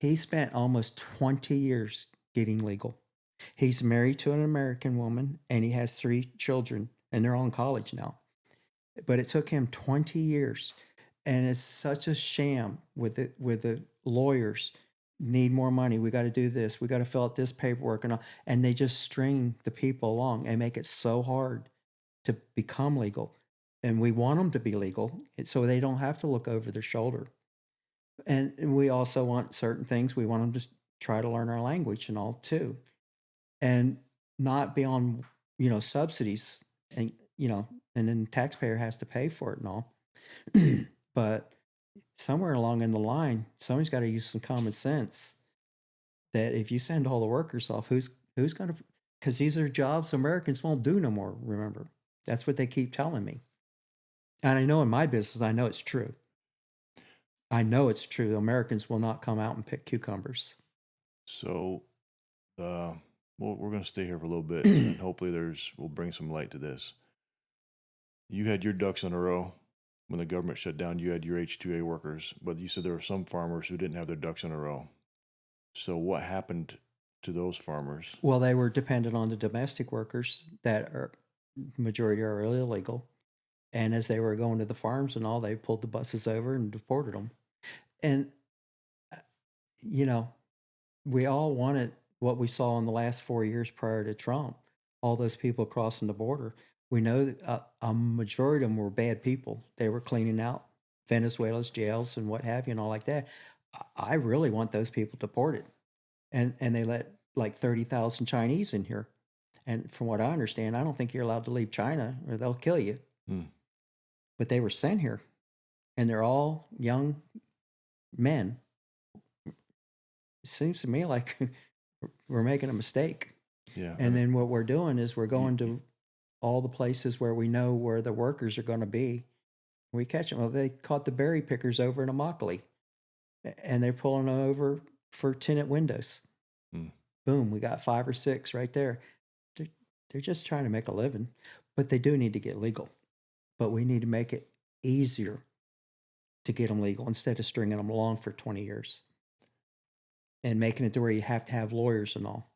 He spent almost 20 years getting legal. He's married to an American woman, and he has 3 children, and they're all in college now. But it took him 20 years, and it's such a sham with the lawyers. Need more money. We got to do this. We got to fill out this paperwork and all. And they just string the people along and make it so hard to become legal. And we want them to be legal so they don't have to look over their shoulder. And we also want certain things. We want them to try to learn our language and all too, and not be on, subsidies, and, and then the taxpayer has to pay for it and all. But somewhere along in the line, somebody's got to use some common sense that if you send all the workers off, who's going to, because these are jobs Americans won't do no more. Remember, that's what they keep telling me. And I know in my business, I know it's true. I know it's true. Americans will not come out and pick cucumbers. So, well, we're going to stay here for a little bit, and hopefully we'll bring some light to this. You had your ducks in a row when the government shut down. You had your H-2A workers, but you said there were some farmers who didn't have their ducks in a row. So what happened to those farmers? Well, they were dependent on the domestic workers that are majority are illegal. And as they were going to the farms and all, they pulled the buses over and deported them. And, we all wanted what we saw in the last 4 years prior to Trump, all those people crossing the border. We know that a majority of them were bad people. They were cleaning out Venezuela's jails and what have you and all like that. I really want those people deported. And they let like 30,000 Chinese in here. And from what I understand, I don't think you're allowed to leave China or they'll kill you. But they were sent here, and they're all young men. It seems to me like we're making a mistake. Yeah. And then what we're doing is we're going to all the places where we know where the workers are going to be. We catch them. Well, they caught the berry pickers over in Immokalee, and they're pulling them over for tinted windows. Boom, we got 5 or 6 right there. They're just trying to make a living, but they do need to get legal. But we need to make it easier to get them legal instead of stringing them along for 20 years and making it to where you have to have lawyers and all.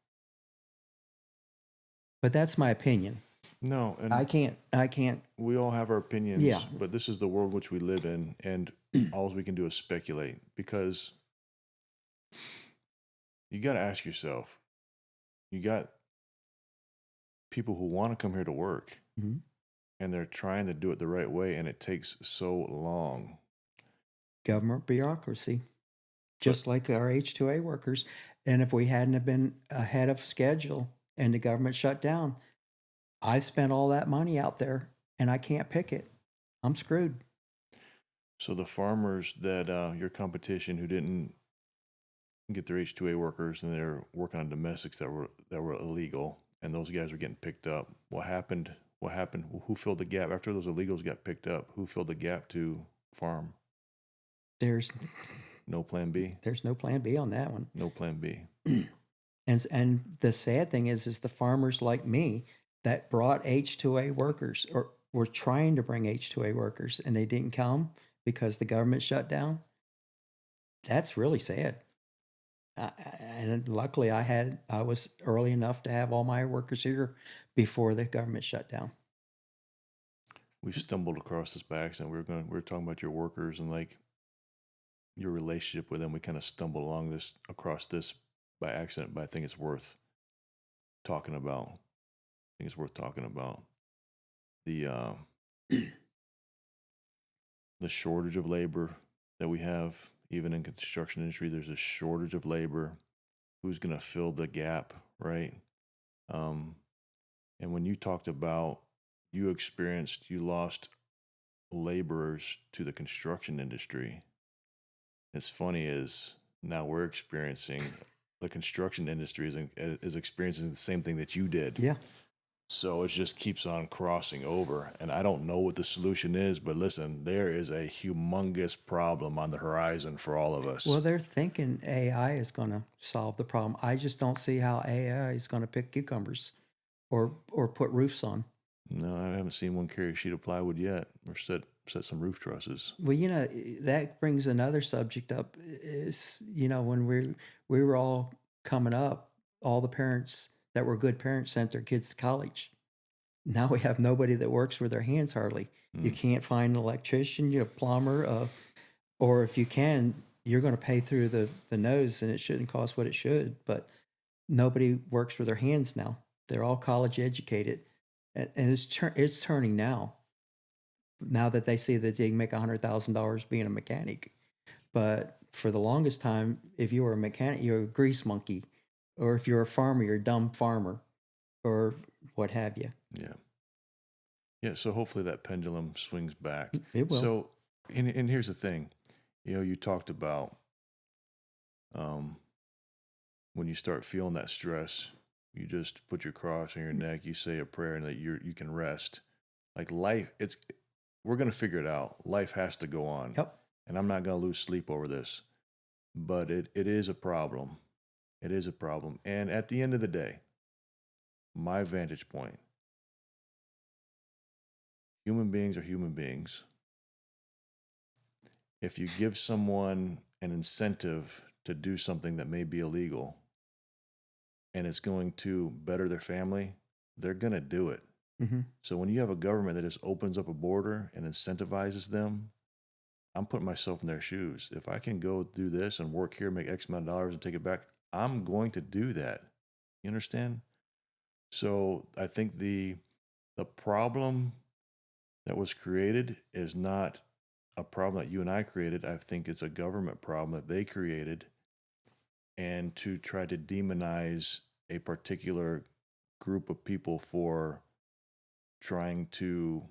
But that's my opinion. No, and I can't. we all have our opinions, Yeah. but this is the world which we live in, and all we can do is speculate, because you got to ask yourself, you got people who want to come here to work, and they're trying to do it the right way, and it takes so long. Government bureaucracy, just like our H-2A workers. And if we hadn't have been ahead of schedule and the government shut down, I spent all that money out there and I can't pick it. I'm screwed. So the farmers that your competition who didn't get their H-2A workers, and they're working on domestics that were illegal, and those guys were getting picked up. What happened? Who filled the gap after those illegals got picked up? Who filled the gap to farm? There's no plan B. There's no plan B on that one. No plan B. And the sad thing is the farmers like me that brought H-2A workers, or were trying to bring H-2A workers, and they didn't come because the government shut down. That's really sad. And luckily I was early enough to have all my workers here before the government shut down. We stumbled across this by accident. We were talking about your workers and like your relationship with them. We kind of stumbled across this by accident, but I think it's worth talking about. The the shortage of labor that we have, even in construction industry, there's a shortage of labor. Who's going to fill the gap, right? And when you talked about you lost laborers to the construction industry, it's funny is now we're experiencing the construction industry is experiencing the same thing that you did. Yeah. So it just keeps on crossing over. And I don't know what the solution is, but listen, there is a humongous problem on the horizon for all of us. Well, they're thinking AI is going to solve the problem. I just don't see how AI is going to pick cucumbers or put roofs on. No, I haven't seen one carry a sheet of plywood yet or set some roof trusses. Well, that brings another subject up is, when we were all coming up, all the parents that were good parents sent their kids to college. Now we have nobody that works with their hands hardly. You can't find an electrician, you have plumber, or if you can, you're going to pay through the nose, and it shouldn't cost what it should. But nobody works with their hands now. They're all college educated, and it's turning now. Now that they see that they can make $100,000 being a mechanic, but for the longest time, if you were a mechanic, you're a grease monkey, or if you're a farmer, you're a dumb farmer, or what have you. Yeah. Yeah, so hopefully that pendulum swings back. It will. So, and here's the thing. You talked about when you start feeling that stress, you just put your cross on your neck, you say a prayer, and that you can rest. Like life, we're going to figure it out. Life has to go on. Yep. And I'm not going to lose sleep over this. But it is a problem. It is a problem. And at the end of the day, my vantage point, human beings are human beings. If you give someone an incentive to do something that may be illegal and it's going to better their family, they're going to do it. Mm-hmm. So when you have a government that just opens up a border and incentivizes them, I'm putting myself in their shoes. If I can go do this and work here, make X amount of dollars and take it back, I'm going to do that. You understand? So I think the problem that was created is not a problem that you and I created. I think it's a government problem that they created, and to try to demonize a particular group of people for trying to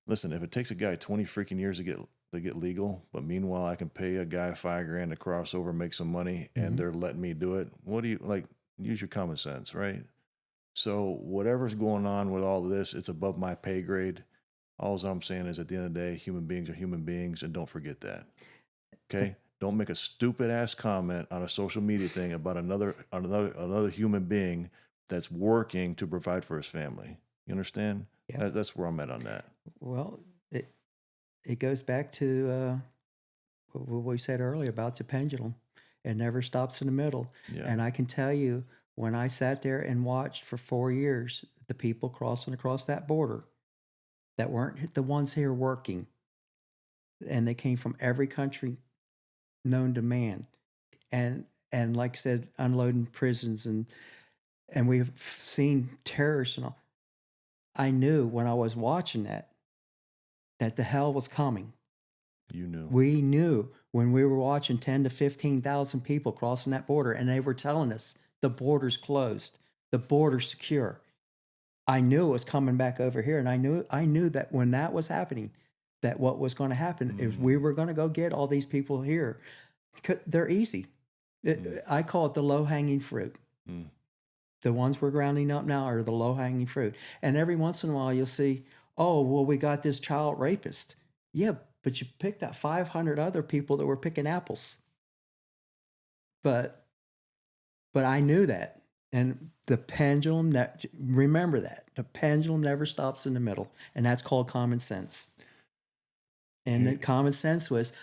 listen. If it takes a guy 20 freaking years to get legal, but meanwhile I can pay a guy $5,000 to cross over, make some money, and they're letting me do it. What do you like? Use your common sense, right? So whatever's going on with all of this, it's above my pay grade. All I'm saying is, at the end of the day, human beings are human beings, and don't forget that. Okay? Don't make a stupid ass comment on a social media thing about another human being that's working to provide for his family. You understand? Yeah. That's where I'm at on that. Well, it goes back to what we said earlier about the pendulum. It never stops in the middle. Yeah. And I can tell you, when I sat there and watched for 4 years the people crossing across that border that weren't the ones here working, and they came from every country known to man, and like I said, unloading prisons, and we've seen terrorists and all. I knew when I was watching that the hell was coming. You knew. We knew when we were watching 10 to 15,000 people crossing that border, and they were telling us the border's closed, the border's secure. I knew it was coming back over here, and I knew that when that was happening, that what was going to happen is we were going to go get all these people here. They're easy. I call it the low-hanging fruit. The ones we're grounding up now are the low-hanging fruit. And every once in a while you'll see, oh, well, we got this child rapist. Yeah, but you picked out 500 other people that were picking apples. But I knew that. And the pendulum, remember that. The pendulum never stops in the middle. And that's called common sense. And the common sense was,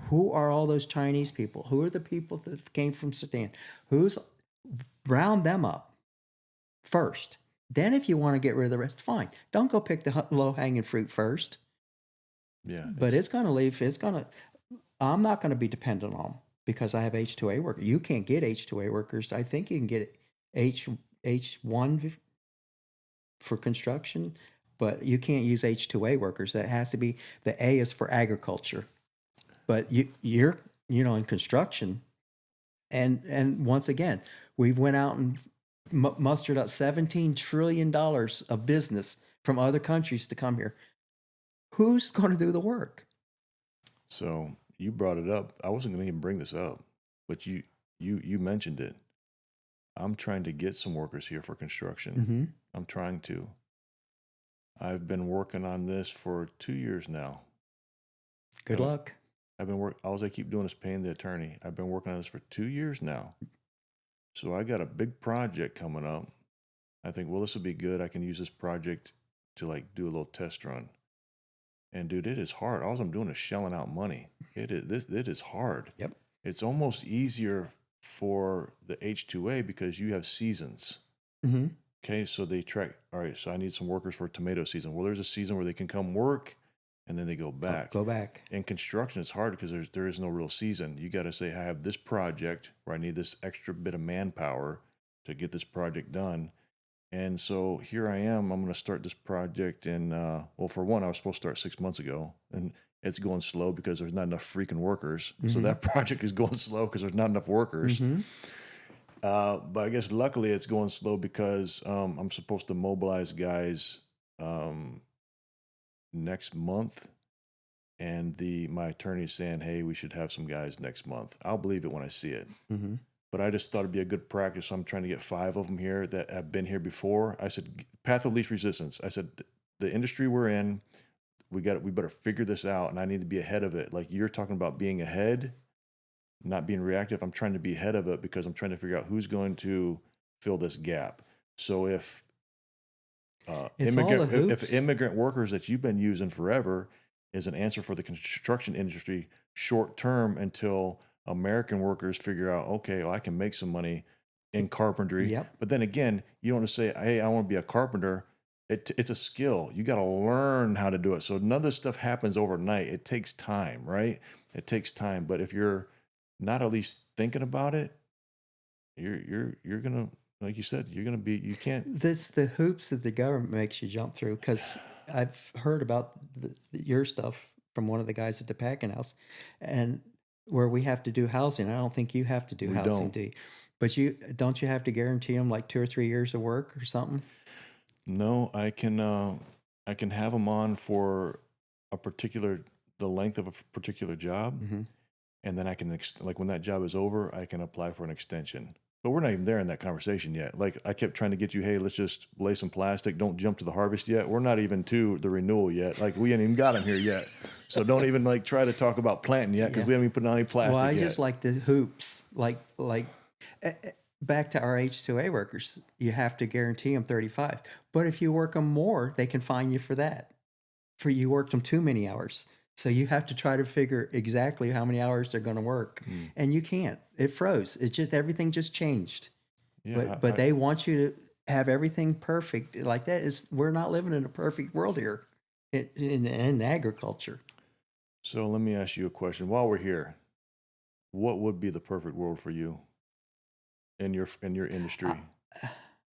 who are all those Chinese people? Who are the people that came from Sudan? Round them up first. Then if you want to get rid of the rest, fine. Don't go pick the low-hanging fruit first. Yeah. But it's going to leave. I'm not going to be dependent on them because I have H-2A workers. You can't get H-2A workers. I think you can get H-1 for construction. but you can't use H-2A workers. That has to be, the A is for agriculture. But you're in construction, and once again, we've went out and mustered up $17 trillion of business from other countries to come here. Who's going to do the work? So you brought it up. I wasn't going to even bring this up, but you mentioned it. I'm trying to get some workers here for construction. Mm-hmm. I'm trying to. I've been working on this for 2 years now. Good luck. All I keep doing is paying the attorney. I've been working on this for 2 years now. So I got a big project coming up. I think, well, this will be good. I can use this project to like do a little test run. And dude, it is hard. All I'm doing is shelling out money. It is hard. Yep. It's almost easier for the H-2A because you have seasons. Mm-hmm. Okay, so they track. All right, so I need some workers for tomato season. Well, there's a season where they can come work, and then they go back. Go back. In construction, it's hard because there is no real season. You got to say, I have this project where I need this extra bit of manpower to get this project done. And so here I am. I'm going to start this project in, well, for one, I was supposed to start 6 months ago, and it's going slow because there's not enough freaking workers. Mm-hmm. So that project is going slow because there's not enough workers. Mm-hmm. But I guess luckily it's going slow because I'm supposed to mobilize guys next month. And my attorney's saying, hey, we should have some guys next month. I'll believe it when I see it. Mm-hmm. But I just thought it'd be a good practice. So I'm trying to get 5 of them here that have been here before. I said, path of least resistance. I said, the industry we're in, we better figure this out, and I need to be ahead of it. Like you're talking about being ahead, not being reactive. I'm trying to be ahead of it because I'm trying to figure out who's going to fill this gap. So if immigrant workers that you've been using forever is an answer for the construction industry short term until American workers figure out, okay, well, I can make some money in carpentry. Yep. But then again, you don't want to say, hey, I want to be a carpenter. It's a skill. You got to learn how to do it. So none of this stuff happens overnight. It takes time, right? It takes time. But if you're not at least thinking about it, you're gonna, like you said, you can't. That's the hoops that the government makes you jump through. Because I've heard about your stuff from one of the guys at the packing house, and where we have to do housing. I don't think you have to do housing, do you? But don't you have to guarantee them like 2 or 3 years of work or something? No, I can have them on for the length of a particular job, mm-hmm. and then I can like when that job is over, I can apply for an extension. But we're not even there in that conversation yet. Like I kept trying to get you, hey, let's just lay some plastic. Don't jump to the harvest yet. We're not even to the renewal yet. Like we ain't even got them here yet. So don't even like try to talk about planting yet because we haven't even put on any plastic yet. Well, I just like the hoops. Like back to our H-2A workers, you have to guarantee them 35. But if you work them more, they can fine you for that. For you worked them too many hours. So you have to try to figure exactly how many hours they're going to work. And you can't. It froze. It's just everything just changed. Yeah, but they want you to have everything perfect like that. We're not living in a perfect world here in agriculture. So let me ask you a question. While we're here, what would be the perfect world for you in your industry?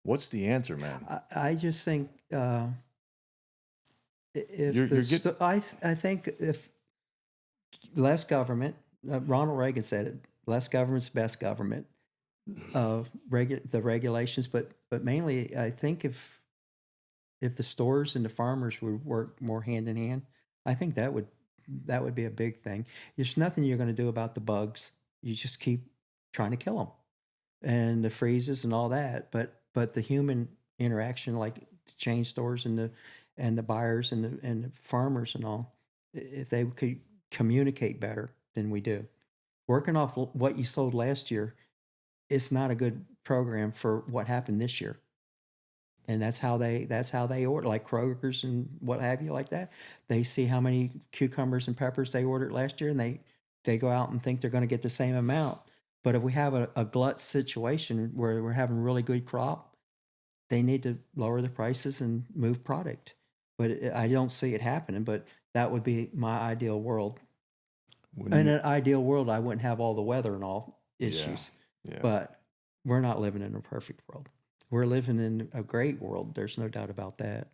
What's the answer, man? I just think I think if less government, Ronald Reagan said it, less government's best government, the regulations, but mainly I think if the stores and the farmers would work more hand in hand, I think that would be a big thing. There's nothing you're going to do about the bugs. You just keep trying to kill them and the freezes and all that. But the human interaction, like the chain stores and the buyers and the farmers and all, if they could communicate better than we do. Working off what you sold last year, it's not a good program for what happened this year. And that's how they order, like Kroger's and what have you like that. They see how many cucumbers and peppers they ordered last year, and they go out and think they're going to get the same amount. But if we have a glut situation where we're having really good crop, they need to lower the prices and move product. But I don't see it happening, but that would be my ideal world. In an ideal world, I wouldn't have all the weather and all issues. Yeah. But we're not living in a perfect world. We're living in a great world. There's no doubt about that.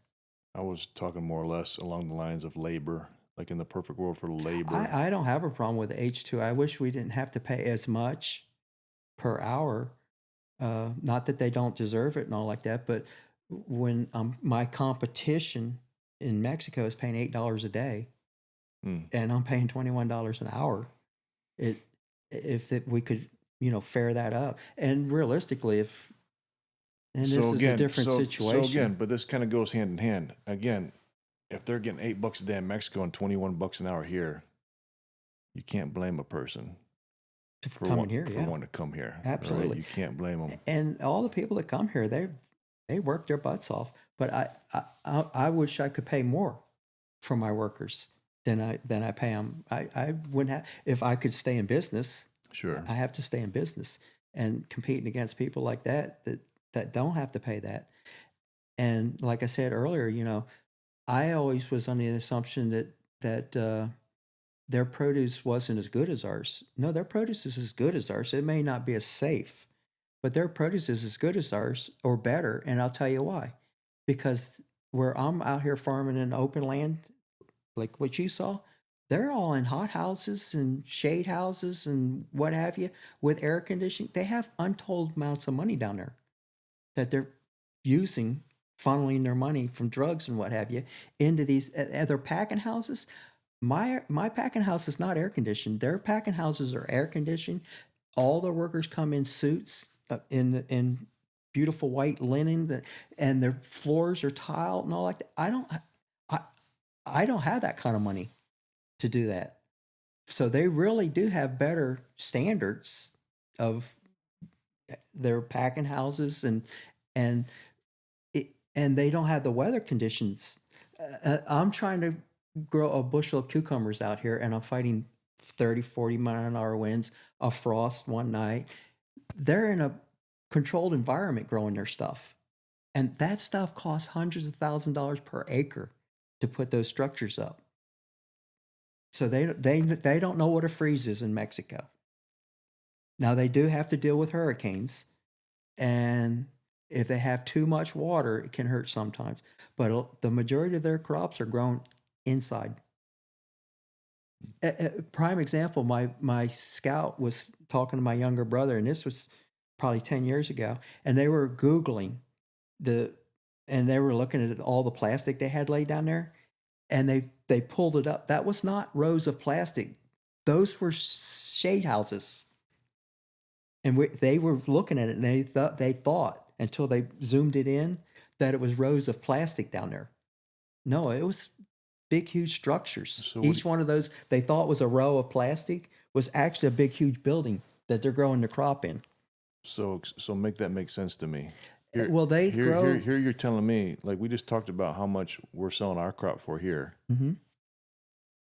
I was talking more or less along the lines of labor, like in the perfect world for labor. I don't have a problem with H2. I wish we didn't have to pay as much per hour. Not that they don't deserve it and all like that, but when my competition in Mexico is paying $8 a day, and I'm paying $21 an hour, we could fare that up, and realistically, this is a different situation. So again, but this kind of goes hand in hand. Again, if they're getting $8 a day in Mexico and $21 an hour here, you can't blame a person for wanting to come here. Absolutely, right? You can't blame them. And all the people that come here, they work their butts off. But I wish I could pay more for my workers than I pay them. I wouldn't have, if I could stay in business. Sure, I have to stay in business, and competing against people like that don't have to pay that. And like I said earlier, I always was under the assumption that their produce wasn't as good as ours. No, their produce is as good as ours. It may not be as safe, but their produce is as good as ours or better. And I'll tell you why. Because where I'm out here farming in open land, like what you saw, they're all in hot houses and shade houses and what have you with air conditioning. They have untold amounts of money down there that they're using, funneling their money from drugs and what have you into these other packing houses. My packing house is not air conditioned. Their packing houses are air conditioned. All the workers come in suits in beautiful white linen, and their floors are tiled and all like that. I don't have that kind of money to do that. So they really do have better standards of their packing houses, and they don't have the weather conditions. I'm trying to grow a bushel of cucumbers out here, and I'm fighting 30, 40 mile an hour winds, a frost one night. They're in a controlled environment growing their stuff. And that stuff costs hundreds of thousands of dollars per acre to put those structures up. So they don't know what a freeze is in Mexico. Now they do have to deal with hurricanes, and if they have too much water, it can hurt sometimes. But the majority of their crops are grown inside. A prime example, my scout was talking to my younger brother, and this was probably 10 years ago, and they were Googling and they were looking at all the plastic they had laid down there, and they pulled it up. That was not rows of plastic. Those were shade houses. And they were looking at it, and they thought until they zoomed it in that it was rows of plastic down there. No, it was big, huge structures. So each one of those they thought was a row of plastic was actually a big, huge building that they're growing the crop in. So make that make sense to me. Here you're telling me, like we just talked about how much we're selling our crop for here. Mm-hmm.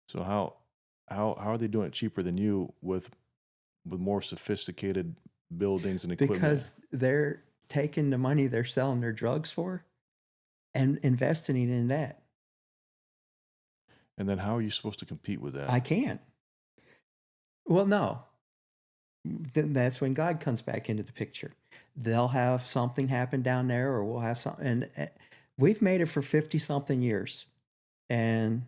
So how are they doing it cheaper than you with more sophisticated buildings and equipment? Because they're taking the money they're selling their drugs for and investing it in that. And then how are you supposed to compete with that? I can't. Well, no. Then that's when God comes back into the picture. They'll have something happen down there, or we'll have something. And we've made it for 50-something years. And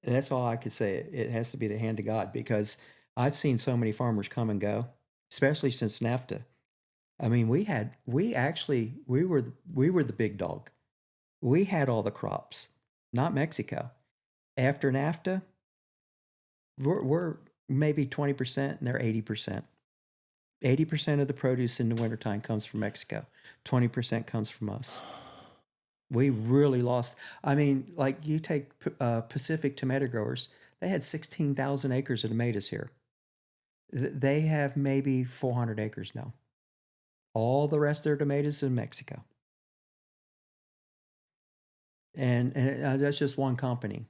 that's all I could say. It has to be the hand of God, because I've seen so many farmers come and go, especially since NAFTA. I mean, we were the big dog. We had all the crops, not Mexico. After NAFTA, we're maybe 20%, and they're 80%. 80% of the produce in the wintertime comes from Mexico. 20% comes from us. We really lost. I mean, like you take Pacific tomato growers, they had 16,000 acres of tomatoes here. They have maybe 400 acres now. All the rest of their tomatoes in Mexico. And that's just one company.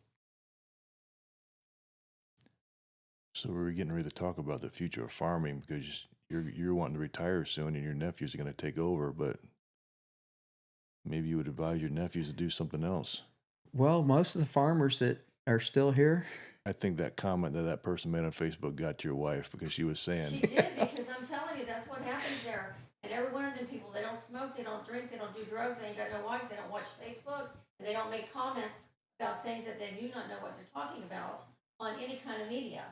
So we're getting ready to talk about the future of farming, because you're wanting to retire soon, and your nephews are going to take over, but maybe you would advise your nephews to do something else. Well, most of the farmers that are still here. I think that comment that person made on Facebook got to your wife, because she was saying. She did, because I'm telling you, that's what happens there. And every one of them people, they don't smoke, they don't drink, they don't do drugs, they ain't got no wives, they don't watch Facebook, and they don't make comments about things that they do not know what they're talking about on any kind of media.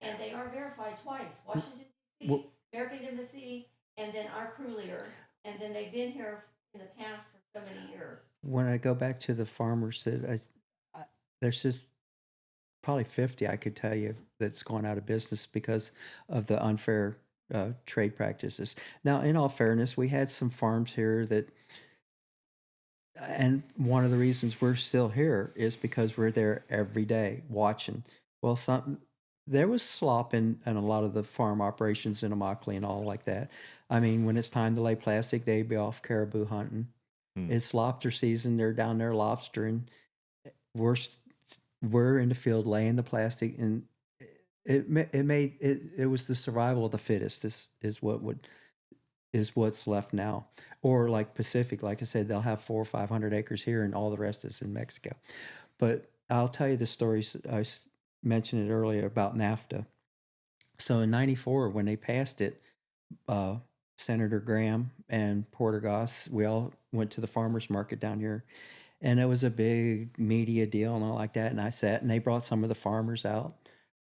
And they are verified twice. Washington, D.C., American Embassy, and then our crew leader. And then they've been here in the past for so many years. When I go back to the farmers, there's just probably 50 I could tell you that's gone out of business because of the unfair trade practices. Now, in all fairness, we had some farms here that, and one of the reasons we're still here is because we're there every day watching. Well, there was slop in a lot of the farm operations in Immokalee and all like that. I mean, when it's time to lay plastic, they'd be off caribou hunting. It's lobster season. They're down there lobstering. We're in the field laying the plastic, and it was the survival of the fittest is what's left now. Or like Pacific, like I said, they'll have 400 or 500 acres here, and all the rest is in Mexico. But I'll tell you the stories. I mentioned it earlier about NAFTA. So in '94, when they passed it, Senator Graham and Porter Goss, we all went to the farmers market down here, and it was a big media deal and all like that. And I sat, and they brought some of the farmers out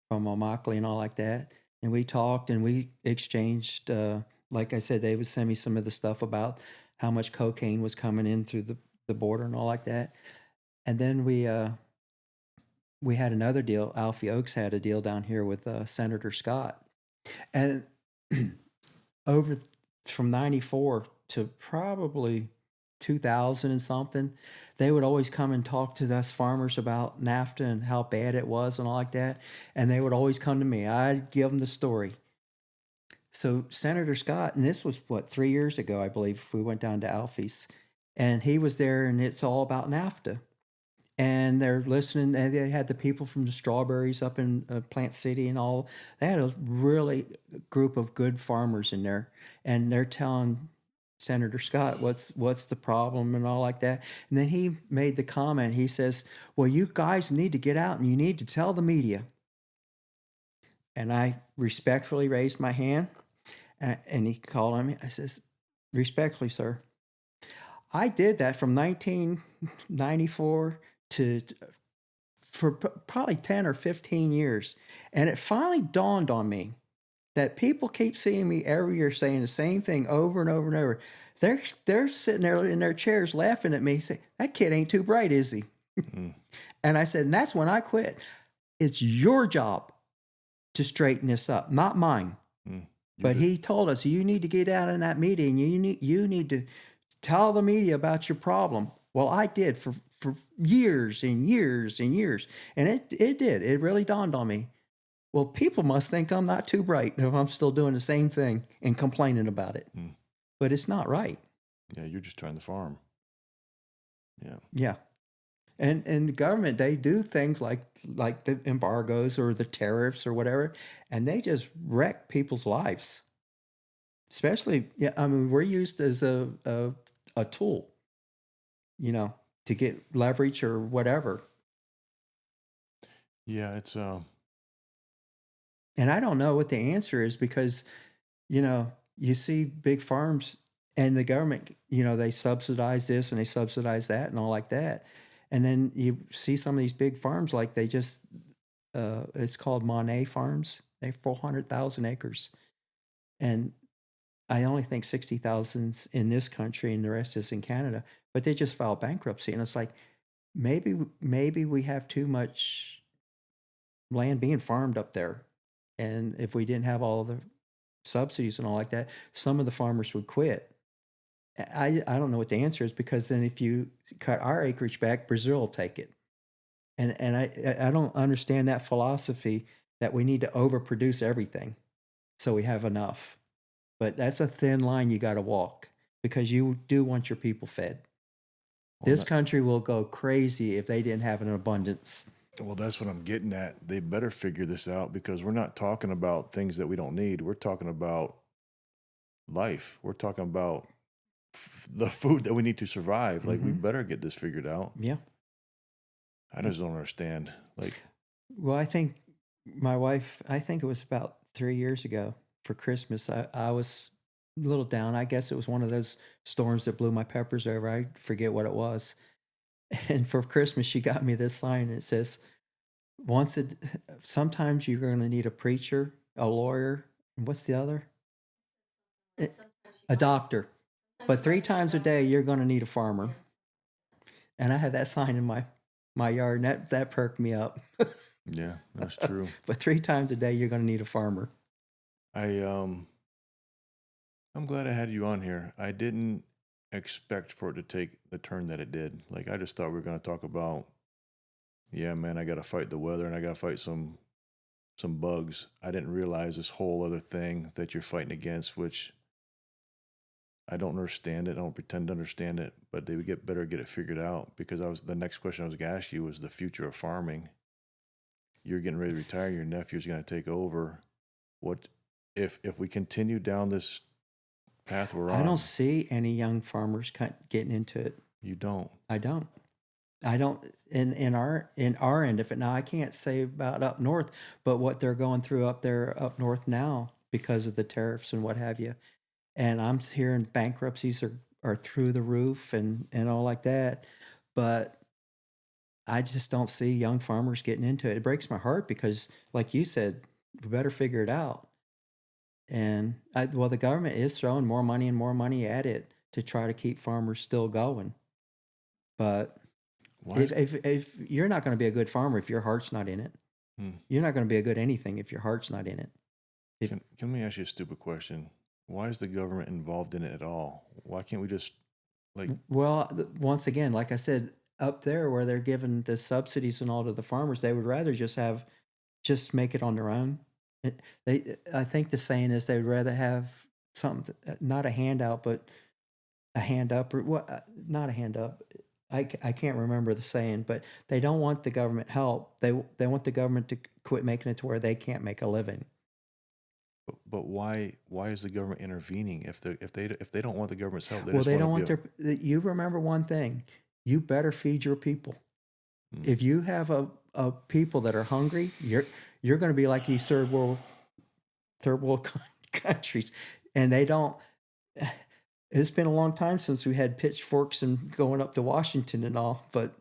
from Immokalee and all like that, and we talked and we exchanged. Like I said, they would send me some of the stuff about how much cocaine was coming in through the border and all like that. And then we had another deal. Alfie Oaks had a deal down here with Senator Scott, and over from '94 to probably 2000 and something, they would always come and talk to us farmers about NAFTA and how bad it was and all like that. And they would always come to me. I'd give them the story. So Senator Scott, and this was 3 years ago, I believe, we went down to Alfie's, and he was there, and it's all about NAFTA. And they're listening, and they had the people from the strawberries up in Plant City and all. They had a really group of good farmers in there, and they're telling Senator Scott what's the problem and all like that. And then he made the comment. He says, "Well, you guys need to get out and you need to tell the media." And I respectfully raised my hand, and he called on me. I says, "Respectfully, sir, I did that from 1994 for probably 10 or 15 years. And it finally dawned on me that people keep seeing me every year saying the same thing over and over and over. They're sitting there in their chairs laughing at me, saying, 'That kid ain't too bright, is he?'" And I said, and that's when I quit. It's your job to straighten this up, not mine. But he told us, you need to get out in that meeting. You need to tell the media about your problem. Well, I did for years and years and years. And it did. It really dawned on me. Well, people must think I'm not too bright if I'm still doing the same thing and complaining about it. But it's not right. Yeah, you're just trying to farm. Yeah. Yeah. And the government, they do things like the embargoes or the tariffs or whatever, and they just wreck people's lives. Especially, yeah, I mean, we're used as a tool, to get leverage or whatever. Yeah, it's And I don't know what the answer is because, you see big farms and the government, they subsidize this and they subsidize that and all like that. And then you see some of these big farms, like they just, it's called Monet Farms. They have 400,000 acres. And I only think 60,000 in this country and the rest is in Canada. But they just filed bankruptcy. And it's like, maybe we have too much land being farmed up there. And if we didn't have all the subsidies and all like that, some of the farmers would quit. I don't know what the answer is, because then if you cut our acreage back, Brazil will take it. And I don't understand that philosophy that we need to overproduce everything so we have enough. But that's a thin line you got to walk, because you do want your people fed. This country will go crazy if they didn't have an abundance. Well, that's what I'm getting at. They better figure this out, because we're not talking about things that we don't need. We're talking about life. We're talking about the food that we need to survive. Like, we better get this figured out. Yeah. I just don't understand. Well, I think my wife, it was about 3 years ago for Christmas, I was little down. I guess it was one of those storms that blew my peppers over. I forget what it was. And for Christmas, she got me this sign. It says, "Once it, sometimes you're going to need a preacher, a lawyer, and what's the other? And sometimes you A might- doctor. sometimes But you 3 might times a have- day, you're going to need a farmer." And I had that sign in my yard, and that perked me up. Yeah, that's true. But 3 times a day, you're going to need a farmer. I'm glad I had you on here. I didn't expect for it to take the turn that it did. Like, I just thought we were going to talk about, yeah, man, I got to fight the weather and I got to fight some bugs. I didn't realize this whole other thing that you're fighting against, which I don't understand it. I don't pretend to understand it, but they would get it figured out, because the next question I was going to ask you was the future of farming. You're getting ready to retire. Your nephew's going to take over. What if we continue down this path we're on? I don't see any young farmers getting into it. You don't. I don't. In our end of it. Now, I can't say about up north, but what they're going through up north now because of the tariffs and what have you. And I'm hearing bankruptcies are through the roof and all like that. But I just don't see young farmers getting into it. It breaks my heart because, like you said, we better figure it out. And the government is throwing more money and more money at it to try to keep farmers still going. But if you're not going to be a good farmer if your heart's not in it, you're not going to be a good anything if your heart's not in it. Can we ask you a stupid question? Why is the government involved in it at all? Why can't we just Well, once again, like I said, up there where they're giving the subsidies and all to the farmers, they would rather just make it on their own. I think the saying is they'd rather have something, not a handout, but a hand up, or what? Not a hand up. I can't remember the saying, but they don't want the government help. They want the government to quit making it to where they can't make a living. But why is the government intervening if they don't want the government's help? They don't want you remember one thing: you better feed your people. If you have a people that are hungry, you're going to be like these third world countries, and they don't. It's been a long time since we had pitchforks and going up to Washington and all, but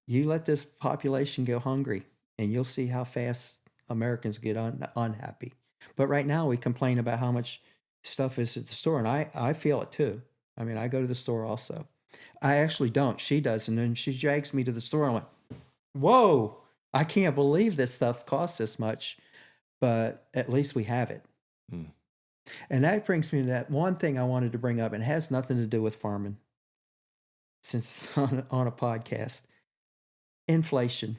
you let this population go hungry, and you'll see how fast Americans get unhappy. But right now, we complain about how much stuff is at the store, and I feel it too. I mean, I go to the store also. I actually don't. She does, and then she drags me to the store. I'm like, whoa, I can't believe this stuff costs this much, but at least we have it. And that brings me to that one thing I wanted to bring up, and it has nothing to do with farming, since it's on a podcast. Inflation.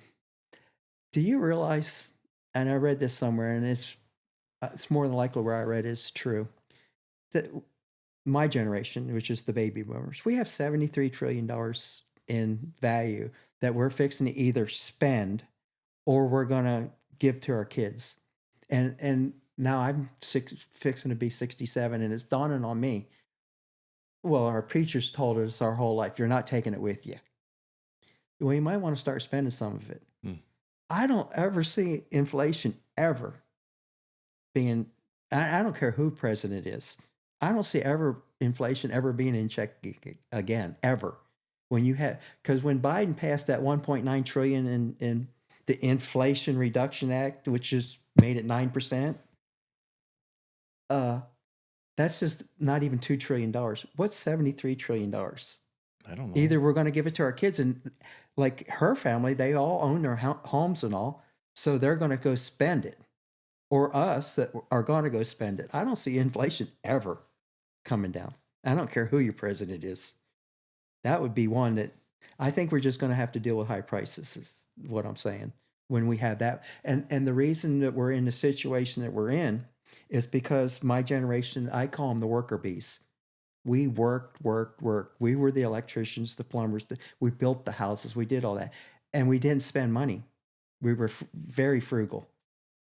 Do you realize, and I read this somewhere, and it's more than likely where I read it is true, that my generation, which is the baby boomers, we have $73 trillion in value that we're fixing to either spend or we're going to give to our kids. And now I'm fixing to be 67, and it's dawning on me. Well, our preachers told us our whole life, you're not taking it with you. Well, you might want to start spending some of it. I don't ever see inflation ever being, I don't care who president is. I don't see inflation ever being in check again, ever. Because when Biden passed that $1.9 trillion in the Inflation Reduction Act, which just made it 9%, that's just not even $2 trillion. What's $73 trillion? I don't know. Either we're going to give it to our kids, and like her family, they all own their homes and all, so they're going to go spend it, or us that are going to go spend it. I don't see inflation ever coming down. I don't care who your president is. That would be one that I think we're just going to have to deal with high prices, is what I'm saying, when we have that. And the reason that we're in the situation that we're in is because my generation, I call them the worker bees. We worked. We were the electricians, the plumbers. We built the houses. We did all that. And we didn't spend money. We were very frugal.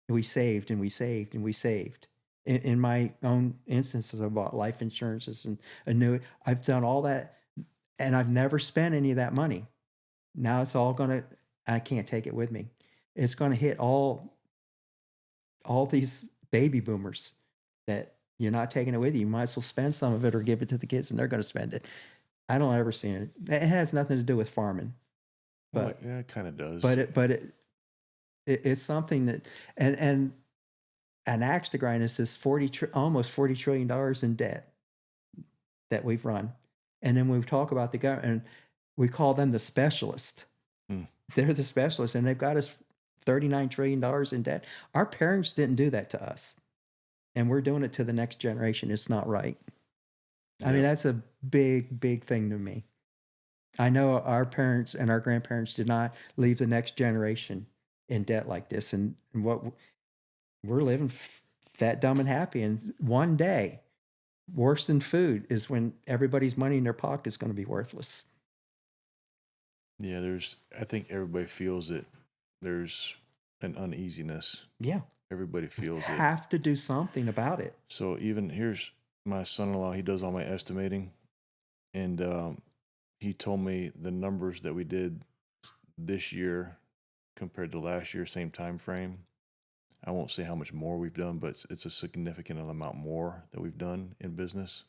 We saved and we saved and we saved. In my own instances, I bought life insurances and annuity. I've done all that, and I've never spent any of that money. Now it's all I can't take it with me. It's going to hit all these baby boomers that You're not taking it with you. You might as well spend some of it or give it to the kids, and they're going to spend it. I don't ever see it. It has nothing to do with farming, but yeah, it kind of does. It's something that and an axe to grind is this almost $40 trillion in debt that we've run. And then we talk about the government, and we call them the specialist. They're the specialists, and they've got us $39 trillion in debt. Our parents didn't do that to us, and we're doing it to the next generation. It's not right. I mean, that's a big, big thing to me. I know our parents and our grandparents did not leave the next generation in debt like this. And what we're living fat, dumb, and happy. And one day, worse than food is when everybody's money in their pocket is going to be worthless. Yeah, I think everybody feels it. There's an uneasiness. Yeah. Everybody feels it. Have to do something about it. So even here's my son-in-law. He does all my estimating. And he told me the numbers that we did this year compared to last year, same time frame. I won't say how much more we've done, but it's a significant amount more that we've done in business.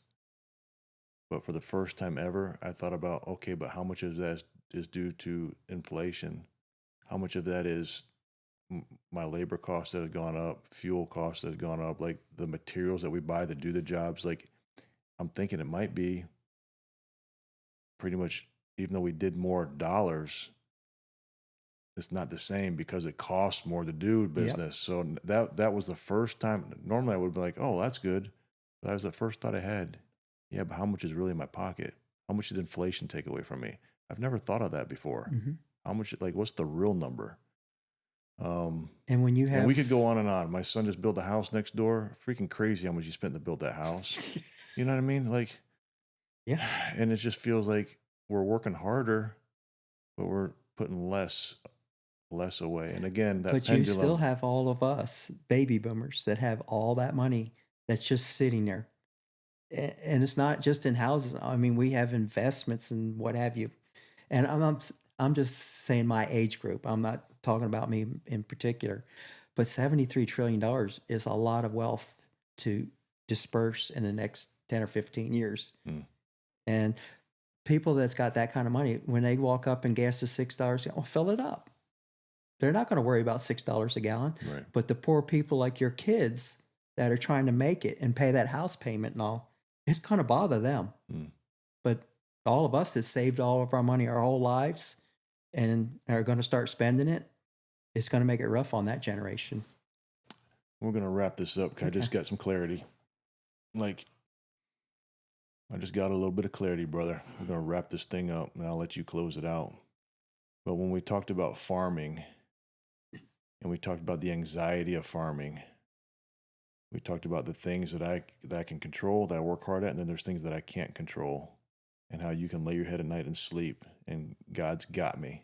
But for the first time ever, I thought about, okay, but how much of that is due to inflation? How much of that is my labor costs that have gone up, fuel costs that have gone up, like the materials that we buy to do the jobs? Like, I'm thinking it might be pretty much, even though we did more dollars, it's not the same because it costs more to do business. Yep. So that was the first time. Normally I would be like, oh, that's good. But that was the first thought I had. Yeah, but how much is really in my pocket? How much did inflation take away from me? I've never thought of that before. Mm-hmm. How much, like, what's the real number? And when you have, and we could go on and on. My son just built a house next door. Freaking crazy how much he spent to build that house. You know what I mean? Like, yeah. And it just feels like we're working harder, but we're putting less away. And again, that but pendulum, you still have all of us baby boomers that have all that money that's just sitting there. And it's not just in houses. I mean, we have investments and what have you. And I'm just saying my age group. I'm not talking about me in particular. But $73 trillion is a lot of wealth to disperse in the next 10 or 15 years. And people that's got that kind of money, when they walk up and gas is $6, well, fill it up. They're not going to worry about $6 a gallon. Right. But the poor people like your kids that are trying to make it and pay that house payment and all, it's going to bother them. But all of us that saved all of our money our whole lives and are going to start spending it, it's going to make it rough on that generation. We're going to wrap this up because I just got some clarity. Like, I just got a little bit of clarity, brother. We're going to wrap this thing up, and I'll let you close it out. But when we talked about farming, and we talked about the anxiety of farming, we talked about the things that I can control, that I work hard at, and then there's things that I can't control, and how you can lay your head at night and sleep, and God's got me.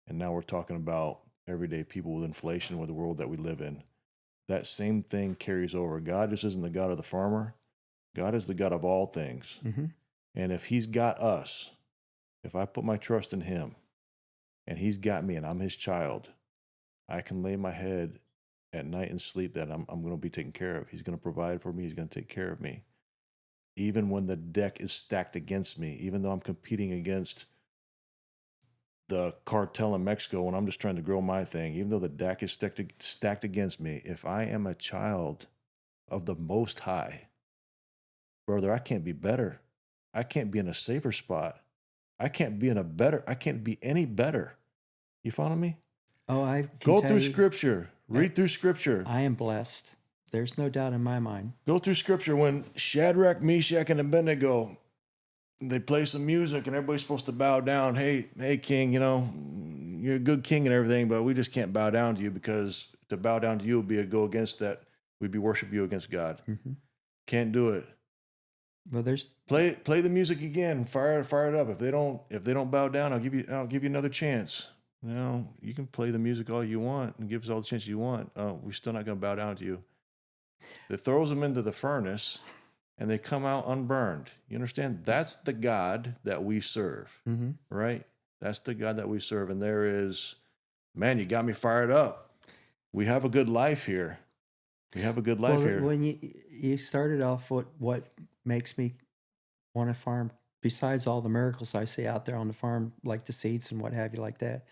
And now we're talking about everyday people with inflation, with the world that we live in. That same thing carries over. God just isn't the God of the farmer. God is the God of all things. Mm-hmm. And if he's got us, if I put my trust in him, and he's got me, and I'm his child, I can lay my head at night and sleep that I'm going to be taken care of. He's going to provide for me. He's going to take care of me. Even when the deck is stacked against me, even though I'm competing against the cartel in Mexico when I'm just trying to grow my thing, even though the deck is stacked against me, if I am a child of the Most High, brother, I can't be better. I can't be in a safer spot. I can't be any better. You follow me? Oh, I go through Scripture. Read through Scripture. I am blessed. There's no doubt in my mind. Go through Scripture. When Shadrach, Meshach, and Abednego, they play some music and everybody's supposed to bow down. Hey, king, you're a good king and everything, but we just can't bow down to you because to bow down to you would be a go against that. We'd be worship you against God. Mm-hmm. Can't do it. Well, there's play the music again. Fire it up. If they don't bow down, I'll give you another chance. You can play the music all you want and give us all the chances you want. We're still not going to bow down to you. It throws them into the furnace, and they come out unburned. You understand? That's the God that we serve, mm-hmm. right? That's the God that we serve. And there is, man, you got me fired up. We have a good life here. We have a good life Well, here. when you started off, what makes me want to farm, besides all the miracles I see out there on the farm, like the seeds and what have you like that,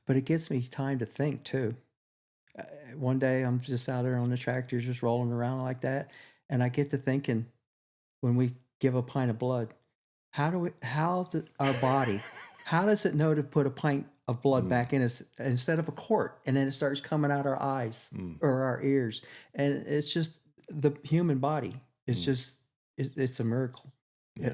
but it gives me time to think too. One day I'm just out there on the tractor, just rolling around like that, and I get to thinking, when we give a pint of blood, our body, how does it know to put a pint of blood back in us instead of a quart, and then it starts coming out our eyes or our ears, and it's just the human body. It's just it's a miracle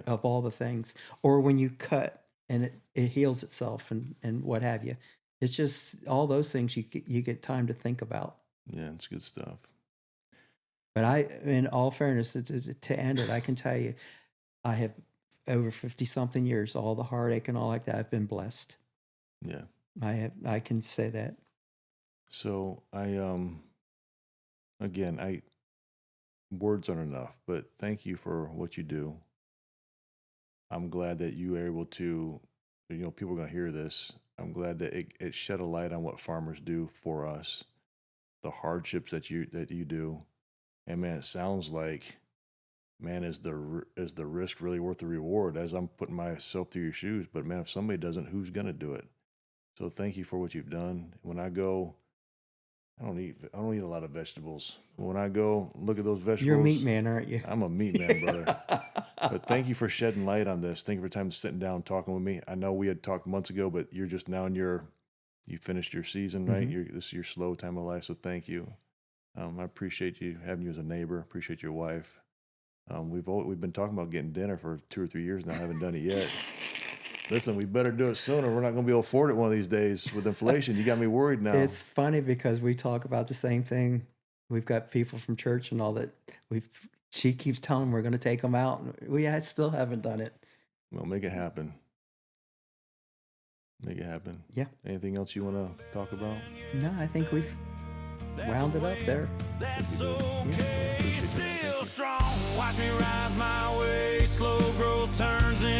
of all the things. Or when you cut and it heals itself and what have you. It's just all those things you get time to think about. Yeah, it's good stuff. But in all fairness, to end it, I can tell you, I have over 50 something years, all the heartache and all like that, I've been blessed. Yeah. I can say that. So again, words aren't enough, but thank you for what you do. I'm glad that you are able to, people are going to hear this. I'm glad that it shed a light on what farmers do for us, the hardships that you do. And man, it sounds like, man, is the risk really worth the reward? As I'm putting myself through your shoes, but man, if somebody doesn't, who's going to do it? So thank you for what you've done. When I go, I don't eat a lot of vegetables. When I go look at those vegetables, You're a meat man, aren't you? I'm a meat man, brother. But thank you for shedding light on this. Thank you for time sitting down and talking with me. I know we had talked months ago, but you're just now you finished your season, right? This is your slow time of life, so thank you. I appreciate you, having you as a neighbor. Appreciate your wife. We've been talking about getting dinner for 2 or 3 years now. I haven't done it yet. Listen, we better do it sooner. We're not going to be able to afford it one of these days with inflation. You got me worried now. It's funny because we talk about the same thing. We've got people from church and all that. She keeps telling them we're going to take them out. And we still haven't done it. Well, make it happen. Make it happen. Yeah. Anything else you want to talk about? No, I think we've rounded up there. That's Yeah. okay. Appreciate it. Still strong. Watch me rise my way. Slow growth turns in